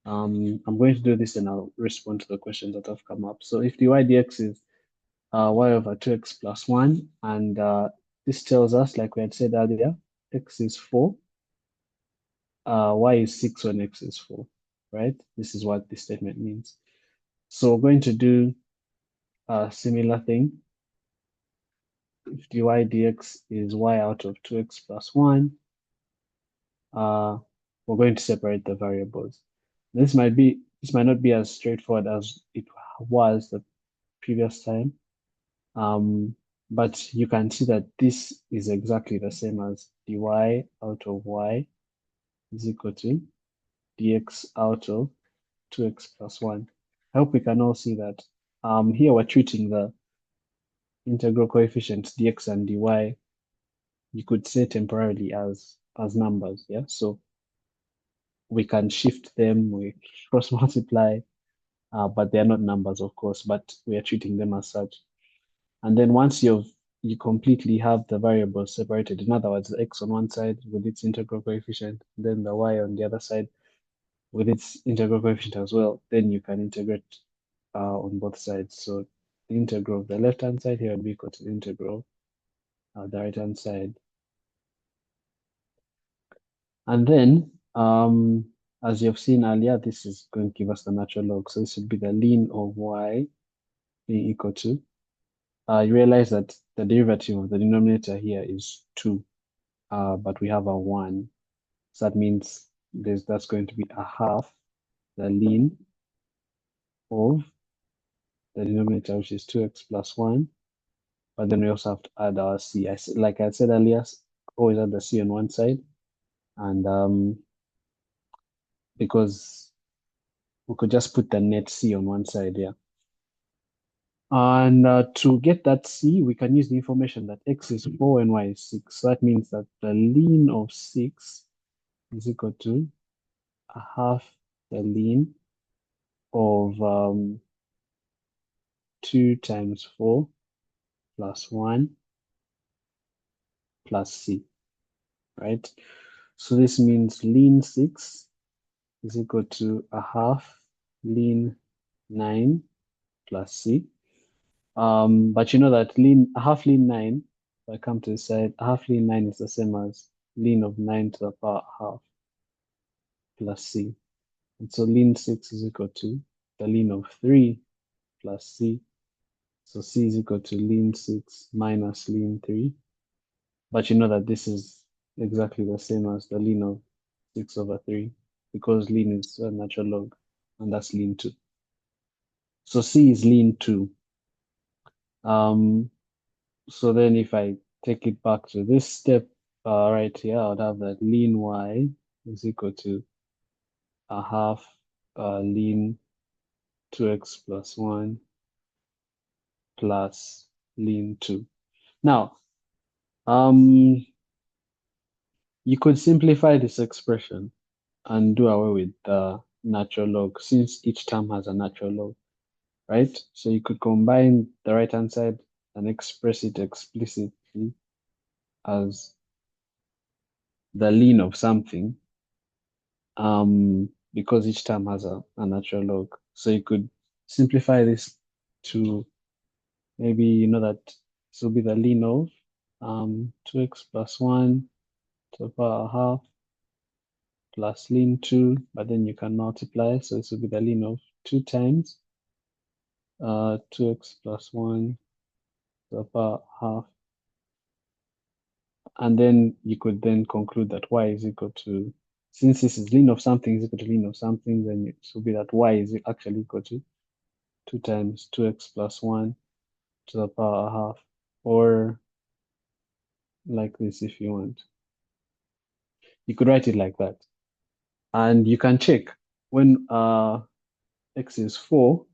I'm going to do this and I'll respond to the questions that have come up. So if dy dx is y over 2x plus 1, and this tells us, like we had said earlier, x is 4, y is 6 when x is 4, right? This is what this statement means. So we're going to do a similar thing. If dy dx is y out of 2x plus 1, we're going to separate the variables. This might not be as straightforward as it was the previous time, but you can see that this is exactly the same as dy out of y is equal to dx out of 2x plus 1. I hope we can all see that. Here we're treating the integral coefficients dx and dy, you could say temporarily as numbers, yeah? So we can shift them, we cross multiply, but they're not numbers, of course, but we are treating them as such. And then once you completely have the variables separated, in other words, the x on one side with its integral coefficient, then the y on the other side with its integral coefficient as well, then you can integrate on both sides. So the integral of the left-hand side here would be equal to the integral of the right-hand side. And then, as you've seen earlier, this is going to give us the natural log. So this would be the ln of y being equal to, you realize that the derivative of the denominator here is 2, but we have a 1. So that means that's going to be a half the ln of the denominator, which is 2x plus 1. But then we also have to add our c. Like I said earlier, always add the c on one side. And because we could just put the net c on one side here. And to get that c, we can use the information that x is 4 and y is 6. So that means that the ln of 6 is equal to a half the ln of 2 times 4 plus 1 plus c, right? So this means ln 6 is equal to a half ln 9 plus c. But you know that a half ln 9, if I come to the side, a half ln 9 is the same as ln of 9 to the power half plus c. And so ln 6 is equal to the ln of 3 plus c. So c is equal to ln 6 minus ln 3. But you know that this is exactly the same as the ln of 6 over 3 because ln is a natural log, and that's ln 2. So c is ln 2. So then if I take it back to this step right here, I would have that ln y is equal to a half ln 2x plus 1 plus ln 2. Now, you could simplify this expression and do away with the natural log since each term has a natural log, right? So you could combine the right-hand side and express it explicitly as the ln of something, because each term has a natural log. So you could simplify this to maybe, you know, that this will be the ln of 2x plus 1 to the power half plus ln 2, but then you can multiply. So this will be the ln of 2 times 2x plus 1 to the power half. And then you could then conclude that y is equal to, since this is ln of something is equal to ln of something, then it will be that y is actually equal to 2 times 2x plus 1 to the power half, or like this if you want. You could write it like that. And you can check when x is 4,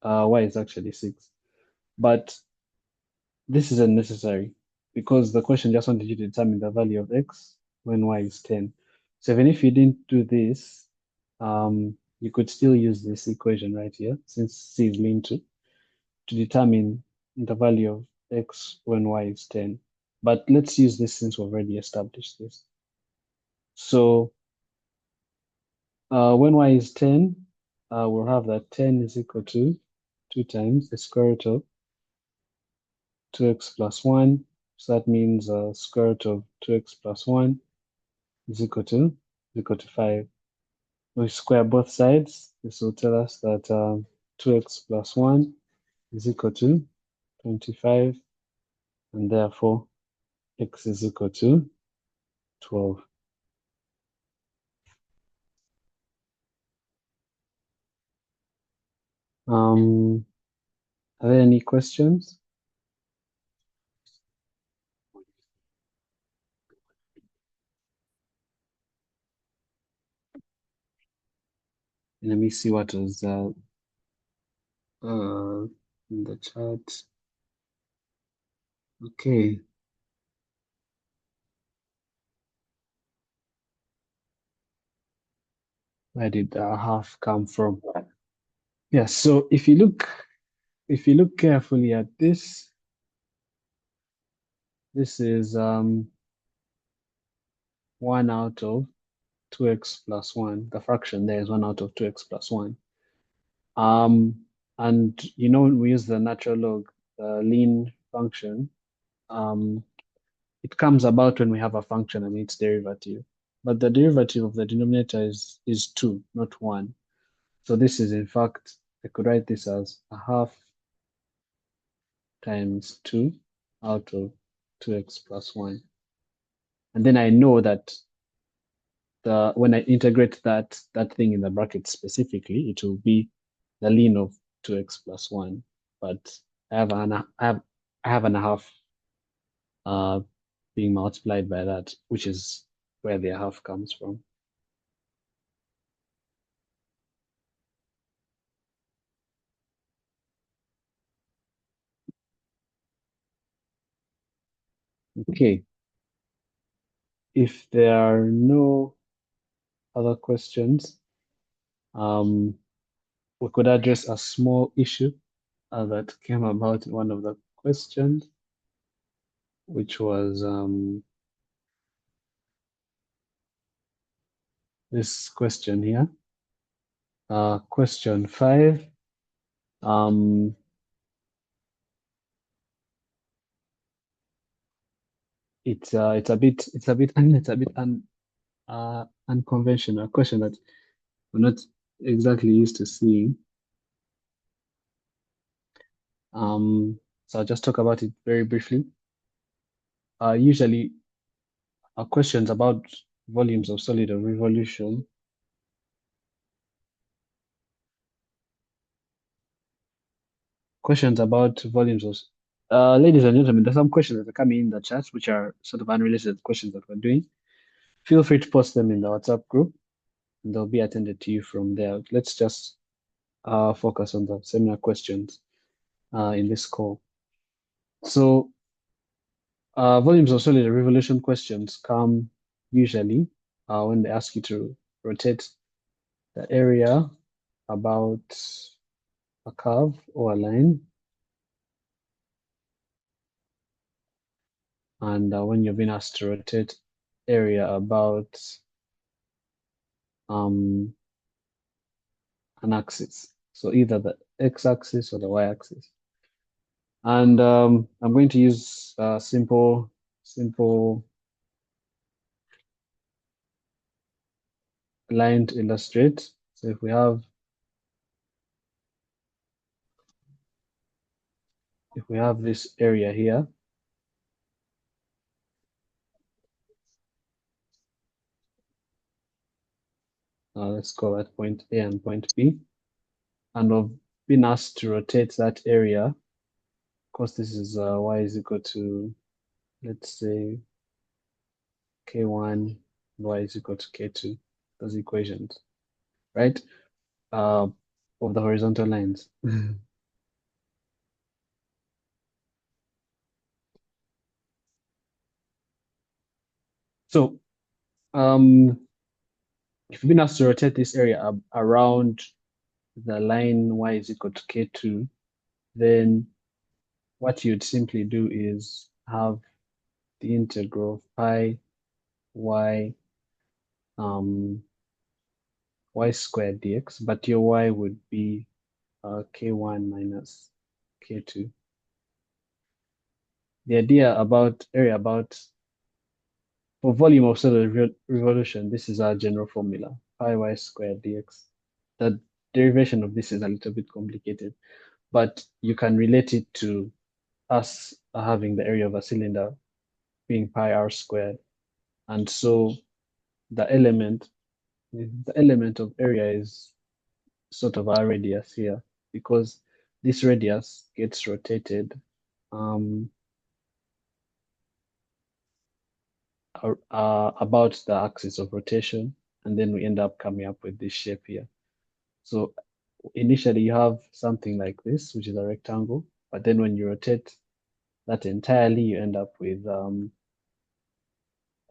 y is actually 6. But this isn't necessary because the question just wanted you to determine the value of x when y is 10. So even if you didn't do this, you could still use this equation right here, since c is ln 2, to determine the value of x when y is 10. But let's use this since we've already established this. So when y is 10, we'll have that 10 is equal to 2 times the square root of 2x plus 1. So that means square root of 2x plus 1 is equal to 5. We square both sides. This will tell us that 2x plus 1 is equal to 25, and therefore x is equal to 12. Are there any questions? Let me see what was in the chat. Okay. Where did the half come from? Yeah, so if you look carefully at this, this is 1 out of 2x plus 1. The fraction there is 1 out of 2x plus 1. And when we use the natural log, the lean function, it comes about when we have a function and its derivative. But the derivative of the denominator is 2, not 1. So this is, in fact, I could write this as a half times 2 out of 2x plus 1. And then I know that when I integrate that thing in the bracket specifically, it will be the ln of 2x plus 1. But I have and a half being multiplied by that, which is where the half comes from. Okay. If there are no other questions, we could address a small issue that came about in one of the questions, which was this question here. Question 5. It's a bit unconventional, a question that we're not exactly used to seeing. So I'll just talk about it very briefly. Usually, questions about volumes of solid or revolution questions about volumes of ladies and gentlemen, there's some questions that are coming in the chat which are sort of unrelated questions that we're doing. Feel free to post them in the WhatsApp group and they'll be attended to you from there. Let's just focus on the seminar questions in this call. So volumes of solid revolution questions come usually when they ask you to rotate the area about a curve or a line. And when you've been asked to rotate area about an axis, so either the x-axis or the y-axis. And I'm going to use a simple line to illustrate. So if we have this area here, let's call that point A and point B, and we've been asked to rotate that area. Of course, this is y is equal to, let's say, k1, y is equal to k2, those equations, right? Of the horizontal lines. So, if you've been asked to rotate this area around the line y is equal to k2, then what you'd simply do is have the integral of pi y y squared dx, but your y would be k1 minus k2. The idea about area about for volume of solid revolution, this is our general formula, pi y squared dx. The derivation of this is a little bit complicated, but you can relate it to us having the area of a cylinder being pi r squared. And so the element of area is sort of our radius here, because this radius gets rotated about the axis of rotation, and then we end up coming up with this shape here. So initially you have something like this, which is a rectangle, but then when you rotate that entirely, you end up with a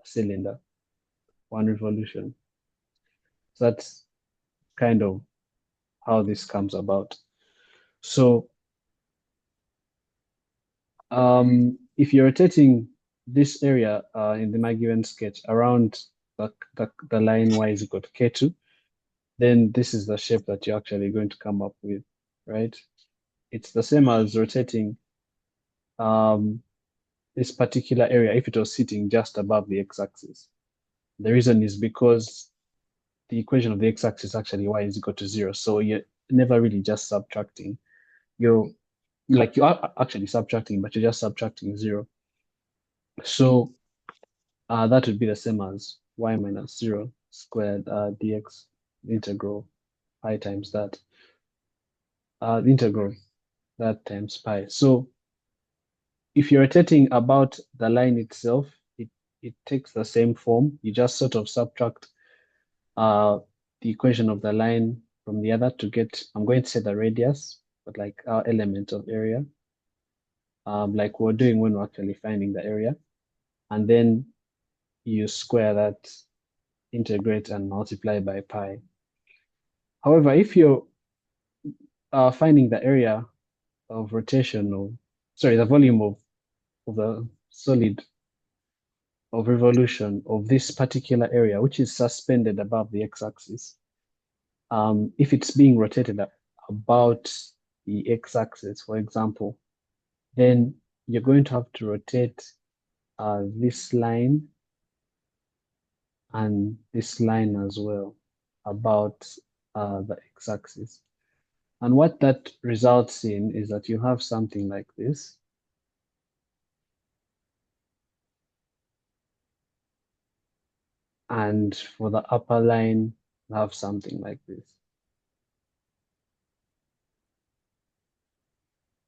cylinder, one revolution. So that's kind of how this comes about. So if you're rotating this area in my given sketch around the line y is equal to k2, then this is the shape that you're actually going to come up with, right? It's the same as rotating this particular area if it was sitting just above the x-axis. The reason is because the equation of the x-axis is actually y is equal to 0. So you're never really just subtracting. You are actually subtracting, but you're just subtracting 0. So that would be the same as y minus 0 squared dx integral pi times that. Integral that times pi. So if you're rotating about the line itself, it takes the same form. You just sort of subtract the equation of the line from the other to get, I'm going to say the radius, but like our element of area, like we're doing when we're actually finding the area. And then you square that, integrate, and multiply by pi. However, if you're finding the area of rotation, the volume of the solid of revolution of this particular area, which is suspended above the x-axis, if it's being rotated about the x-axis, for example, then you're going to have to rotate this line and this line as well about the x-axis. And what that results in is that you have something like this. And for the upper line, you have something like this.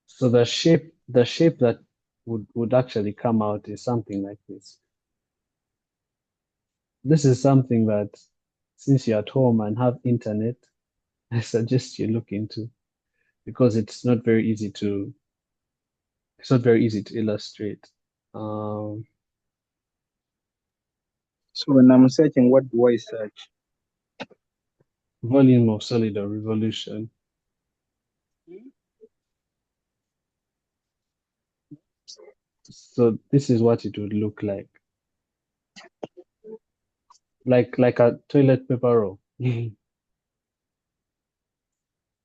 So the shape that would actually come out is something like this. This is something that, since you're at home and have internet, I suggest you look into, because it's not very easy to illustrate. So when I'm searching, what do I search? Volume of solid of revolution. So this is what it would look like. Like a toilet paper roll.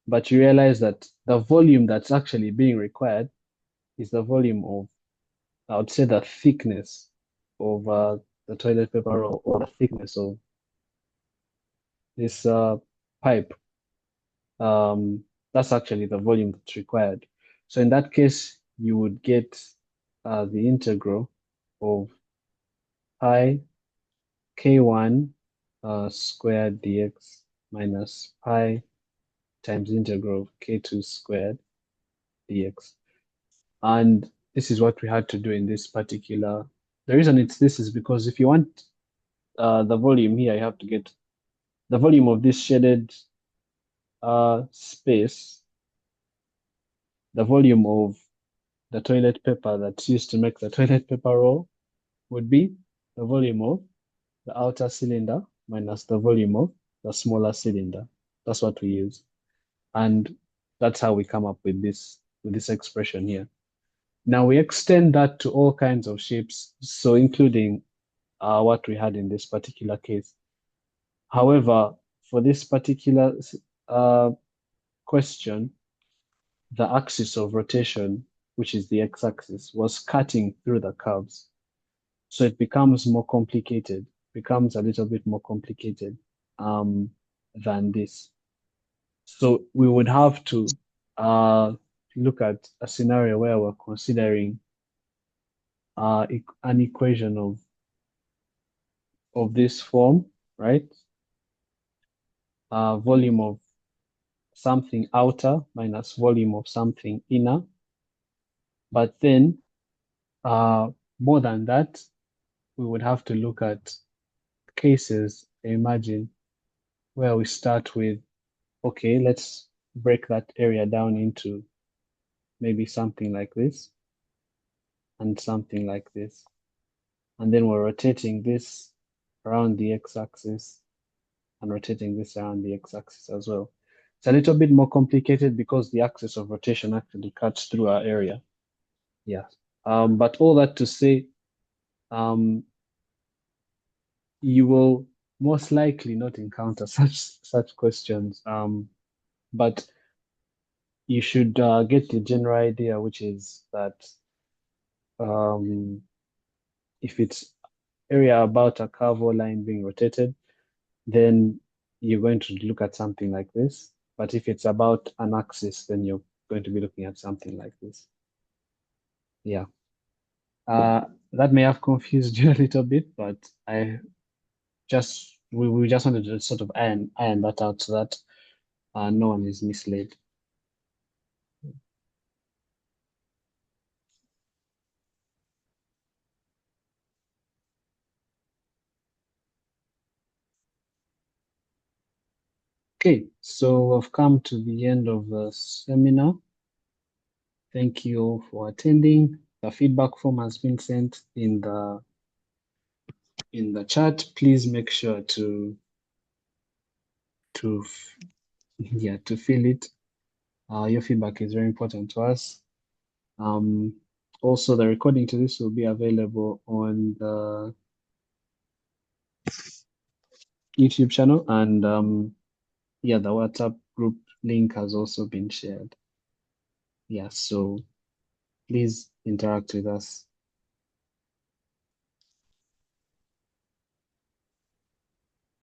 But you realize that the volume that's actually being required is the volume of, I would say, the thickness of the toilet paper roll, or the thickness of this pipe. That's actually the volume that's required. So in that case, you would get the integral of pi k1 squared dx minus pi times integral of k2 squared dx. And this is what we had to do in this particular. The reason this is because if you want the volume here, you have to get the volume of this shaded space, the volume of the toilet paper that's used to make the toilet paper roll would be the volume of the outer cylinder minus the volume of the smaller cylinder. That's what we use. And that's how we come up with this expression here. Now we extend that to all kinds of shapes, so including what we had in this particular case. However, for this particular question, the axis of rotation, which is the x-axis, was cutting through the curves. So it becomes more complicated, becomes a little bit more complicated than this. So we would have to look at a scenario where we're considering an equation of this form, right? Volume of something outer minus volume of something inner. But then more than that, we would have to look at cases, imagine, where we start with, okay, let's break that area down into maybe something like this and something like this. And then we're rotating this around the x-axis and rotating this around the x-axis as well. It's a little bit more complicated because the axis of rotation actually cuts through our area. Yeah. But all that to say, you will most likely not encounter such questions. But you should get the general idea, which is that um, if it's area about a curve or line being rotated, then you're going to look at something like this. But if it's about an axis, then you're going to be looking at something like this. Yeah. That may have confused you a little bit, but we just wanted to sort of iron that out so that no one is misled. Okay, so we've come to the end of the seminar. Thank you all for attending. The feedback form has been sent in the chat. Please make sure to fill it. Your feedback is very important to us. Also, the recording to this will be available on the YouTube channel, and the WhatsApp group link has also been shared. Yeah, so please interact with us.